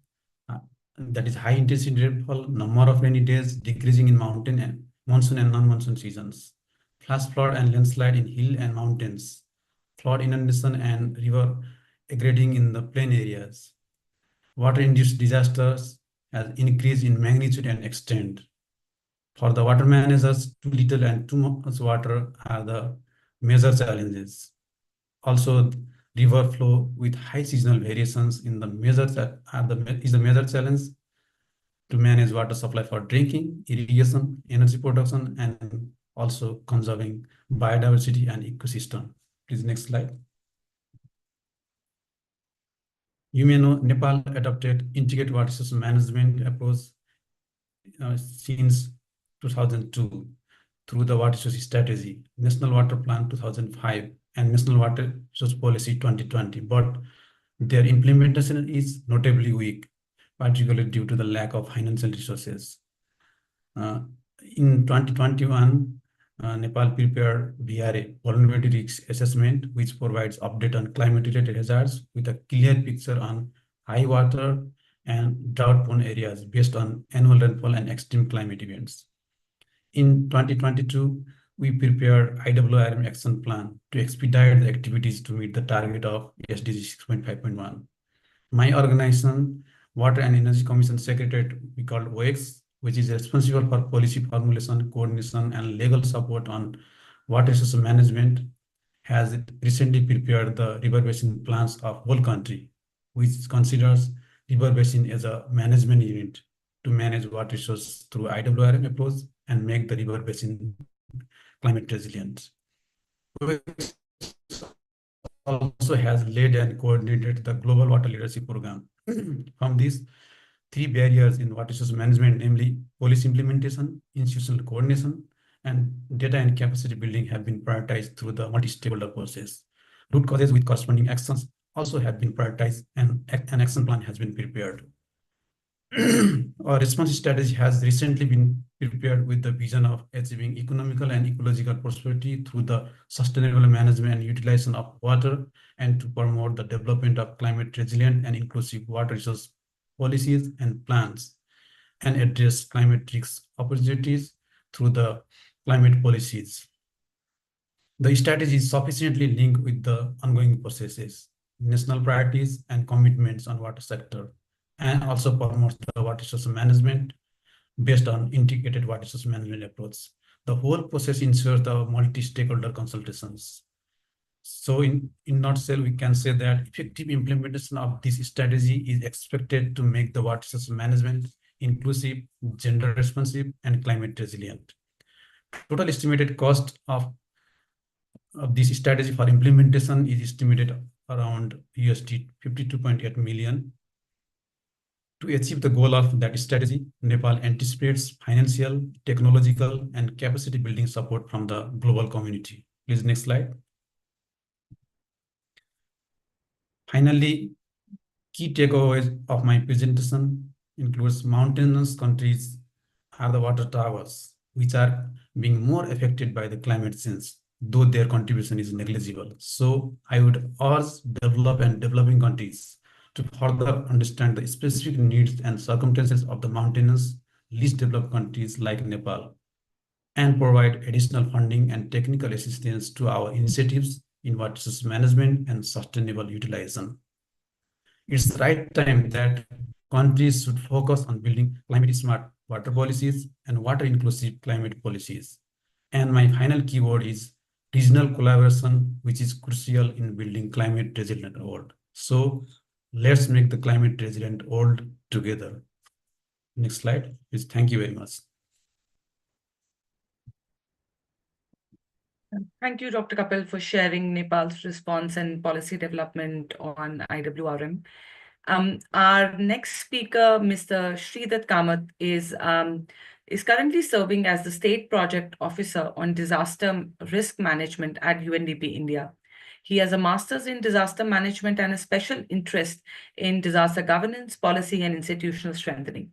[SPEAKER 15] that is high intensity rainfall, number of rainy days, decreasing in mountain and monsoon and non-monsoon seasons. Flash flood and landslide in hill and mountains, flood inundation and river aggregating in the plain areas. Water-induced disasters has increased in magnitude and extent. For the water managers, too little and too much water are the major challenges. Also, river flow with high seasonal variations in the measures that is the major challenge to manage water supply for drinking, irrigation, energy production, and also conserving biodiversity and ecosystem. Please, next slide. You may know Nepal adopted integrated water resource management approach since 2002 through the Water Resource Strategy, National Water Plan 2005, and National Water Resource Policy 2020, but their implementation is notably weak, particularly due to the lack of financial resources. In 2021, Nepal prepared VRA, Vulnerability Risk Assessment, which provides update on climate-related hazards with a clear picture on high water and drought-prone areas based on annual rainfall and extreme climate events. In 2022, we prepared IWRM Action Plan to expedite the activities to meet the target of SDG 6.5.1. My organization, Water and Energy Commission Secretariat, we call WEX, which is responsible for policy formulation, coordination, and legal support on water resource management, has recently prepared the river basin plans of whole country, which considers river basin as a management unit to manage water resource through IWRM approach and make the river basin climate resilient. WEX also has led and coordinated the Global Water Literacy Program. From these three barriers in water resource management, namely policy implementation, institutional coordination, and data and capacity building, have been prioritized through the multi-stakeholder process. Root causes with corresponding actions also have been prioritized, and an action plan has been prepared. Our response strategy has recently been prepared with the vision of achieving economical and ecological prosperity through the sustainable management and utilization of water, and to promote the development of climate resilient and inclusive water resource policies and plans, and address climate risk opportunities through the climate policies. The strategy is sufficiently linked with the ongoing processes, national priorities, and commitments on water sector, and also promotes the water resource management based on integrated water resource management approach. The whole process ensures the multi-stakeholder consultations. So in nutshell, we can say that effective implementation of this strategy is expected to make the water resource management inclusive, gender responsive, and climate resilient. Total estimated cost of this strategy for implementation is estimated around USD 52.8 million. To achieve the goal of that strategy, Nepal anticipates financial, technological, and capacity building support from the global community. Please, next slide. Finally, key takeaways of my presentation includes mountainous countries are the water towers, which are being more affected by the climate change, though their contribution is negligible. So I would urge developing countries to further understand the specific needs and circumstances of the mountainous, least developed countries like Nepal, and provide additional funding and technical assistance to our initiatives in water resource management and sustainable utilization. It's the right time that countries should focus on building climate smart water policies and water inclusive climate policies. And my final keyword is regional collaboration, which is crucial in building climate resilient world. So Let's make the climate resilient world together. Next slide, please. Thank you very much.
[SPEAKER 14] Thank you, Dr. Kapil, for sharing Nepal's response and policy development on IWRM. Our next speaker, Mr. Sridat Kamath, is currently serving as the State Project Officer on Disaster Risk Management at UNDP India. He has a master's in disaster management and a special interest in disaster governance, policy, and institutional strengthening.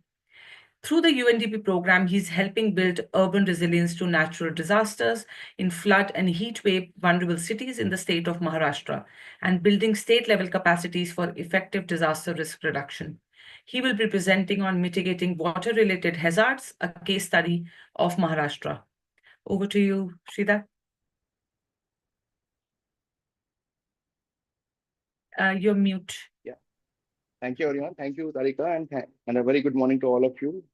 [SPEAKER 14] Through the UNDP program, he's helping build urban resilience to natural disasters in flood and heat wave vulnerable cities in the state of Maharashtra and building state-level capacities for effective disaster risk reduction. He will be presenting on mitigating water-related hazards, a case study of Maharashtra. Over to you, Sridhar. You're mute.
[SPEAKER 16] Yeah. Thank you, everyone. Thank you, Tarika, and a very good morning to all of you.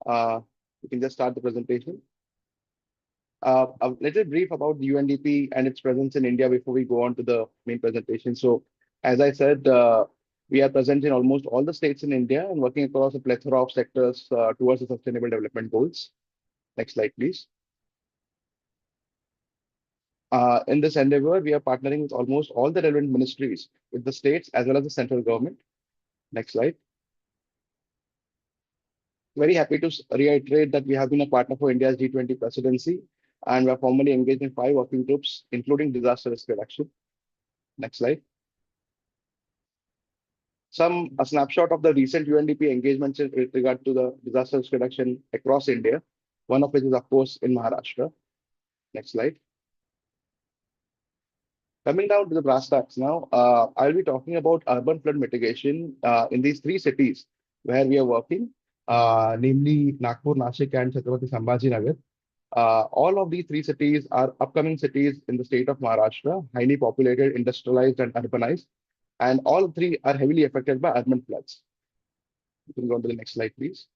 [SPEAKER 16] We can just start the presentation. A little brief about the UNDP and its presence in India before we go on to the main presentation. So, as I said, we are present in almost all the states in India and working across a plethora of sectors towards the Sustainable Development Goals. Next slide, please. In this endeavor, we are partnering with almost all the relevant ministries, with the states as well as the central government. Next slide. Very happy to reiterate that we have been a partner for India's G20 presidency, and we are formally engaged in 5 working groups, including disaster risk reduction. Next slide. A snapshot of the recent UNDP engagements with regard to the disaster risk reduction across India, one of which is, of course, in Maharashtra. Next slide. Coming down to the brass tacks now, I'll be talking about urban flood mitigation in these 3 cities where we are working, namely Nagpur, Nashik, and Chhatrapati Sambhajinagar. All of these 3 cities are upcoming cities in the state of Maharashtra, highly populated, industrialized, and urbanized. And all 3 are heavily affected by urban floods. You can go on to the next slide, please.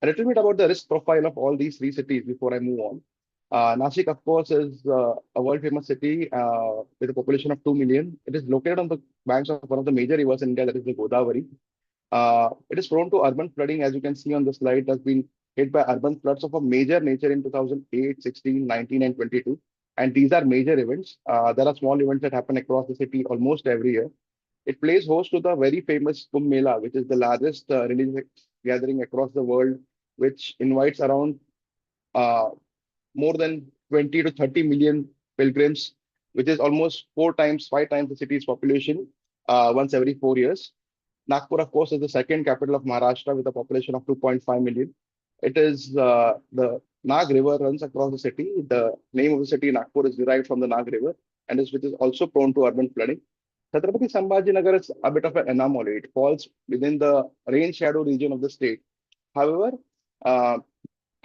[SPEAKER 16] A little bit about the risk profile of all these 3 cities before I move on. Nashik, of course, is a world-famous city with a population of 2 million. It is located on the banks of one of the major rivers in India, that is the Godavari. It is prone to urban flooding, as you can see on the slide. It has been hit by urban floods of a major nature in 2008, 16, 19, and 22. And these are major events. There are small events that happen across the city almost every year. It plays host to the very famous Kumbh Mela, which is the largest religious gathering across the world, which invites around more than 20 to 30 million pilgrims, which is almost 5 times the city's population once every 4 years. Nagpur, of course, is the second capital of Maharashtra with a population of 2.5 million. It is the Nag River runs across the city. The name of the city, Nagpur, is derived from the Nag River, and which is also prone to urban flooding. Chhatrapati Sambhajinagar is a bit of an anomaly. It falls within the rain shadow region of the state. However,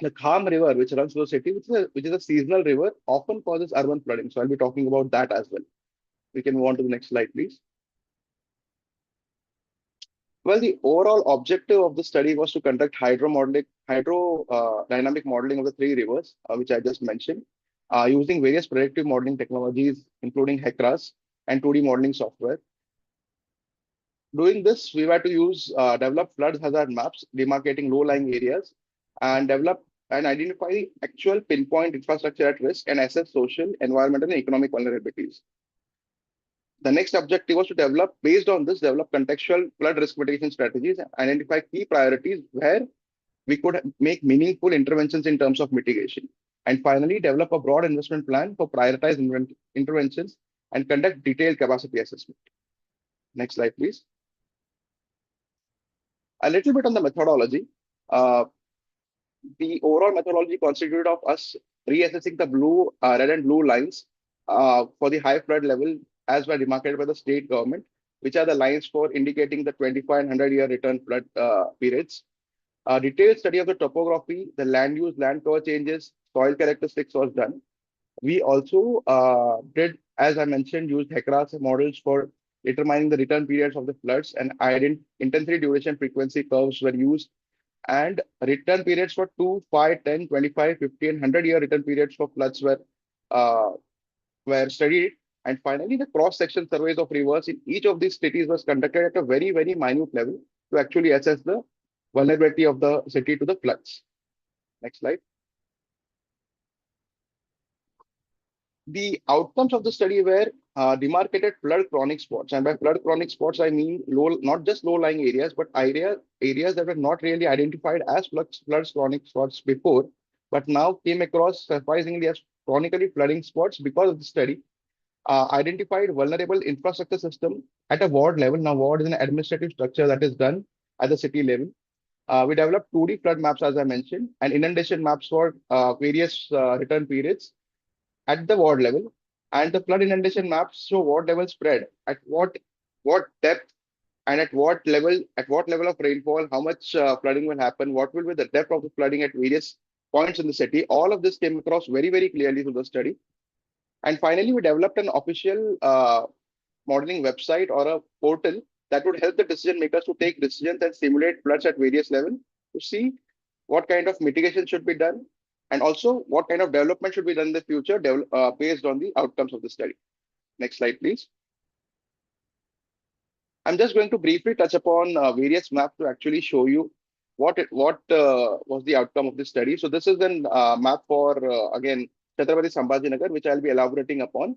[SPEAKER 16] the Kham River, which runs through the city, which is a seasonal river, often causes urban flooding. So I'll be talking about that as well. We can move on to the next slide, please. Well, the overall objective of the study was to conduct hydrodynamic modeling of the 3 rivers, which I just mentioned, using various predictive modeling technologies, including HECRAS and 2D modeling software. Doing this, we were to develop flood hazard maps, demarcating low-lying areas, and develop and identify the actual pinpoint infrastructure at risk and assess social, environmental, and economic vulnerabilities. The next objective was to based on this, develop contextual flood risk mitigation strategies, identify key priorities where we could make meaningful interventions in terms of mitigation. And finally, develop a broad investment plan for prioritized interventions and conduct detailed capacity assessment. Next slide, please. A little bit on the methodology. The overall methodology constituted of us reassessing the red and blue lines for the high flood level as were demarcated by the state government, which are the lines for indicating the 25 and 100-year return flood periods. A detailed study of the topography, the land use, land cover changes, soil characteristics was done. We also did, as I mentioned, used HECRAS models for determining the return periods of the floods, and intensity, duration, frequency curves were used, and return periods for 2, 5, 10, 25, 50, and 100-year return periods for floods were studied And finally, the cross-section surveys of rivers in each of these cities was conducted at a very, very minute level to actually assess the vulnerability of the city to the floods. Next slide. The outcomes of the study were demarcated flood chronic spots. And by flood chronic spots, I mean not just low-lying areas, but areas that were not really identified as floods chronic spots before, but now came across surprisingly as chronically flooding spots because of the study. Identified vulnerable infrastructure system at a ward level. Now, ward is an administrative structure that is done at the city level. We developed 2D flood maps, as I mentioned, and inundation maps for various return periods at the ward level. And the flood inundation maps show ward level spread at what depth and at what level of rainfall, how much flooding will happen, what will be the depth of the flooding at various points in the city. All of this came across very, very clearly through the study. And finally, we developed an official modeling website or a portal that would help the decision makers to take decisions and simulate floods at various levels to see what kind of mitigation should be done and also what kind of development should be done in the future based on the outcomes of the study. Next slide, please. I'm just going to briefly touch upon various maps to actually show you what was the outcome of this study. So this is a map for, again, Chhatrapati Sambhajinagar, which I'll be elaborating upon.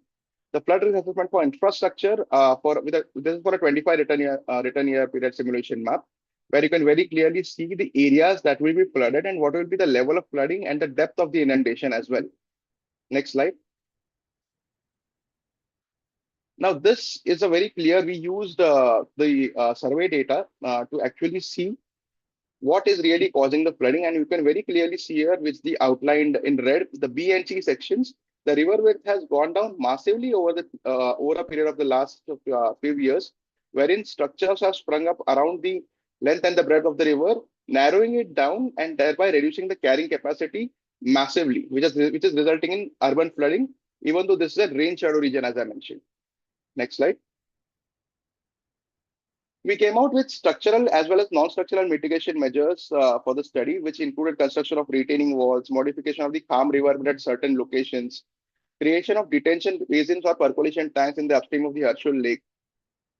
[SPEAKER 16] The flood risk assessment for infrastructure this is for a 25 return year period simulation map, where you can very clearly see the areas that will be flooded and what will be the level of flooding and the depth of the inundation as well. Next slide. Now, this is a very clear, we used the survey data to actually see what is really causing the flooding. And you can very clearly see here, which the outlined in red, the B and C sections, the river width has gone down massively over a period of the last few years, wherein structures have sprung up around the length and the breadth of the river, narrowing it down and thereby reducing the carrying capacity massively, which is resulting in urban flooding, even though this is a rain shadow region, as I mentioned. Next slide. We came out with structural as well as non-structural mitigation measures for the study, which included construction of retaining walls, modification of the calm river at certain locations, creation of detention basins or percolation tanks in the upstream of the Harshul Lake,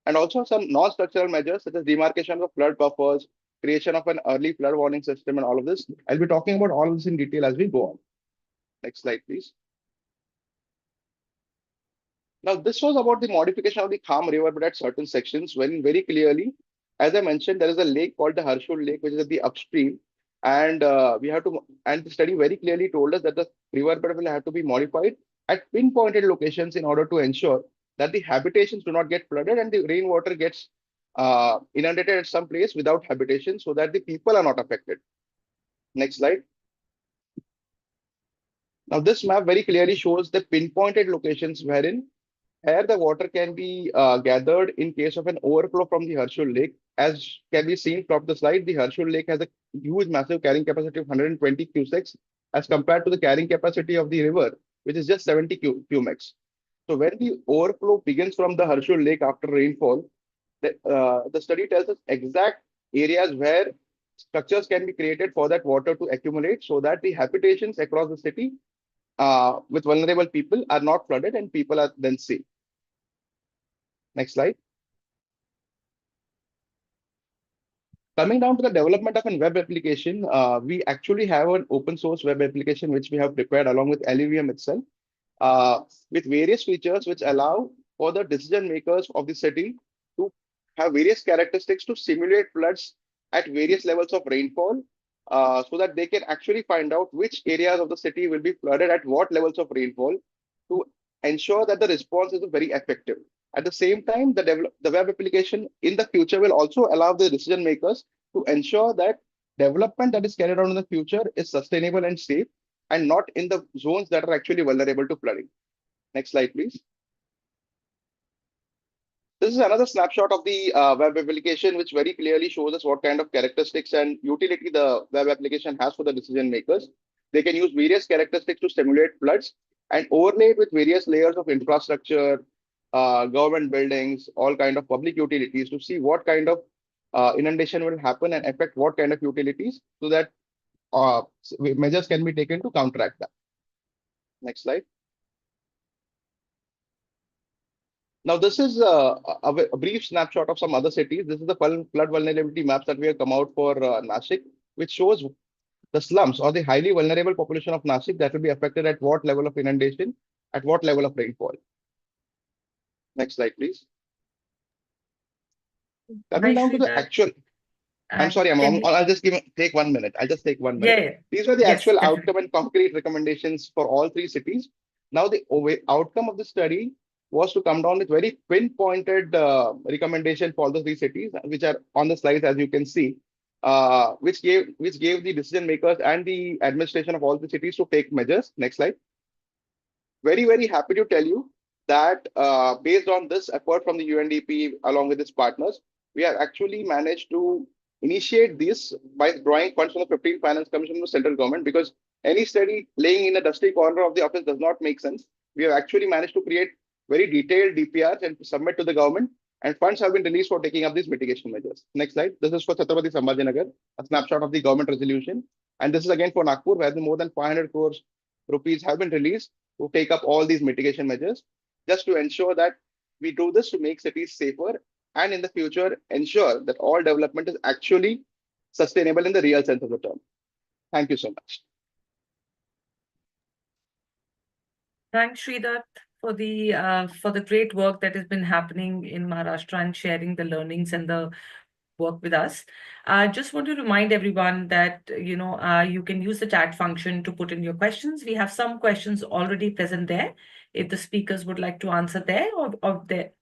[SPEAKER 16] and also some non-structural measures such as demarcation of flood buffers, creation of an early flood warning system, and all of this. I'll be talking about all of this in detail as we go on. Next slide, please. Now, this was about the modification of the calm river bed at certain sections, when very clearly, as I mentioned, there is a lake called the Harshul Lake, which is at the upstream. And the study very clearly told us that the river bed will have to be modified at pinpointed locations in order to ensure that the habitations do not get flooded and the rainwater gets inundated at some place without habitation so that the people are not affected. Next slide. Now, this map very clearly shows the pinpointed locations wherein the water can be gathered in case of an overflow from the Harshul Lake. As can be seen from the slide, the Harshul Lake has a huge, massive carrying capacity of 120 cusecs as compared to the carrying capacity of the river, which is just 70 cumecs. So when the overflow begins from the Harshul Lake after rainfall, the study tells us exact areas where structures can be created for that water to accumulate so that the habitations across the city with vulnerable people are not flooded and people are then safe. Next slide. Coming down to the development of a web application, we actually have an open source web application which we have prepared along with LEVM itself with various features which allow for the decision makers of the city to have various characteristics to simulate floods at various levels of rainfall so that they can actually find out which areas of the city will be flooded at what levels of rainfall to ensure that the response is very effective. At the same time, the web application in the future will also allow the decision makers to ensure that development that is carried out in the future is sustainable and safe and not in the zones that are actually vulnerable to flooding. Next slide, please. This is another snapshot of the web application, which very clearly shows us what kind of characteristics and utility the web application has for the decision makers. They can use various characteristics to simulate floods and overlay it with various layers of infrastructure, government buildings, all kind of public utilities to see what kind of inundation will happen and affect what kind of utilities so that measures can be taken to counteract that. Next slide. Now, this is a brief snapshot of some other cities. This is the flood vulnerability maps that we have come out for Nashik, which shows the slums or the highly vulnerable population of Nashik that will be affected at what level of inundation, at what level of rainfall. Next slide, please. Coming down to the actual. I'm sorry, I'll just take 1 minute. I'll just take 1 minute.
[SPEAKER 14] Yeah.
[SPEAKER 16] These were the
[SPEAKER 14] Yes,
[SPEAKER 16] actual
[SPEAKER 14] definitely.
[SPEAKER 16] outcome and concrete recommendations for all 3 cities. Now, the outcome of the study was to come down with very pinpointed recommendation for the 3 cities, which are on the slides, as you can see, which gave the decision makers and the administration of all the cities to take measures. Next slide. Very, very happy to tell you that based on this effort from the UNDP along with its partners, we have actually managed to initiate this by drawing funds from the 15th Finance Commission of the central government, because any study laying in a dusty corner of the office does not make sense. We have actually managed to create very detailed DPRs and submit to the government, and funds have been released for taking up these mitigation measures. Next slide. This is for Chhatrapati Sambhajinagar, a snapshot of the government resolution. And this is again for Nagpur, where more than 500 crores rupees have been released to take up all these mitigation measures, just to ensure that we do this to make cities safer, and in the future ensure that all development is actually sustainable in the real sense of the term. Thank you so much.
[SPEAKER 14] Thanks, Sridat, for the great work that has been happening in Maharashtra and sharing the learnings and the work with us. I just want to remind everyone that you can use the chat function to put in your questions. We have some questions already present there. If the speakers would like to answer there, or there,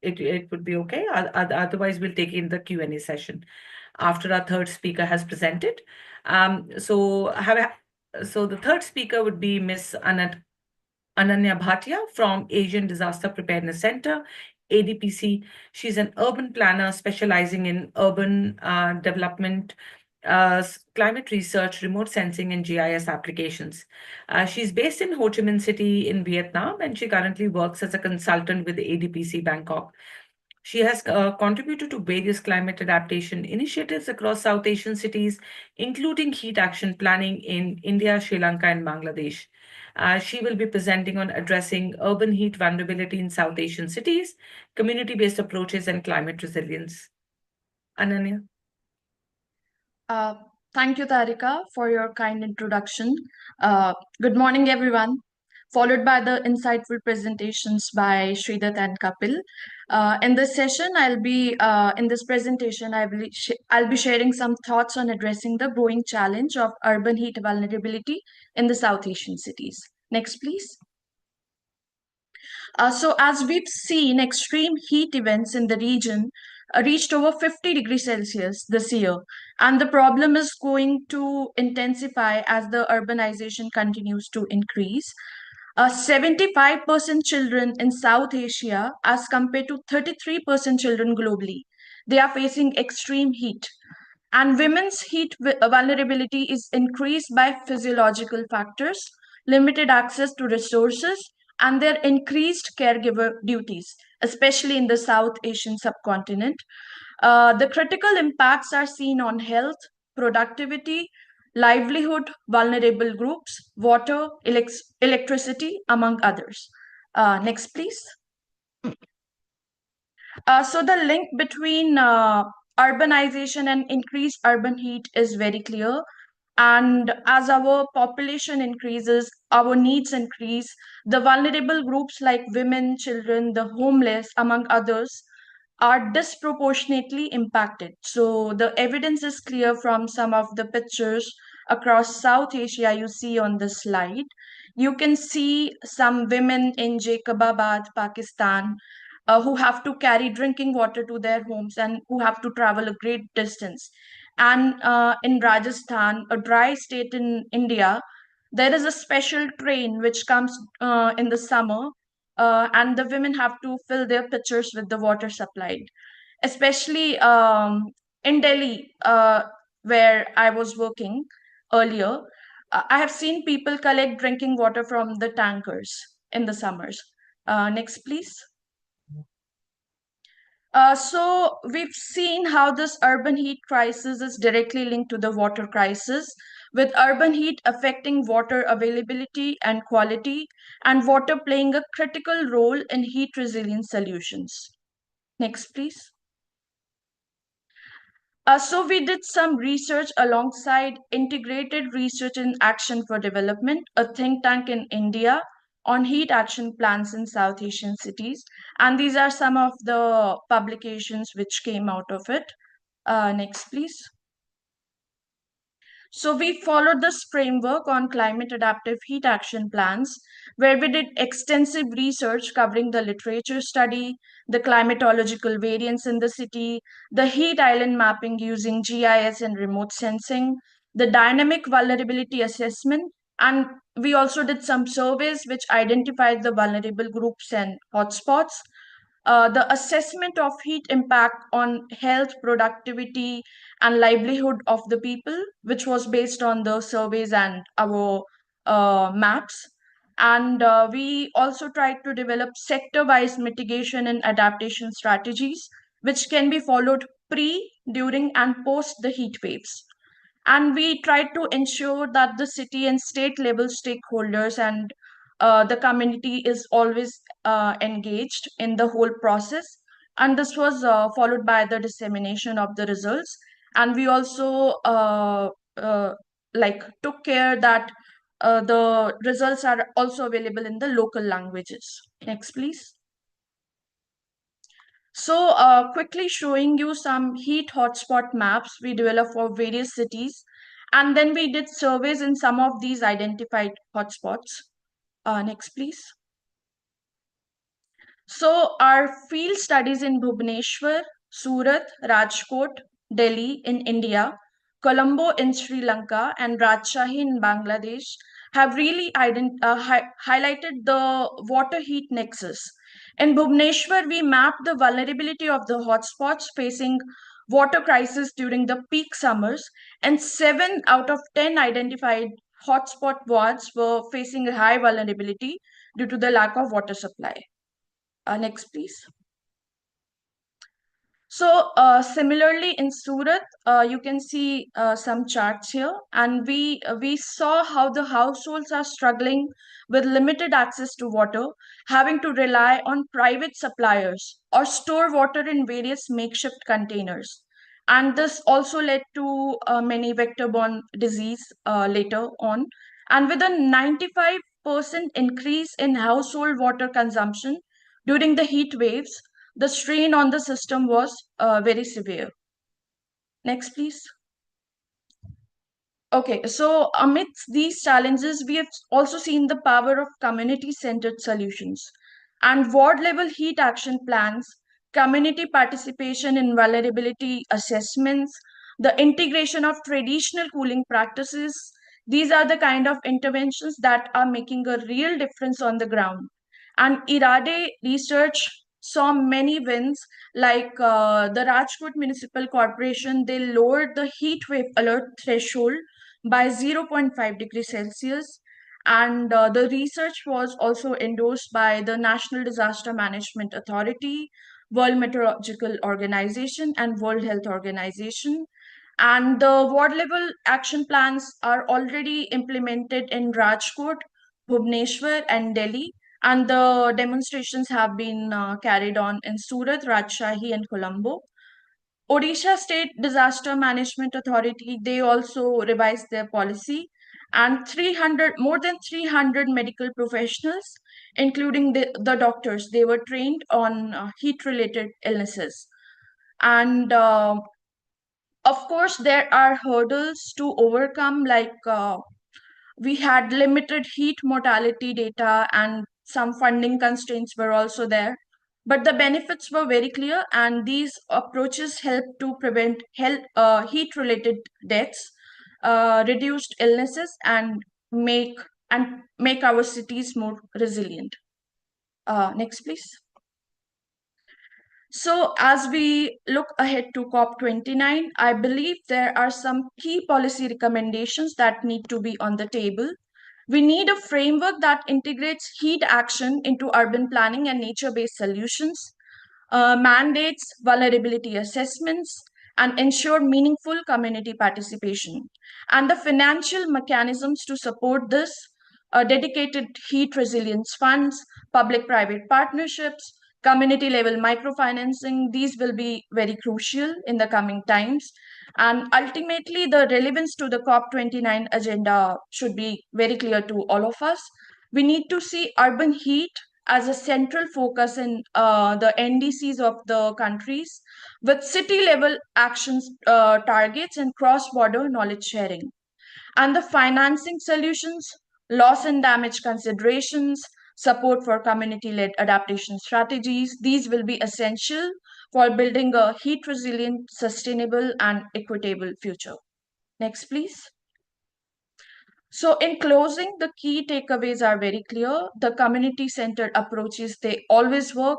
[SPEAKER 14] it would be okay. Otherwise, we'll take in the Q&A session after our third speaker has presented. So the third speaker would be Ms. Ananya Bhatia from Asian Disaster Preparedness Center, ADPC. She's an urban planner specializing in urban development, climate research, remote sensing, and GIS applications. She's based in Ho Chi Minh City in Vietnam, and she currently works as a consultant with ADPC Bangkok. She has contributed to various climate adaptation initiatives across South Asian cities, including heat action planning in India, Sri Lanka, and Bangladesh. She will be presenting on addressing urban heat vulnerability in South Asian cities, community-based approaches, and climate resilience. Ananya.
[SPEAKER 17] Thank you, Tarika, for your kind introduction. Good morning, everyone. Followed by the insightful presentations by Sridat and Kapil. In this session, I'll be sharing some thoughts on addressing the growing challenge of urban heat vulnerability in the South Asian cities. Next, please. So as we've seen, extreme heat events in the region reached over 50 degrees Celsius this year. And the problem is going to intensify as the urbanization continues to increase. 75% children in South Asia as compared to 33% children globally. They are facing extreme heat. And women's heat vulnerability is increased by physiological factors, limited access to resources, and their increased caregiver duties, especially in the South Asian subcontinent. The critical impacts are seen on health, productivity, livelihood, vulnerable groups, water, electricity, among others. Next, please. So the link between urbanization and increased urban heat is very clear. And as our population increases, our needs increase, the vulnerable groups like women, children, the homeless, among others, are disproportionately impacted. So the evidence is clear from some of the pictures across South Asia you see on the slide. You can see some women in Jacobabad, Pakistan, who have to carry drinking water to their homes and who have to travel a great distance. And in Rajasthan, a dry state in India, there is a special train which comes in the summer, and the women have to fill their pitchers with the water supplied. Especially in Delhi, where I was working earlier, I have seen people collect drinking water from the tankers in the summers. Next, please. So we've seen how this urban heat crisis is directly linked to the water crisis, with urban heat affecting water availability and quality, and water playing a critical role in heat resilient solutions. Next, please. So we did some research alongside Integrated Research and Action for Development, a think tank in India, on heat action plans in South Asian cities. And these are some of the publications which came out of it. Next, please. So we followed this framework on climate adaptive heat action plans, where we did extensive research covering the literature study, the climatological variance in the city, the heat island mapping using GIS and remote sensing, the dynamic vulnerability assessment, and we also did some surveys which identified the vulnerable groups and hotspots. The assessment of heat impact on health, productivity, and livelihood of the people, which was based on the surveys and our maps. And we also tried to develop sector-wise mitigation and adaptation strategies, which can be followed pre, during, and post the heat waves. And we tried to ensure that the city and state level stakeholders and the community is always engaged in the whole process. And this was followed by the dissemination of the results. And we also uh, took care that the results are also available in the local languages. Next, please. So quickly showing you some heat hotspot maps we developed for various cities. And then we did surveys in some of these identified hotspots. Next, please. So our field studies in Bhubaneswar, Surat, Rajkot, Delhi in India, Colombo in Sri Lanka, and Rajshahi in Bangladesh have really highlighted the water heat nexus. In Bhubaneswar, we mapped the vulnerability of the hotspots facing water crisis during the peak summers, and 7 out of 10 identified hotspot wards were facing high vulnerability due to the lack of water supply. Next, please. So similarly in Surat, you can see some charts here, and we saw how the households are struggling with limited access to water, having to rely on private suppliers or store water in various makeshift containers. And this also led to many vector-borne disease later on. And with a 95% increase in household water consumption during the heat waves, the strain on the system was very severe. Next, please. Okay, so amidst these challenges, we have also seen the power of community-centered solutions and ward-level heat action plans, community participation in vulnerability assessments, the integration of traditional cooling practices. These are the kind of interventions that are making a real difference on the ground. And IRADE research saw many wins, like the Rajkot Municipal Corporation. They lowered the heat wave alert threshold by 0.5 degrees Celsius. And the research was also endorsed by the National Disaster Management Authority, World Meteorological Organization, and World Health Organization. And the ward level action plans are already implemented in Rajkot, Bhubaneswar, and Delhi. And the demonstrations have been carried on in Surat, Rajshahi, and Colombo. Odisha State Disaster Management Authority, they also revised their policy, and more than 300 medical professionals, including the doctors, they were trained on heat-related illnesses. And of course, there are hurdles to overcome, like we had limited heat mortality data and some funding constraints were also there. But the benefits were very clear, and these approaches help to prevent heat-related deaths, reduced illnesses, and make our cities more resilient. Next, please. So as we look ahead to COP29, I believe there are some key policy recommendations that need to be on the table. We need a framework that integrates heat action into urban planning and nature-based solutions. mandates vulnerability assessments, and ensure meaningful community participation. And the financial mechanisms to support this, dedicated heat resilience funds, public-private partnerships, community level microfinancing, these will be very crucial in the coming times. And ultimately, the relevance to the COP29 agenda should be very clear to all of us. We need to see urban heat as a central focus in the NDCs of the countries, with city level actions targets and cross border knowledge sharing. And the financing solutions, loss and damage considerations, support for community led adaptation strategies, these will be essential for building a heat resilient, sustainable, and equitable future. Next, please. So in closing, the key takeaways are very clear. The community-centered approaches, they always work.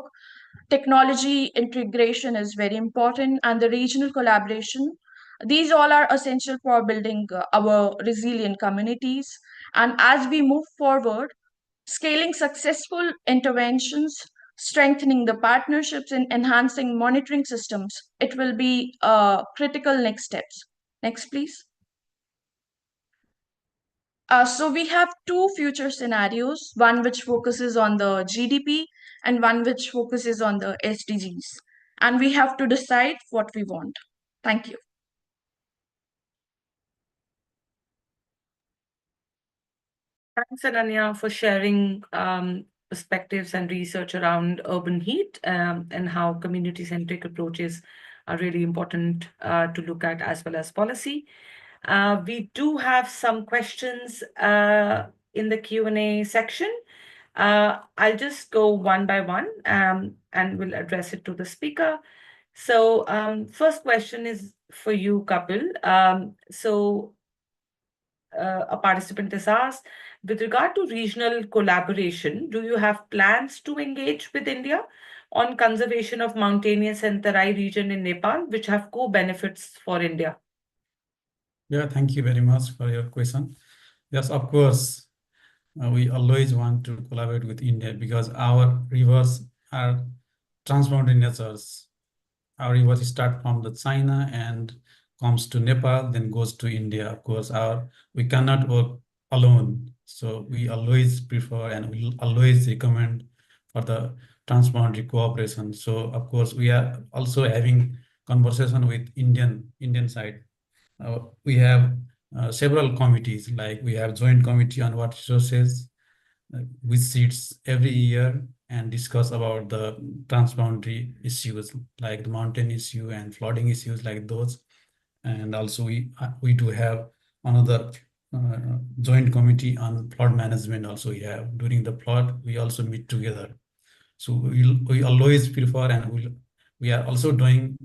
[SPEAKER 17] Technology integration is very important, and the regional collaboration. These all are essential for building our resilient communities. And as we move forward, scaling successful interventions, strengthening the partnerships, and enhancing monitoring systems, it will be critical next steps. Next, please. So we have two future scenarios, one which focuses on the GDP and one which focuses on the SDGs. And we have to decide what we want. Thank you.
[SPEAKER 14] Thanks, Ananya, for sharing perspectives and research around urban heat and how community-centric approaches are really important to look at, as well as policy. We do have some questions in the Q&A section. I'll just go one by one and we'll address it to the speaker. So first question is for you, Kapil. A participant has asked, with regard to regional collaboration, do you have plans to engage with India on conservation of mountainous and Tarai region in Nepal, which have co-benefits for India?
[SPEAKER 15] Yeah, thank you very much for your question. Yes, of course, we always want to collaborate with India because our rivers are transboundary natures. Our rivers start from the China and comes to Nepal, then goes to India. Of course, we cannot work alone. So we always prefer and we always recommend for the transboundary cooperation. So of course, we are also having conversation with Indian side. We have several committees, like we have Joint Committee on Water Resources, which sits every year and discuss about the transboundary issues like the mountain issue and flooding issues like those. And also we do have another joint committee on flood management also we have. During the flood, we also meet together. So we always prefer, and we are also doing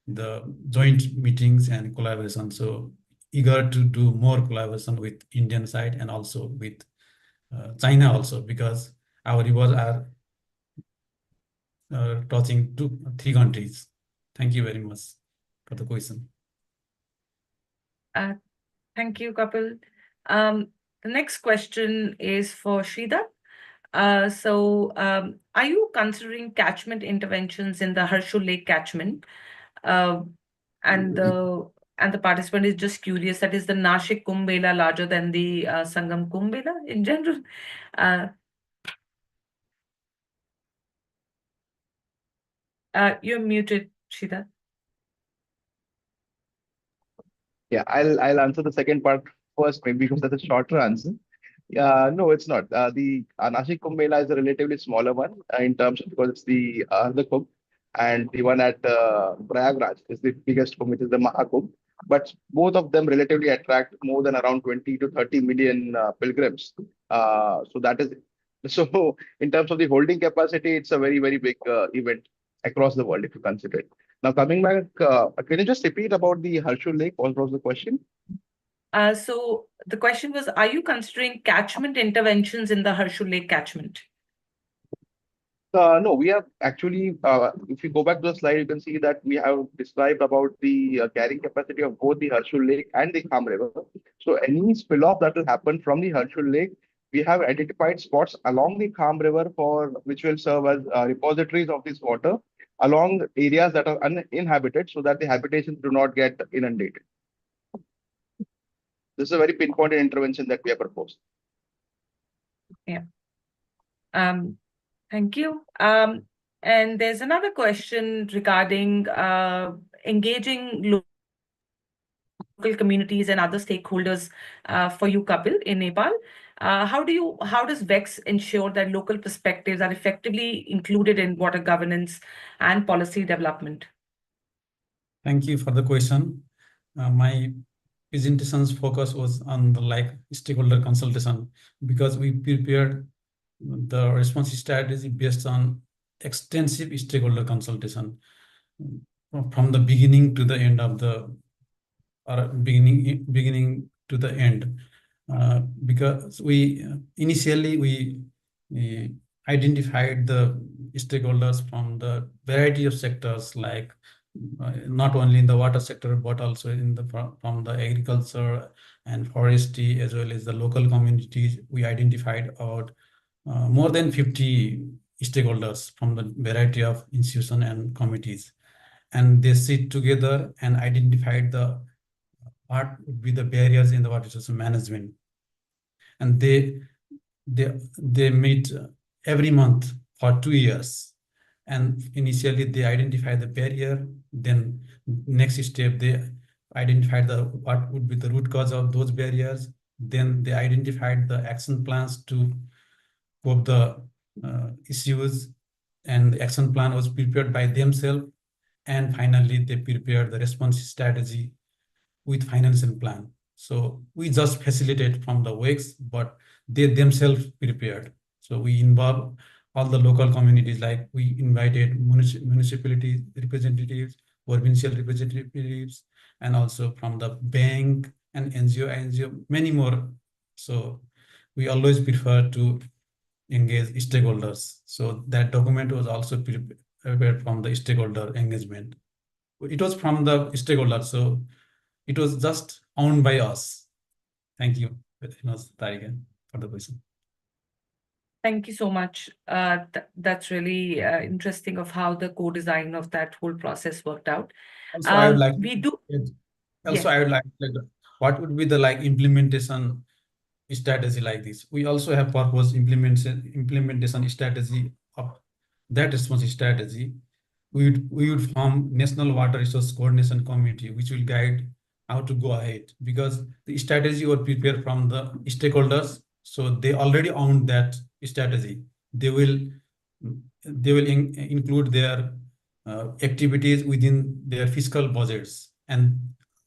[SPEAKER 15] the joint meetings and collaboration. So eager to do more collaboration with Indian side and also with China also, because our rivers are touching 3 countries. Thank you very much for the question.
[SPEAKER 14] Thank you, Kapil. The next question is for Sridhar. Are you considering catchment interventions in the Harshul Lake catchment? And the participant is just curious, that is the Nashik Kumbh Mela larger than the Sangam Kumbh Mela in general? You're muted, Sridhar.
[SPEAKER 16] Yeah, I'll answer the second part first, maybe because that's a shorter answer. No, it's not. The Nashik Kumbh Mela is a relatively smaller one in terms of, because it's the Kumbh, and the one at Prayagraj is the biggest Kumbh, which is the Mahakumbh. But both of them relatively attract more than around 20 to 30 million pilgrims. So that is, so in terms of the holding capacity, it's a very, very big event across the world if you consider it. Now coming back, can you just repeat about the Harshul Lake? What was the question?
[SPEAKER 14] So the question was, are you considering catchment interventions in the Harshul Lake catchment?
[SPEAKER 16] No, we have actually, if you go back to the slide, you can see that we have described about the carrying capacity of both the Harshul Lake and the Kham River. So any spill-off that will happen from the Harshul Lake, we have identified spots along the Kham River which will serve as repositories of this water. along areas that are uninhabited so that the habitations do not get inundated. This is a very pinpointed intervention that we have proposed.
[SPEAKER 14] Yeah. Thank you. And there's another question regarding engaging local communities and other stakeholders for you, Kapil, in Nepal. How does VEX ensure that local perspectives are effectively included in water governance and policy development?
[SPEAKER 15] Thank you for the question. My presentation's focus was on the stakeholder consultation, because we prepared the response strategy based on extensive stakeholder consultation from the beginning to the end of the beginning to the end, because we initially identified the stakeholders from the variety of sectors, like not only in the water sector but also from the agriculture and forestry, as well as the local communities. We identified about more than 50 stakeholders from the variety of institutions and committees, and they sit together and identified what would be the barriers in the water resource management. And they meet every month for 2 years. And initially they identify the barrier, then next step they identified what would be the root cause of those barriers. Then they identified the action plans to cope the issues, and the action plan was prepared by themselves. And finally they prepared the response strategy with financial plan. So we just facilitate from the WEX, but they themselves prepared. So we involve all the local communities, like we invited municipality representatives, provincial representatives, and also from the bank and NGO, many more. So we always prefer to engage stakeholders. So that document was also prepared from the stakeholder engagement. It was from the stakeholders, so it was just owned by us. Thank you, Tarika, for the question.
[SPEAKER 14] Thank you so much. That's really interesting of how the co-design of that whole process worked out.
[SPEAKER 15] Also, I would like what would be the implementation strategy like this? We also have proposed implementation strategy of that response strategy. We would form National Water Resource Coordination Committee, which will guide how to go ahead, because the strategy was prepared from the stakeholders, so they already own that strategy. They will include their activities within their fiscal budgets, and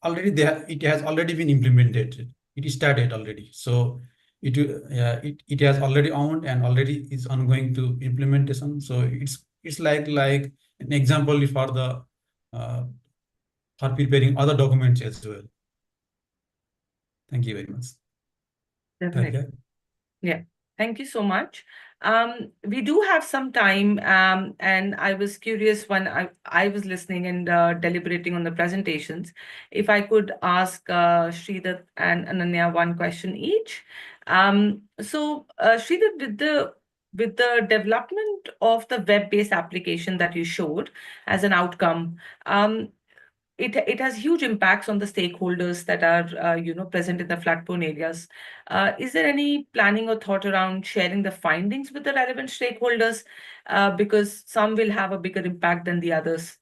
[SPEAKER 15] already it has already been implemented. It started already, so it has already owned and already is ongoing to implementation. So it's like an example for preparing other documents as well. Thank you very much.
[SPEAKER 14] Definitely. Yeah, thank you so much. We do have some time, and I was curious when I was listening and deliberating on the presentations, if I could ask Sridhar and Ananya one question each. So Sridhar, with the development of the web-based application that you showed as an outcome, it has huge impacts on the stakeholders that are present in the flood-prone areas. Is there any planning or thought around sharing the findings with the relevant stakeholders, because some will have a bigger impact than the others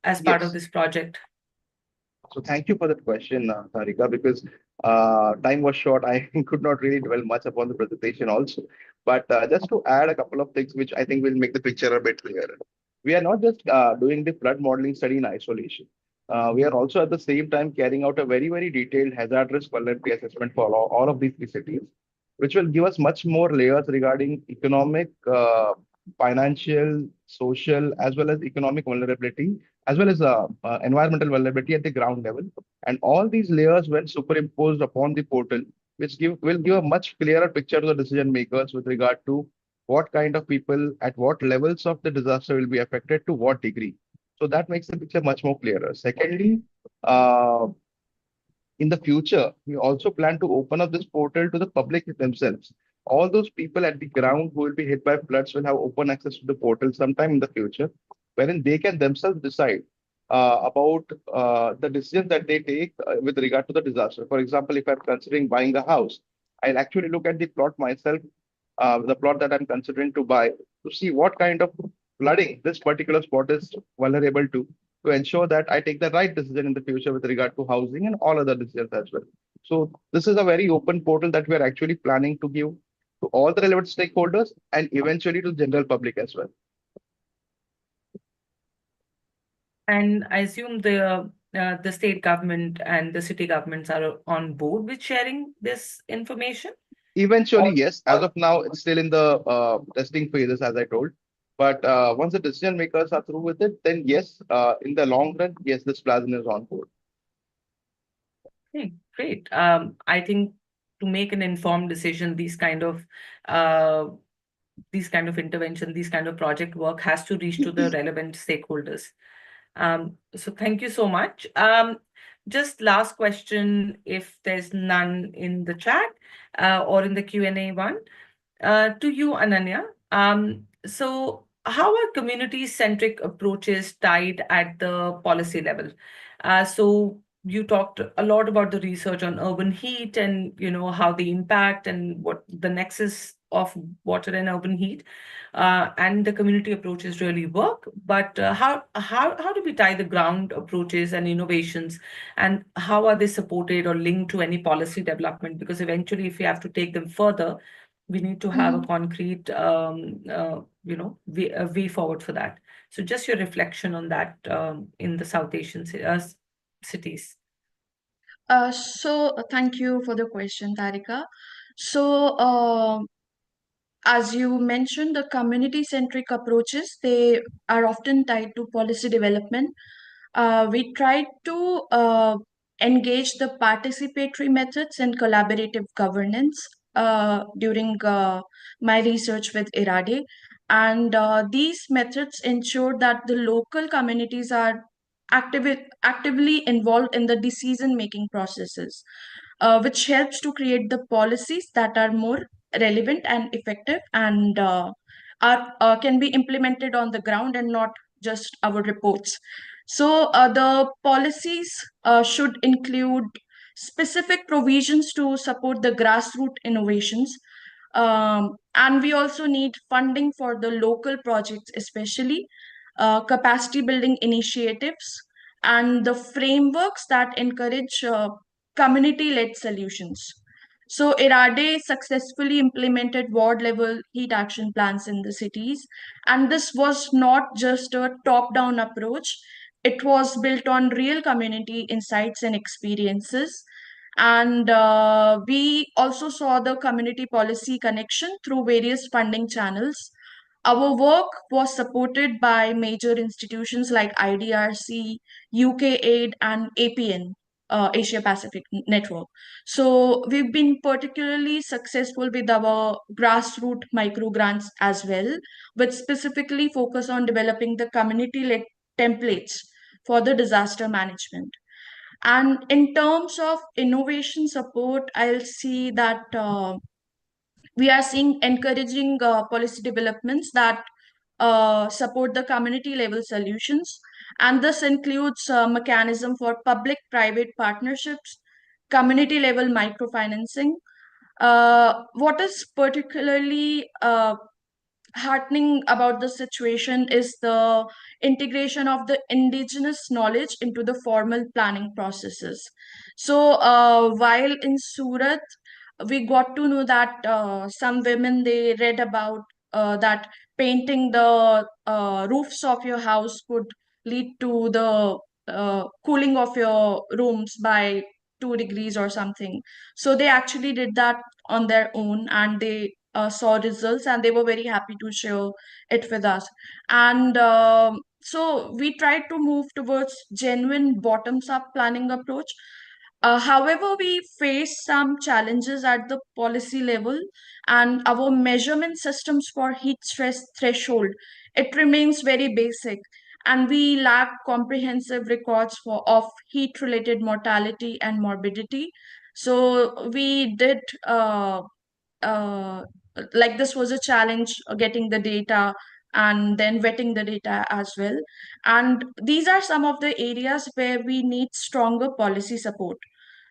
[SPEAKER 14] as part of this project?
[SPEAKER 16] So thank you for that question, Tarika, because time was short. I could not really dwell much upon the presentation also. But just to add a couple of things which I think will make the picture a bit clearer. We are not just doing the flood modeling study in isolation. We are also at the same time carrying out a very, very detailed hazard risk vulnerability assessment for all of these three cities, which will give us much more layers regarding economic, financial, social, as well as economic vulnerability, as well as environmental vulnerability at the ground level. And all these layers, when superimposed upon the portal, which will give a much clearer picture to the decision makers with regard to what kind of people at what levels of the disaster will be affected to what degree. So that makes the picture much more clearer. Secondly, in the future, we also plan to open up this portal to the public themselves. All those people at the ground who will be hit by floods will have open access to the portal sometime in the future. wherein they can themselves decide about the decisions that they take with regard to the disaster. For example, if I'm considering buying a house, I'll actually look at the plot myself, the plot that I'm considering to buy, to see what kind of flooding this particular spot is vulnerable to ensure that I take the right decision in the future with regard to housing and all other decisions as well. So this is a very open portal that we are actually planning to give to all the relevant stakeholders and eventually to the general public as well.
[SPEAKER 14] And I assume the state government and the city governments are on board with sharing this information?
[SPEAKER 16] Eventually, yes. As of now, it's still in the testing phases, as I told. But once the decision makers are through with it, then yes, in the long run, yes, this plasma is on board.
[SPEAKER 14] Okay, great. I think to make an informed decision, these kind of intervention, these kind of project work has to reach to the relevant stakeholders. So thank you so much. Just last question, if there's none in the chat or in the Q&A one, to you, Ananya. So how are community-centric approaches tied at the policy level? So you talked a lot about the research on urban heat and how the impact and what the nexus of water and urban heat and the community approaches really work. But how do we tie the ground approaches and innovations, and how are they supported or linked to any policy development? Because eventually, if we have to take them further, we need to have a concrete way forward for that. So just your reflection on that in the South Asian cities.
[SPEAKER 17] So thank you for the question, Tarika. So as you mentioned, the community-centric approaches, they are often tied to policy development. We try to engage the participatory methods and collaborative governance during my research with IRADE. And these methods ensure that the local communities are actively involved in the decision-making processes, which helps to create the policies that are more relevant and effective and can be implemented on the ground and not just our reports. So the policies should include specific provisions to support the grassroots innovations. And we also need funding for the local projects, especially capacity building initiatives and the frameworks that encourage community-led solutions. So IRADE successfully implemented ward-level heat action plans in the cities. And this was not just a top-down approach. It was built on real community insights and experiences. And we also saw the community policy connection through various funding channels. Our work was supported by major institutions like IDRC, UK Aid, and APN, Asia Pacific Network. So we've been particularly successful with our grassroots micro grants as well, which specifically focus on developing the community-led templates for the disaster management. And in terms of innovation support, I'll see that we are seeing encouraging policy developments that support the community level solutions. And this includes a mechanism for public-private partnerships, community level microfinancing. What is particularly heartening about the situation is the integration of the indigenous knowledge into the formal planning processes. So while in Surat, we got to know that some women, they read about that painting the roofs of your house could lead to the cooling of your rooms by 2 degrees or something. So they actually did that on their own, and they saw results, and they were very happy to share it with us. And so we tried to move towards genuine bottoms up planning approach. However, we face some challenges at the policy level, and our measurement systems for heat stress threshold, it remains very basic, and we lack comprehensive records of heat related mortality and morbidity. So we did like this was a challenge getting the data and then vetting the data as well. And these are some of the areas where we need stronger policy support.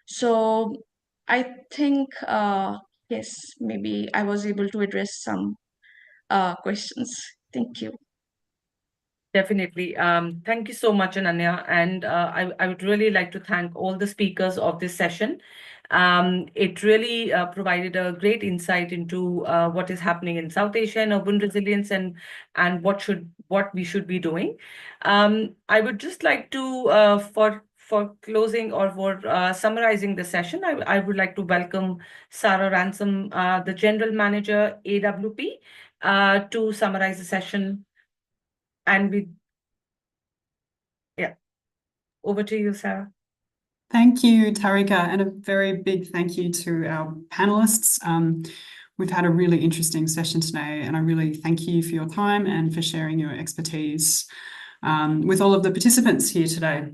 [SPEAKER 17] So I think, yes, maybe I was able to address some questions. Thank you.
[SPEAKER 14] Definitely. Thank you so much, Ananya. And I would really like to thank all the speakers of this session. It really provided a great insight into what is happening in South Asia and urban resilience, and what we should be doing. I would just like to, for closing or for summarizing the session, I would like to welcome Sarah Ransom, the General Manager, AWP, to summarize the session. And yeah, over to you, Sarah.
[SPEAKER 1] Thank you, Tarika, and a very big thank you to our panelists. We've had a really interesting session today, and I really thank you for your time and for sharing your expertise with all of the participants here today.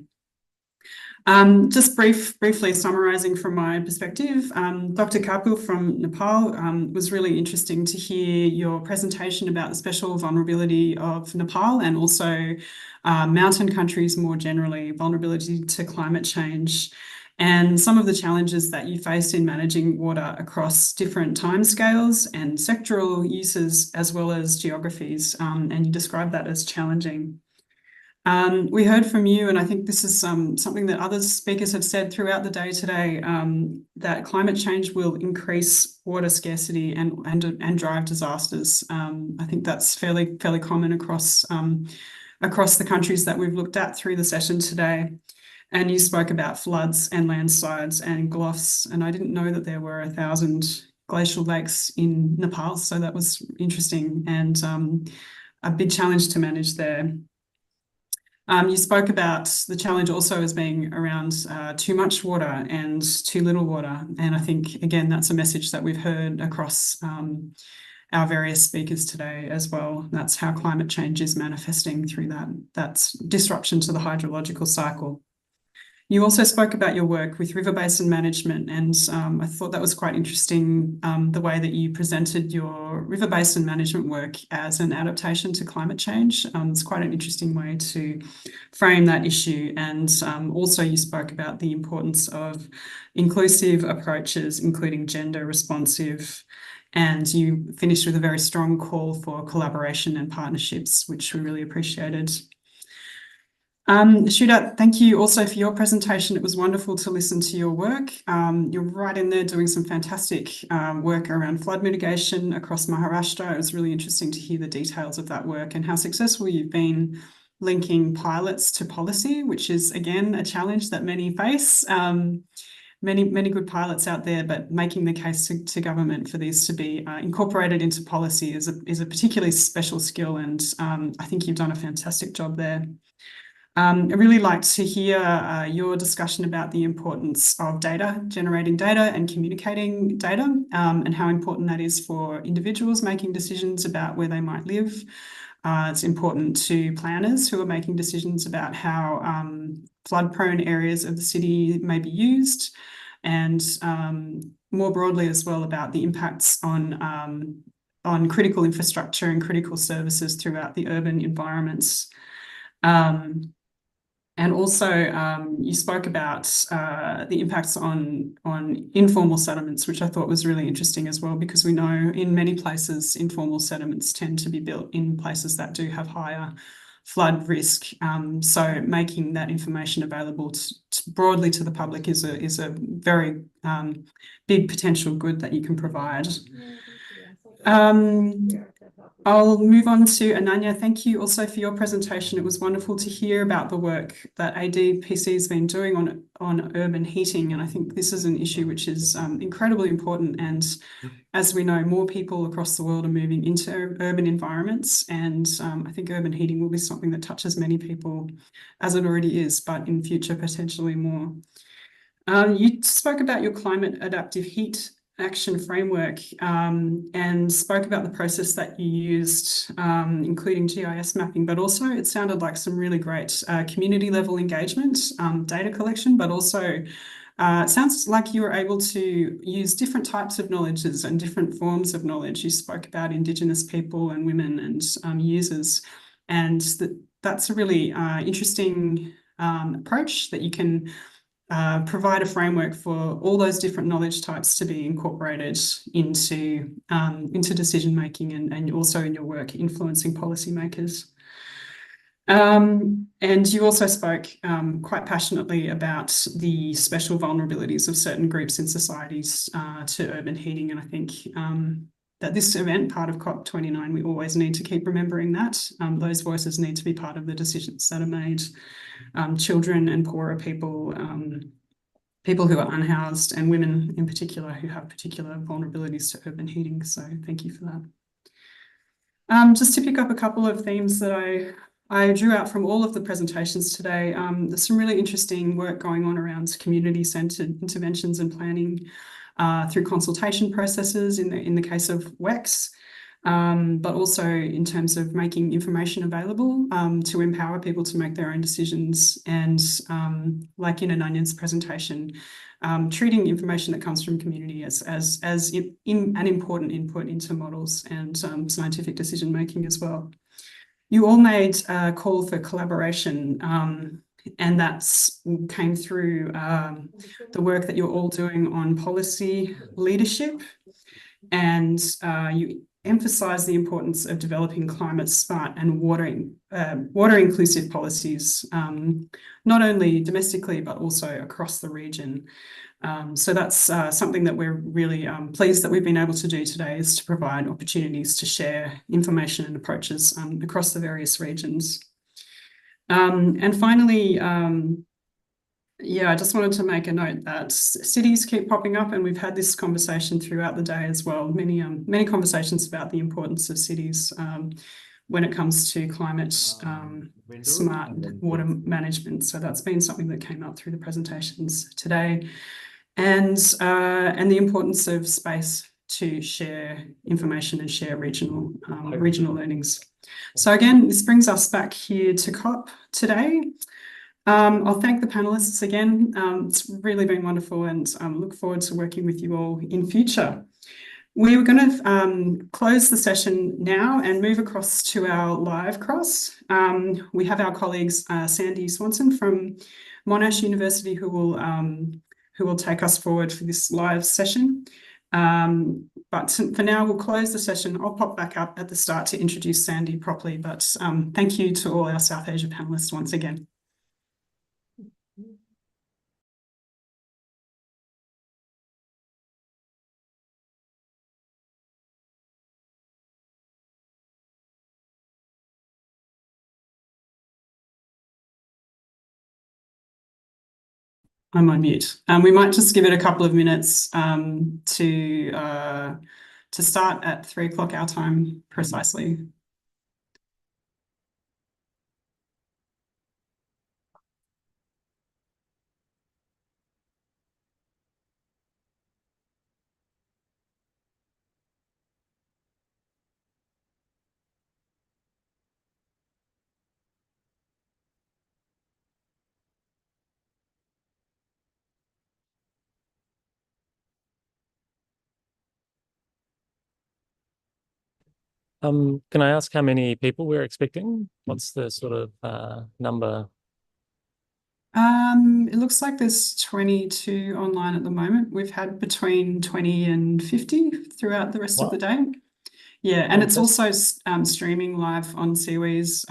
[SPEAKER 1] Just briefly summarising from my perspective, Dr. Kapil from Nepal, was really interesting to hear your presentation about the special vulnerability of Nepal and also mountain countries more generally, vulnerability to climate change, and some of the challenges that you faced in managing water across different timescales and sectoral uses as well as geographies, and you described that as challenging. We heard from you, and I think this is something that other speakers have said throughout the day today, that climate change will increase water scarcity and drive disasters. I think that's fairly common across the countries that we've looked at through the session today. And you spoke about floods and landslides and gloughs, and I didn't know that there were 1,000 glacial lakes in Nepal, so that was interesting and a big challenge to manage there. You spoke about the challenge also as being around too much water and too little water. And I think, again, that's a message that we've heard across our various speakers today as well. That's how climate change is manifesting through that disruption to the hydrological cycle. You also spoke about your work with river basin management, and I thought that was quite interesting, the way that you presented your river basin management work as an adaptation to climate change. It's quite an interesting way to frame that issue. And also you spoke about the importance of inclusive approaches, including gender responsive, and you finished with a very strong call for collaboration and partnerships, which we really appreciated. Shudat, thank you also for your presentation. It was wonderful to listen to your work. You're right in there doing some fantastic work around flood mitigation across Maharashtra. It was really interesting to hear the details of that work and how successful you've been linking pilots to policy, which is, again, a challenge that many face. Many good pilots out there, but making the case to government for these to be incorporated into policy is a particularly special skill, and I think you've done a fantastic job there. I'd really like to hear your discussion about the importance of data, generating data and communicating data, and how important that is for individuals making decisions about where they might live. It's important to planners who are making decisions about how flood-prone areas of the city may be used, and more broadly as well about the impacts on critical infrastructure and critical services throughout the urban environments. And also, you spoke about the impacts on informal settlements, which I thought was really interesting as well, because we know in many places informal settlements tend to be built in places that do have higher flood risk. So making that information available broadly to the public is a very big potential good that you can provide. I'll move on to Ananya. Thank you also for your presentation. It was wonderful to hear about the work that ADPC has been doing on urban heating. And I think this is an issue which is incredibly important. And as we know, more people across the world are moving into urban environments. And I think urban heating will be something that touches many people, as it already is, but in future, potentially more. You spoke about your climate adaptive heat action framework and spoke about the process that you used, including GIS mapping, but also it sounded like some really great community level engagement, data collection, but also It sounds like you were able to use different types of knowledges and different forms of knowledge. You spoke about Indigenous people and women and users, and that's a really interesting approach that you can provide a framework for all those different knowledge types to be incorporated into decision making and also in your work influencing policymakers. And you also spoke quite passionately about the special vulnerabilities of certain groups in societies to urban heating. And I think that this event, part of COP29, we always need to keep remembering that. Those voices need to be part of the decisions that are made. Children and poorer people, people who are unhoused, and women in particular who have particular vulnerabilities to urban heating. So thank you for that. Just to pick up a couple of themes that I drew out from all of the presentations today. There's some really interesting work going on around community-centred interventions and planning through consultation processes in the case of WEX, but also in terms of making information available to empower people to make their own decisions. And like in Ananya's presentation, treating information that comes from community as an important input into models and scientific decision making as well. You all made a call for collaboration, and that came through the work that you're all doing on policy leadership, and you emphasise the importance of developing climate smart and water inclusive policies, not only domestically but also across the region. So that's something that we're really pleased that we've been able to do today, is to provide opportunities to share information and approaches across the various regions. And finally, yeah, I just wanted to make a note that cities keep popping up, and we've had this conversation throughout the day as well. Many conversations about the importance of cities when it comes to climate smart water management. So that's been something that came up through the presentations today. And the importance of space to share information and share regional learnings. So again, this brings us back here to COP today. I'll thank the panelists again. It's really been wonderful, and look forward to working with you all in future. We were going to close the session now and move across to our live cross. We have our colleagues Sandy Swanson from Monash University who will take us forward for this live session. But for now, we'll close the session. I'll pop back up at the start to introduce Sandy properly, but thank you to all our South Asia panelists once again. I'm on mute. We might just give it a couple of minutes to start at 3 o'clock our time precisely.
[SPEAKER 18] Can I ask how many people we're expecting? What's the sort of number?
[SPEAKER 1] It looks like there's 22 online at the moment. We've had between 20 and 50 throughout the rest of the day. Yeah, and it's also streaming live on CWE's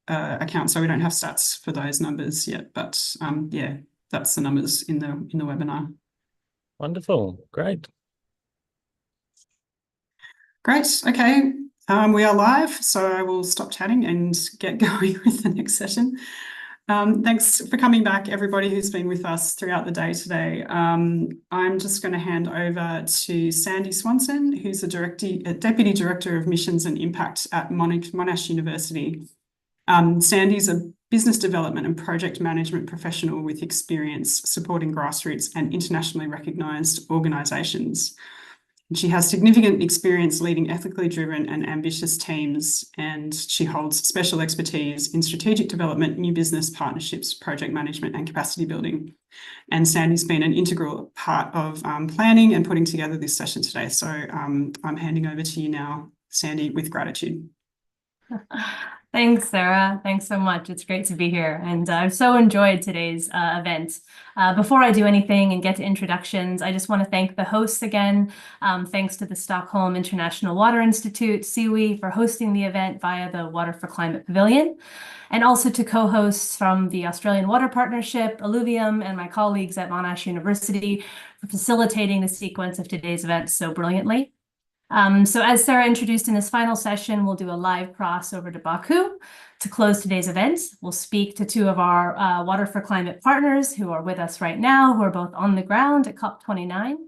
[SPEAKER 1] account, so we don't have stats for those numbers yet. But yeah, that's the numbers in the webinar.
[SPEAKER 18] Wonderful, great.
[SPEAKER 1] Great. Okay, we are live, so I will stop chatting and get going with the next session. Thanks for coming back, everybody who's been with us throughout the day today. I'm just going to hand over to Sandy Swanson, who's a Deputy Director of Missions and Impact at Monash University. Sandy's a business development and project management professional with experience supporting grassroots and internationally recognised organisations. She has significant experience leading ethically driven and ambitious teams, and she holds special expertise in strategic development, new business partnerships, project management, and capacity building. And Sandy's been an integral part of planning and putting together this session today. So I'm handing over to you now, Sandy, with gratitude.
[SPEAKER 19] Thanks, Sarah. Thanks so much. It's great to be here. And I've so enjoyed today's event. Before I do anything and get to introductions, I just want to thank the hosts again. Thanks to the Stockholm International Water Institute, SIWI, for hosting the event via the Water for Climate Pavilion. And also to co-hosts from the Australian Water Partnership, Alluvium, and my colleagues at Monash University for facilitating the sequence of today's event so brilliantly. So as Sarah introduced in this final session, we'll do a live crossover to Baku. To close today's event, we'll speak to two of our Water for Climate partners who are with us right now, who are both on the ground at COP29.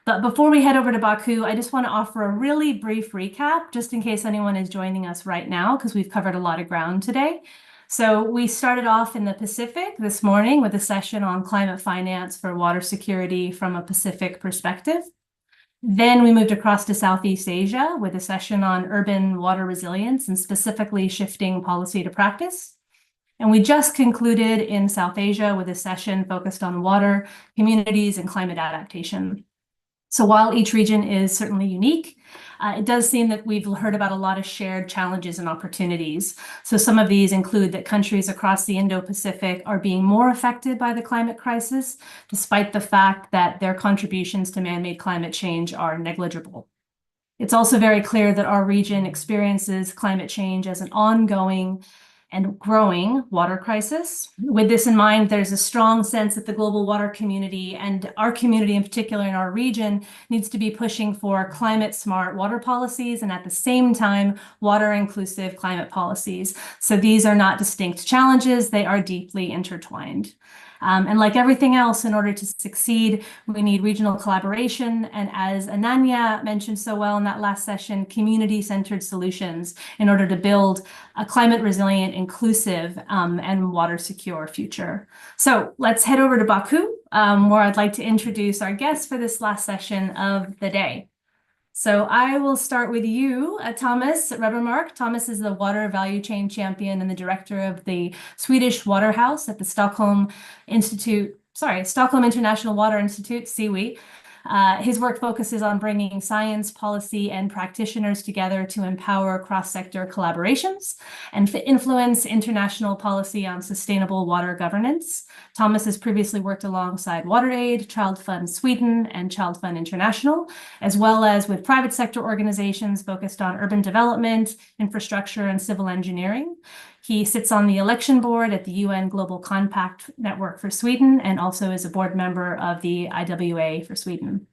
[SPEAKER 19] But before we head over to Baku, I just want to offer a really brief recap, just in case anyone is joining us right now, because we've covered a lot of ground today. So we started off in the Pacific this morning with a session on climate finance for water security from a Pacific perspective. Then we moved across to Southeast Asia with a session on urban water resilience and specifically shifting policy to practice. And we just concluded in South Asia with a session focused on water, communities, and climate adaptation. So while each region is certainly unique, it does seem that we've heard about a lot of shared challenges and opportunities. So some of these include that countries across the Indo-Pacific are being more affected by the climate crisis, despite the fact that their contributions to man-made climate change are negligible. It's also very clear that our region experiences climate change as an ongoing and growing water crisis. With this in mind, there's a strong sense that the global water community, and our community in particular in our region, needs to be pushing for climate smart water policies and at the same time, water inclusive climate policies. So these are not distinct challenges, they are deeply intertwined. And like everything else, in order to succeed, we need regional collaboration. And as Ananya mentioned so well in that last session, community-centered solutions in order to build a climate resilient, inclusive, and water secure future. So let's head over to Baku, where I'd like to introduce our guests for this last session of the day. So I will start with you, Thomas Rebermark. Thomas is the water value chain champion and the director of the Swedish Water House at the Stockholm International Water Institute, SIWI. His work focuses on bringing science, policy, and practitioners together to empower cross-sector collaborations and to influence international policy on sustainable water governance. Thomas has previously worked alongside WaterAid, Child Fund Sweden, and Child Fund International, as well as with private sector organizations focused on urban development, infrastructure, and civil engineering. He sits on the election board at the UN Global Compact Network for Sweden and also is a board member of the IWA for Sweden.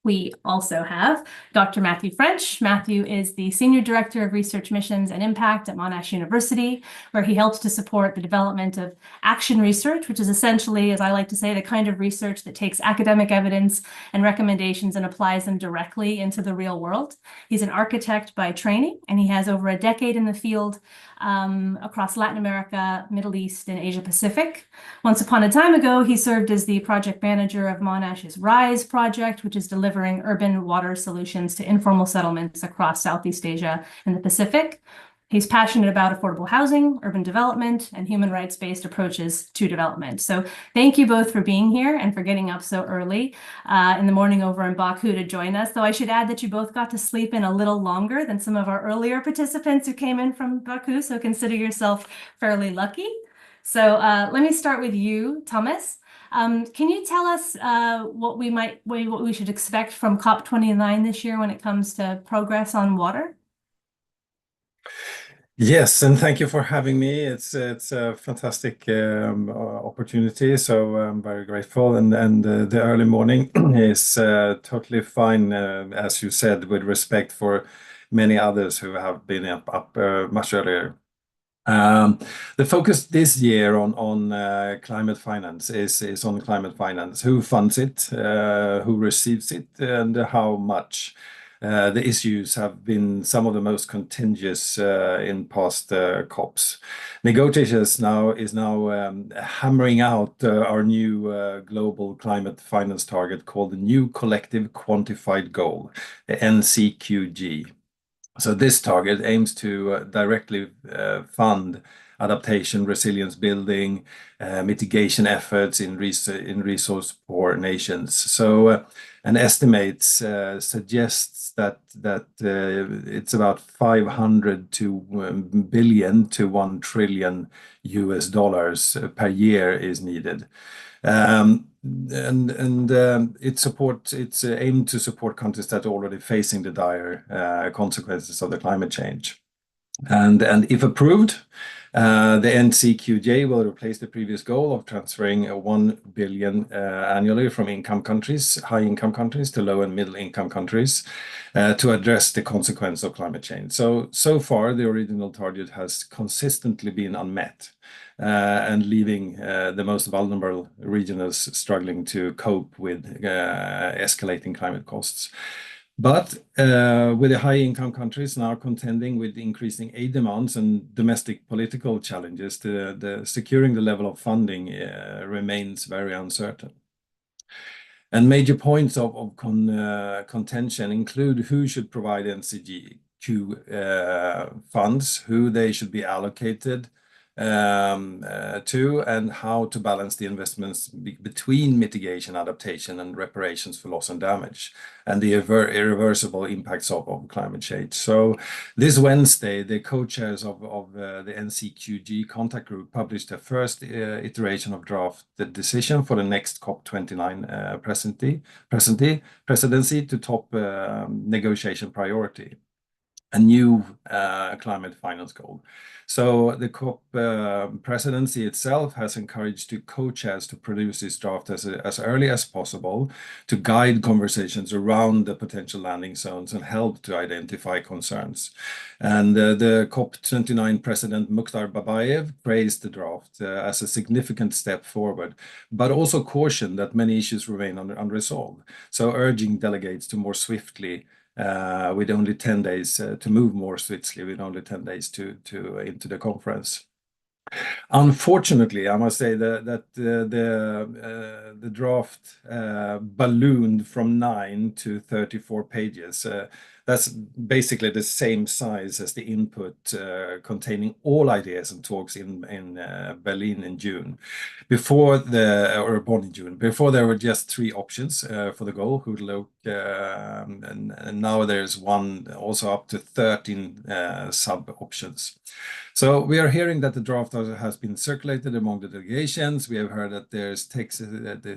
[SPEAKER 19] We also have Dr. Matthew French. Matthew is the Senior Director of Research Missions and Impact at Monash University, where he helps to support the development of action research, which is essentially, as I like to say, the kind of research that takes academic evidence and recommendations and applies them directly into the real world. He's an architect by training, and he has over a decade in the field across Latin America, Middle East, and Asia Pacific. Once upon a time ago, he served as the project manager of Monash's RISE project, which is delivering urban water solutions to informal settlements across Southeast Asia and the Pacific. He's passionate about affordable housing, urban development, and human rights-based approaches to development. So thank you both for being here and for getting up so early in the morning over in Baku to join us. Though I should add that you both got to sleep in a little longer than some of our earlier participants who came in from Baku, so consider yourself fairly lucky. So let me start with you, Thomas. Can you tell us what we should expect from COP29 this year when it comes to progress on water?
[SPEAKER 20] Yes, and thank you for having me. It's a fantastic opportunity, so I'm very grateful. And the early morning is totally fine, as you said, with respect for many others who have been up much earlier. The focus this year on climate finance is on climate finance. Who funds it, who receives it, and how much. the issues have been some of the most contentious in past COPs. Negotiators is now hammering out our new global climate finance target called the New Collective Quantified Goal, the NCQG. So this target aims to directly fund adaptation, resilience building, mitigation efforts in resource poor nations. So an estimate suggests that it's about 500 billion to $1 trillion per year is needed. It's aimed to support countries that are already facing the dire consequences of the climate change. And if approved, the NCQJ will replace the previous goal of transferring 1 billion annually from high-income countries to low and middle-income countries to address the consequence of climate change. So far, the original target has consistently been unmet and leaving the most vulnerable regions struggling to cope with escalating climate costs. But with the high-income countries now contending with increasing aid demands and domestic political challenges, the securing the level of funding remains very uncertain. And major points of contention include who should provide NCQG funds, who they should be allocated to, and how to balance the investments between mitigation, adaptation, and reparations for loss and damage, and the irreversible impacts of climate change. So this Wednesday, the co-chairs of the NCQG contact group published their first iteration of draft the decision for the next COP29 presidency to top negotiation priority, a new climate finance goal. So the COP presidency itself has encouraged the co-chairs to produce this draft as early as possible to guide conversations around the potential landing zones and help to identify concerns. And the COP29 President Mukhtar Babayev praised the draft as a significant step forward, but also cautioned that many issues remain unresolved. So urging delegates to more swiftly with only 10 days to move more swiftly with only 10 days into the conference. Unfortunately, I must say that the draft ballooned from 9 to 34 pages. That's basically the same size as the input containing all ideas and talks in Berlin in June. Before Bonn in June. Before there were just 3 options for the goal, Hoodlook, and now there's one also up to 13 sub-options. So we are hearing that the draft has been circulated among the delegations. We have heard that there's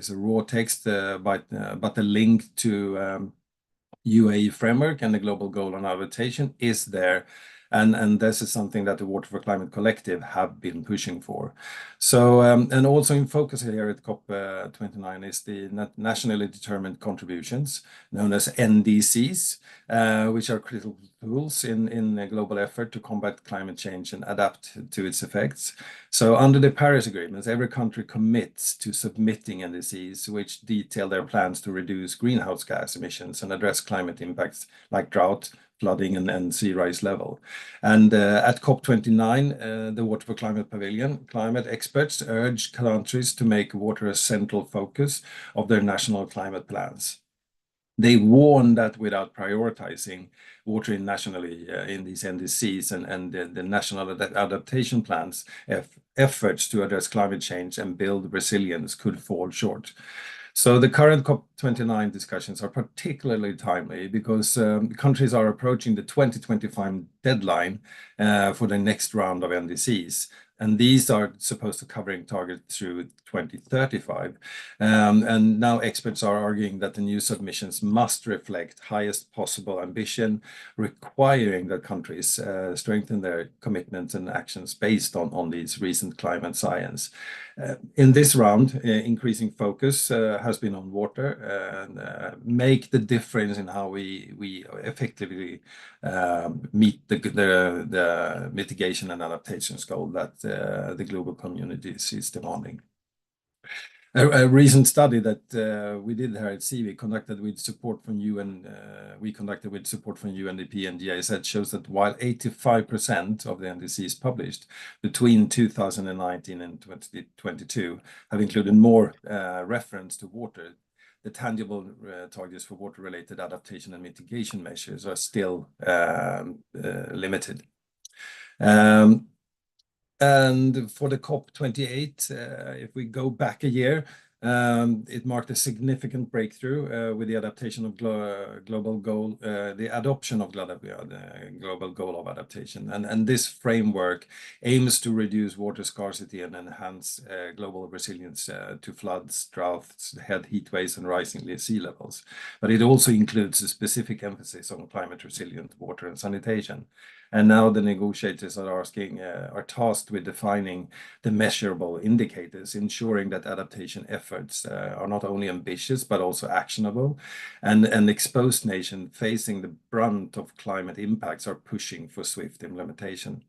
[SPEAKER 20] a raw text, but the link to UAE framework and the global goal on adaptation is there. And this is something that the Water for Climate Collective have been pushing for. So, and also in focus here at COP29 is the nationally determined contributions, known as NDCs, which are critical tools in a global effort to combat climate change and adapt to its effects. So under the Paris Agreements, every country commits to submitting NDCs, which detail their plans to reduce greenhouse gas emissions and address climate impacts like drought, flooding, and sea rise level. And at COP29, the Water for Climate Pavilion, climate experts urged countries to make water a central focus of their national climate plans. They warn that without prioritizing water nationally in these NDCs and the national adaptation plans, efforts to address climate change and build resilience could fall short. So the current COP29 discussions are particularly timely because countries are approaching the 2025 deadline for the next round of NDCs. And these are supposed to covering targets through 2035. And now experts are arguing that the new submissions must reflect highest possible ambition, requiring that countries strengthen their commitments and actions based on these recent climate science. In this round, increasing focus has been on water and make the difference in how we effectively meet the mitigation and adaptations goal that the global community is demanding. A recent study that we did here at CIVI conducted with support from UN, UNDP and GIZ shows that while 85% of the NDCs published between 2019 and 2022 have included more reference to water, the tangible targets for water-related adaptation and mitigation measures are still limited. And for the COP28, if we go back a year, it marked a significant breakthrough with the adaptation of global goal, the adoption of global goal of adaptation. And this framework aims to reduce water scarcity and enhance global resilience to floods, droughts, heat waves, and rising sea levels. But it also includes a specific emphasis on climate resilient water and sanitation. And now the negotiators are tasked with defining the measurable indicators, ensuring that adaptation efforts are not only ambitious, but also actionable. And exposed nations facing the brunt of climate impacts are pushing for swift implementation.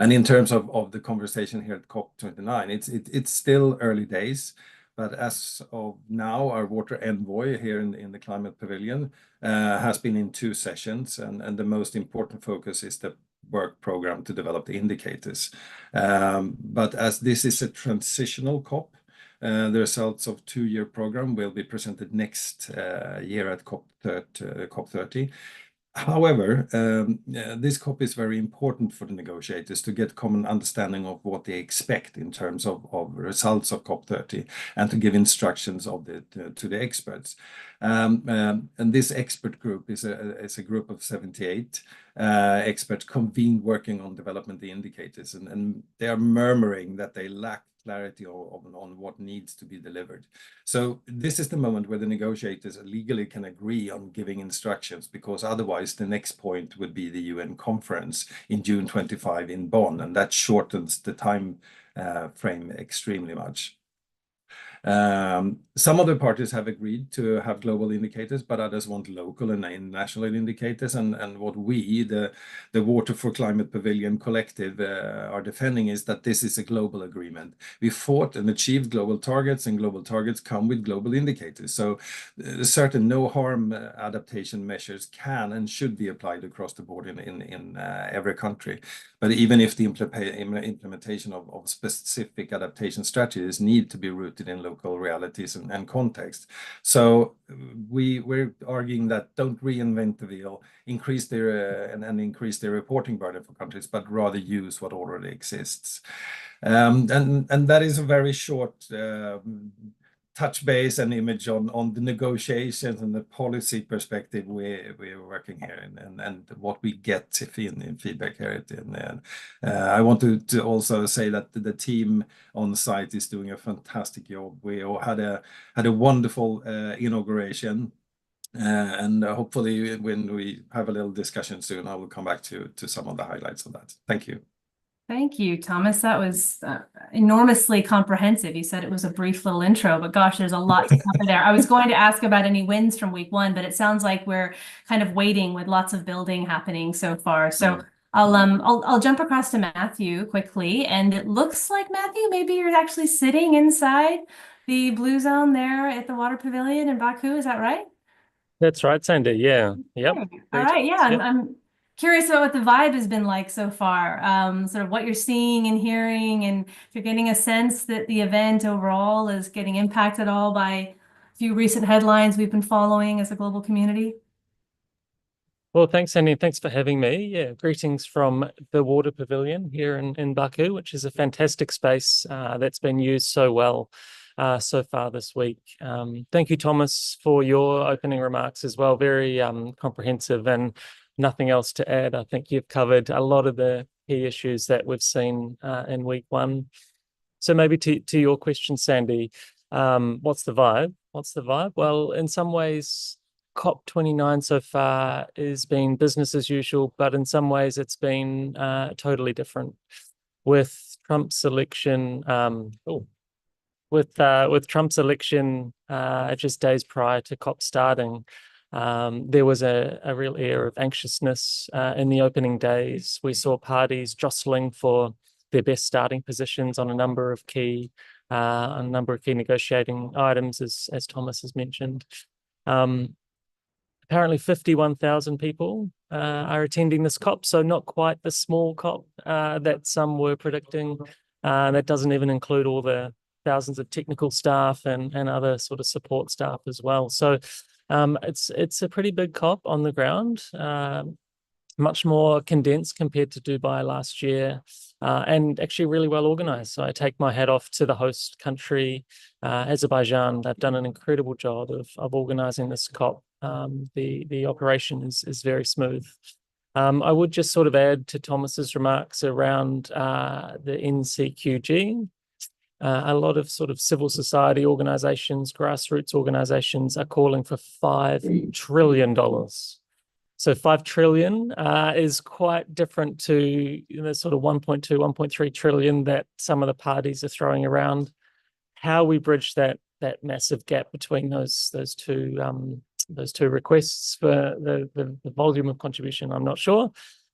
[SPEAKER 20] And in terms of the conversation here at COP29, it's still early days. But as of now, our water envoy here in the Climate Pavilion has been in 2 sessions, and the most important focus is the work program to develop the indicators. But as this is a transitional COP, the results of 2-year program will be presented next year at COP30. However, this COP is very important for the negotiators to get common understanding of what they expect in terms of results of COP30 and to give instructions to the experts. And this expert group is a group of 78 experts convened working on development the indicators, and they are murmuring that they lack clarity on what needs to be delivered. So this is the moment where the negotiators legally can agree on giving instructions, because otherwise the next point would be the UN conference in June 25 in Bonn, and that shortens the time frame extremely much. Some other parties have agreed to have global indicators, but others want local and national indicators. And what we, the Water for Climate Pavilion Collective, are defending is that this is a global agreement. We fought and achieved global targets, and global targets come with global indicators. So certain no harm adaptation measures can and should be applied across the board in every country. But even if the implementation of specific adaptation strategies need to be rooted in local realities and context. So we're arguing that don't reinvent the wheel, increase their increase their reporting burden for countries, but rather use what already exists. And that is a very short touch base and image on the negotiations and the policy perspective we're working here and what we get in feedback here. I want to also say that the team on site is doing a fantastic job. We all had a wonderful inauguration. And hopefully when we have a little discussion soon, I will come back to some of the highlights of that. Thank you.
[SPEAKER 19] Thank you, Thomas. That was enormously comprehensive. You said it was a brief little intro, but gosh, there's a lot to cover there. I was going to ask about any wins from week 1, but it sounds like we're kind of waiting with lots of building happening so far. So I'll jump across to Matthew quickly, and it looks like, Matthew, maybe you're actually sitting inside the blue zone there at the Water Pavilion in Baku. Is that right?
[SPEAKER 18] That's right, Sandy. Yeah. Yep.
[SPEAKER 19] All right. Yeah. I'm curious about what the vibe has been like so far, sort of what you're seeing and hearing, and if you're getting a sense that the event overall is getting impacted at all by a few recent headlines we've been following as a global community.
[SPEAKER 18] Well, thanks, Sandy. Thanks for having me. Yeah, greetings from the Water Pavilion here in Baku, which is a fantastic space that's been used so well so far this week. Thank you, Thomas, for your opening remarks as well. Very comprehensive, and nothing else to add. I think you've covered a lot of the key issues that we've seen in week 1. So maybe to your question, Sandy, what's the vibe? What's the vibe? Well, in some ways, COP29 so far has been business as usual, but in some ways it's been totally different. With Trump's election, with Trump's election just days prior to COP starting, there was a real air of anxiousness in the opening days. We saw parties jostling for their best starting positions on a number of key a number of key negotiating items, as Thomas has mentioned. Apparently 51,000 people are attending this COP, so not quite the small COP that some were predicting. That doesn't even include all the thousands of technical staff and other sort of support staff as well. So it's a pretty big COP on the ground, much more condensed compared to Dubai last year, and actually really well organized. So I take my hat off to the host country, Azerbaijan. They've done an incredible job of organizing this COP. The operation is very smooth. I would just sort of add to Thomas's remarks around the NCQG. A lot of sort of civil society organizations, grassroots organizations are calling for $5 trillion. So 5 trillion is quite different to the sort of 1.2, 1.3 trillion that some of the parties are throwing around. How we bridge that massive gap between those two requests for the volume of contribution, I'm not sure,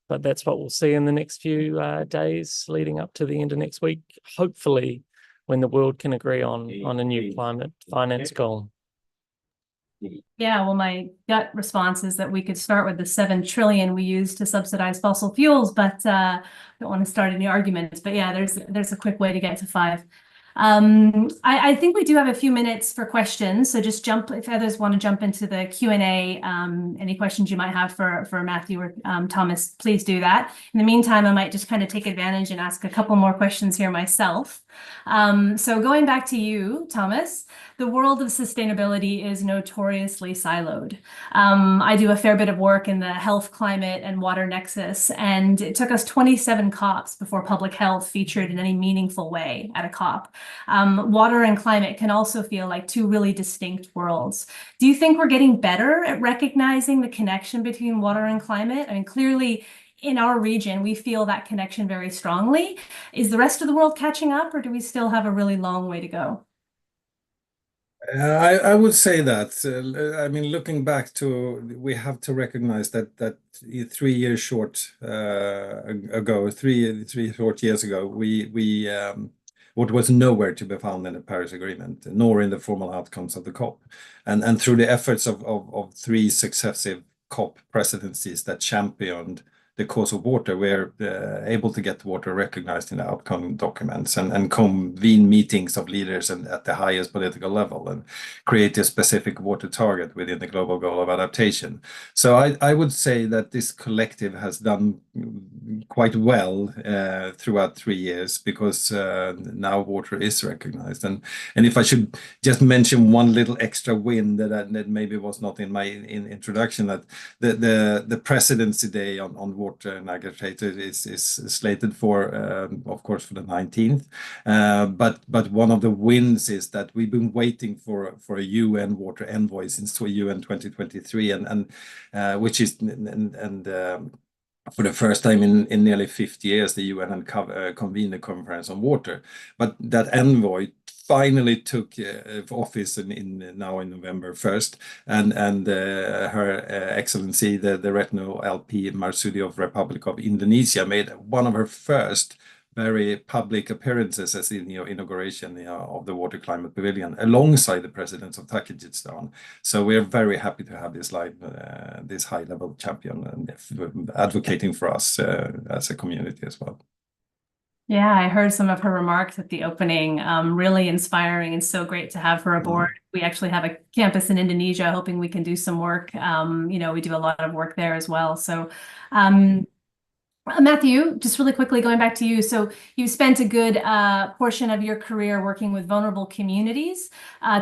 [SPEAKER 18] but that's what we'll see in the next few days leading up to the end of next week, hopefully when the world can agree on a new climate finance goal.
[SPEAKER 19] Yeah, well, my gut response is that we could start with the 7 trillion we use to subsidize fossil fuels, but don't want to start any arguments. But yeah, there's a quick way to get to 5. I think we do have a few minutes for questions, so just jump if others want to jump into the Q&A. Any questions you might have for Matthew or Thomas, please do that. In the meantime, I might just kind of take advantage and ask a couple more questions here myself. So going back to you, Thomas, the world of sustainability is notoriously siloed. I do a fair bit of work in the health, climate, and water nexus, and it took us 27 COPs before public health featured in any meaningful way at a COP. Water and climate can also feel like two really distinct worlds. Do you think we're getting better at recognizing the connection between water and climate? I mean, clearly, in our region, we feel that connection very strongly. Is the rest of the world catching up, or do we still have a really long way to go?
[SPEAKER 20] I would say that. I mean, looking back we have to recognize that 3 years short ago, three short years ago, what was nowhere to be found in the Paris Agreement, nor in the formal outcomes of the COP, and through the efforts of 3 successive COP presidencies that championed the cause of water, we're able to get water recognized in the outcome documents and convene meetings of leaders and at the highest political level and create a specific water target within the global goal of adaptation. So I would say that this collective has done quite well throughout 3 years because now water is recognized. And if I should just mention one little extra win that maybe was not in my introduction, that the presidency day on water and agriculture is slated for, of course, for the 19th. But one of the wins is that we've been waiting for a UN water envoy since UN 2023, and which is for the first time in nearly 50 years, the UN had convened a conference on water. But that envoy finally took office now in November 1st, and Her Excellency, the Retno LP Marsudi of Republic of Indonesia, made one of her first very public appearances as in the inauguration of the Water Climate Pavilion, alongside the presidents of Tajikistan. So we're very happy to have this high-level champion advocating for us as a community as well.
[SPEAKER 19] Yeah, I heard some of her remarks at the opening, really inspiring and so great to have her aboard. We actually have a campus in Indonesia, hoping we can do some work. We do a lot of work there as well. So Matthew, just really quickly going back to you. So you've spent a good portion of your career working with vulnerable communities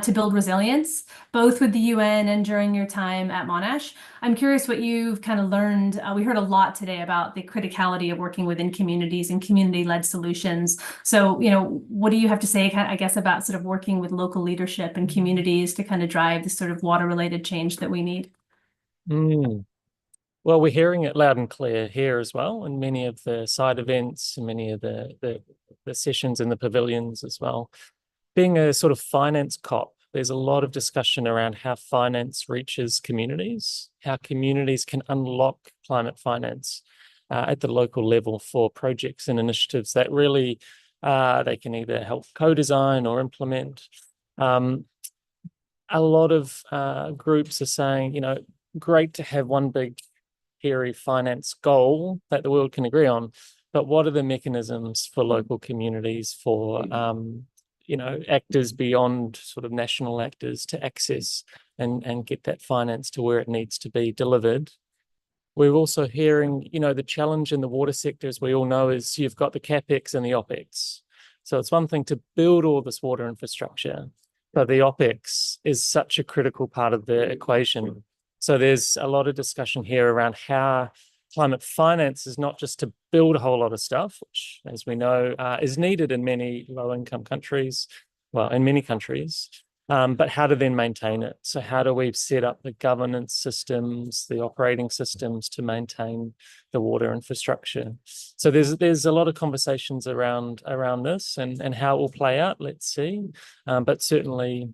[SPEAKER 19] to build resilience, both with the UN and during your time at Monash. I'm curious what you've kind of learned. We heard a lot today about the criticality of working within communities and community-led solutions. So, what do you have to say, I guess, about sort of working with local leadership and communities to kind of drive the sort of water-related change that we need?
[SPEAKER 18] Well, we're hearing it loud and clear here as well, and many of the side events and many of the sessions in the pavilions as well. Being a sort of finance COP, there's a lot of discussion around how finance reaches communities, how communities can unlock climate finance at the local level for projects and initiatives that really They can either help co-design or implement. A lot of groups are saying, you know, great to have one big hairy finance goal that the world can agree on, but what are the mechanisms for local communities, for you know, actors beyond sort of national actors to access and get that finance to where it needs to be delivered? We're also hearing, you know, the challenge in the water sector, as we all know, is you've got the CapEx and the OpEx. So it's one thing to build all this water infrastructure, but the OpEx is such a critical part of the equation. So there's a lot of discussion here around how climate finance is not just to build a whole lot of stuff, which, as we know, is needed in many low-income countries, well, in many countries, but how to then maintain it. So how do we set up the governance systems, the operating systems to maintain the water infrastructure? So there's a lot of conversations around this and how it will play out. Let's see. But certainly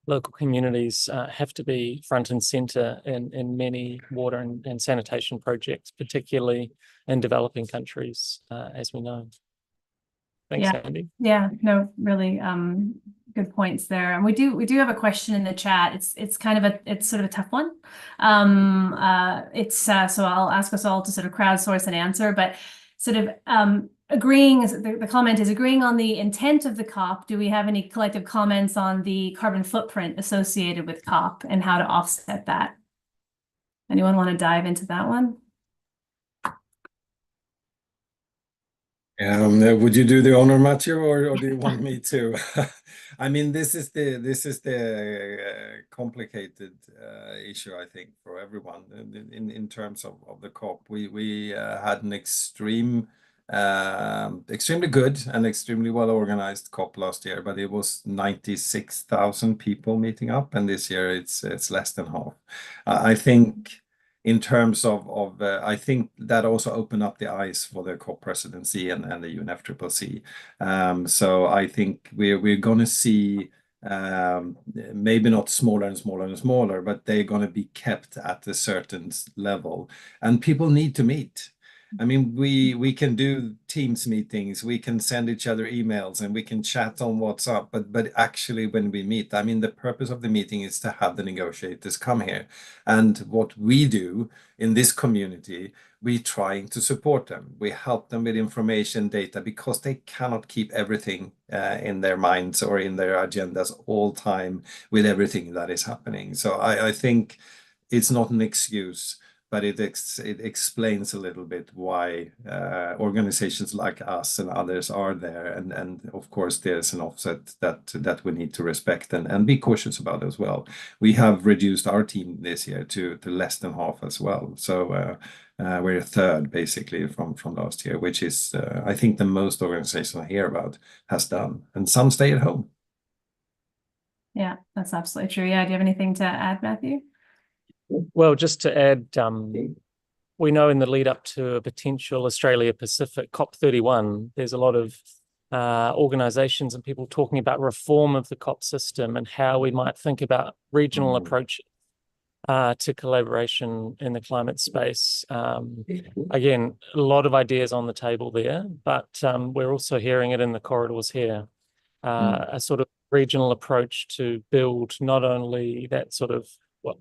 [SPEAKER 18] local communities have to be front and center in many water and sanitation projects, particularly in developing countries, as we know. Thanks, Andy.
[SPEAKER 19] Yeah, no, really good points there. And we do have a question in the chat. It's kind of it's sort of a tough one. So I'll ask us all to sort of crowdsource an answer, but sort of agreeing, the comment is agreeing on the intent of the COP. Do we have any collective comments on the carbon footprint associated with COP and how to offset that? Anyone want to dive into that one?
[SPEAKER 20] Would you do the honor, Matthew, or do you want me to? I mean, this is the complicated issue, I think, for everyone in terms of the COP. We had an extremely good and extremely well organized COP last year, but it was 96,000 people meeting up, and this year it's less than half. I think. In terms of I think that also opened up the eyes for the COP presidency and the UNFCCC. So I think we're going to see maybe not smaller and smaller and smaller, but they're going to be kept at a certain level. And people need to meet. I mean, we can do Teams meetings, we can send each other emails, and we can chat on WhatsApp. But actually, when we meet, I mean, the purpose of the meeting is to have the negotiators come here. And what we do in this community, we trying to support them. We help them with information, data, because they cannot keep everything in their minds or in their agendas all time with everything that is happening. So I think it's not an excuse, but it explains a little bit why organizations like us and others are there. And of course, there's an offset that we need to respect and be cautious about as well. We have reduced our team this year to less than half as well. So we're a third basically from last year, which is, I think, the most organizations I hear about has done. And some stay at home.
[SPEAKER 19] Yeah, that's absolutely true. Yeah, do you have anything to add, Matthew?
[SPEAKER 18] Well, just to add, we know in the lead up to a potential Australia-Pacific COP31, there's a lot of organizations and people talking about reform of the COP system and how we might think about regional approaches to collaboration in the climate space. Again, a lot of ideas on the table there, but we're also hearing it in the corridors here, a sort of regional approach to build not only that sort of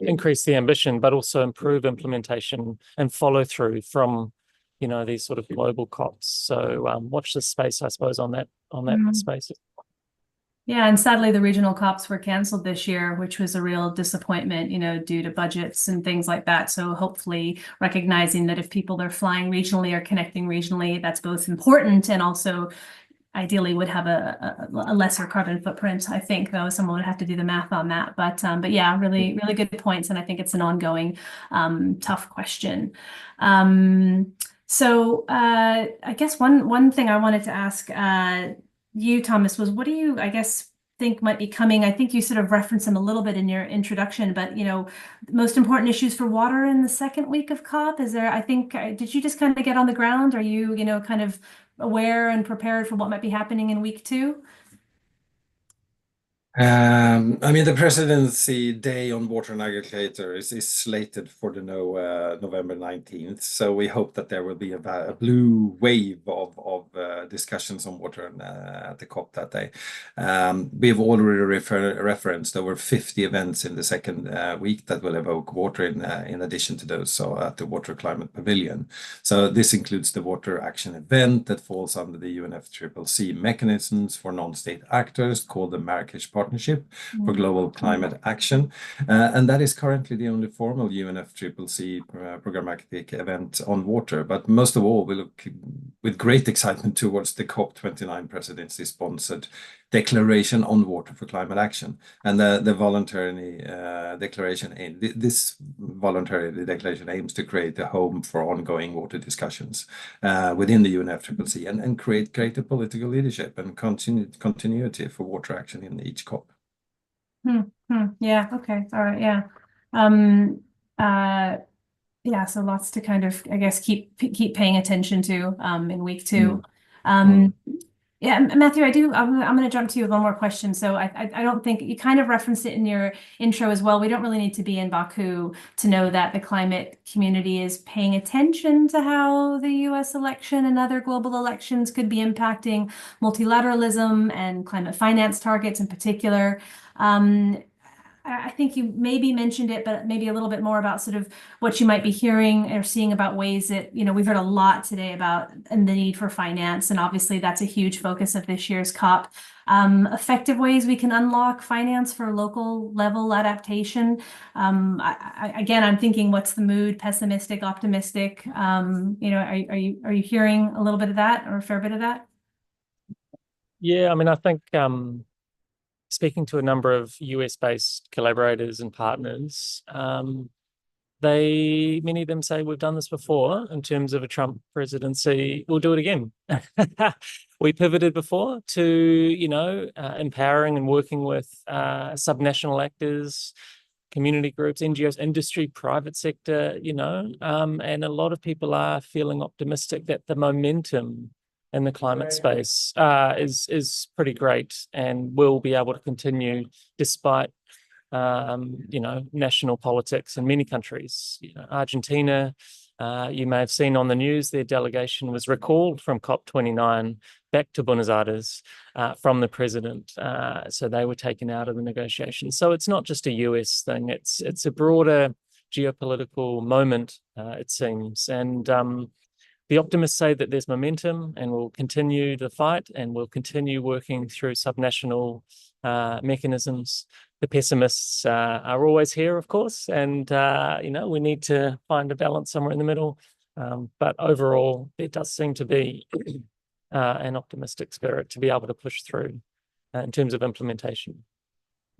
[SPEAKER 18] increase the ambition, but also improve implementation and follow through from, you know, these sort of global COPs. So watch this space, I suppose, on that space.
[SPEAKER 19] Yeah, and sadly, the regional COPs were canceled this year, which was a real disappointment, you know, due to budgets and things like that. So hopefully recognizing that if people are flying regionally or connecting regionally, that's both important and also ideally would have a lesser carbon footprint. I think, though, someone would have to do the math on that. But yeah, really good points. And I think it's an ongoing tough question. So I guess one thing I wanted to ask you, Thomas, was what do you, I guess, think might be coming? I think you sort of referenced them a little bit in your introduction, but, you know, most important issues for water in the second week of COP. Is there, I think, did you just kind of get on the ground? Are you, you know, kind of aware and prepared for what might be happening in week 2?
[SPEAKER 20] I mean, the presidency day on water and agriculture is slated for the November 19th. So we hope that there will be a blue wave of discussions on water at the COP that day. We've already referenced over 50 events in the second week that will evoke water in addition to those, so at the Water Climate Pavilion. So this includes the Water Action Event that falls under the UNFCCC mechanisms for non-state actors called the Marrakesh Partnership for Global Climate Action. And that is currently the only formal UNFCCC programmatic event on water. But most of all, we look with great excitement towards the COP29 presidency-sponsored Declaration on Water for Climate Action. And the voluntary declaration, this voluntary declaration aims to create a home for ongoing water discussions within the UNFCCC and create greater political leadership and continuity for water action in each COP.
[SPEAKER 19] Yeah, okay, all right, yeah. Yeah, so lots to kind of, I guess, keep paying attention to in week 2. Yeah, Matthew, I'm going to jump to you with one more question. So I don't think you kind of referenced it in your intro as well. We don't really need to be in Baku to know that the climate community is paying attention to how the US election and other global elections could be impacting multilateralism and climate finance targets in particular. I think you maybe mentioned it, but maybe a little bit more about sort of what you might be hearing or seeing about ways that, we've heard a lot today about the need for finance, and obviously that's a huge focus of this year's COP. Effective ways we can unlock finance for local level adaptation. Again, I'm thinking, what's the mood? Pessimistic, optimistic? Are you hearing a little bit of that, or a fair bit of that?
[SPEAKER 18] Yeah, I mean, I think speaking to a number of US-based collaborators and partners, many of them say we've done this before in terms of a Trump presidency. We'll do it again. We pivoted before to, empowering and working with subnational actors, community groups, NGOs, industry, private sector, and a lot of people are feeling optimistic that the momentum in the climate space is pretty great and will be able to continue despite national politics in many countries. Argentina, you may have seen on the news, their delegation was recalled from COP29 back to Buenos Aires from the president. So they were taken out of the negotiations. So it's not just a US thing, it's a broader geopolitical moment, it seems. And the optimists say that there's momentum and we'll continue the fight and we'll continue working through subnational mechanisms. The pessimists are always here, of course, and we need to find a balance somewhere in the middle. But overall, there does seem to be an optimistic spirit to be able to push through in terms of implementation.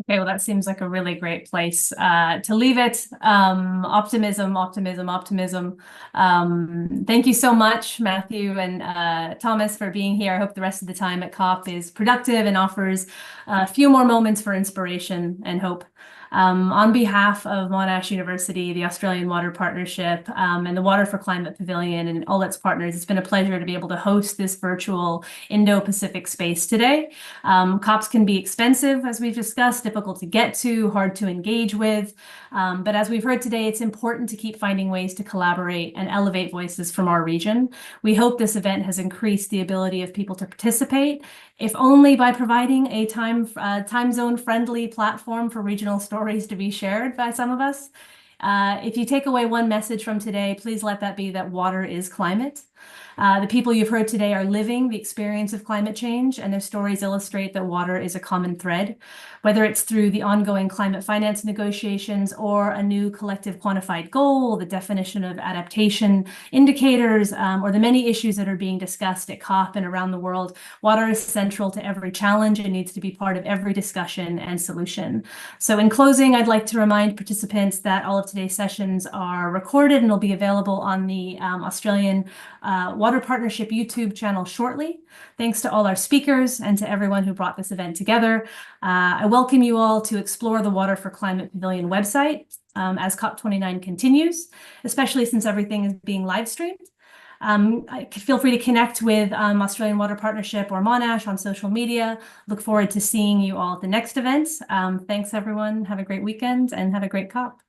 [SPEAKER 19] Okay, well, that seems like a really great place to leave it. Optimism, optimism, optimism. Thank you so much, Matthew and Thomas, for being here. I hope the rest of the time at COP is productive and offers a few more moments for inspiration and hope. On behalf of Monash University, the Australian Water Partnership, and the Water for Climate Pavilion and all its partners, it's been a pleasure to be able to host this virtual Indo-Pacific space today. COPs can be expensive, as we've discussed, difficult to get to, hard to engage with. But as we've heard today, it's important to keep finding ways to collaborate and elevate voices from our region. We hope this event has increased the ability of people to participate, if only by providing a time zone friendly platform for regional stories to be shared by some of us. If you take away one message from today, please let that be that water is climate. The people you've heard today are living the experience of climate change, and their stories illustrate that water is a common thread, whether it's through the ongoing climate finance negotiations or a new collective quantified goal, the definition of adaptation indicators, or the many issues that are being discussed at COP and around the world. Water is central to every challenge and needs to be part of every discussion and solution. So in closing, I'd like to remind participants that all of today's sessions are recorded and will be available on the Australian Water Partnership YouTube channel shortly. Thanks to all our speakers and to everyone who brought this event together. I welcome you all to explore the Water for Climate Pavilion website as COP29 continues, especially since everything is being live streamed. Feel free to connect with Australian Water Partnership or Monash on social media. Look forward to seeing you all at the next event. Thanks, everyone. Have a great weekend and have a great COP.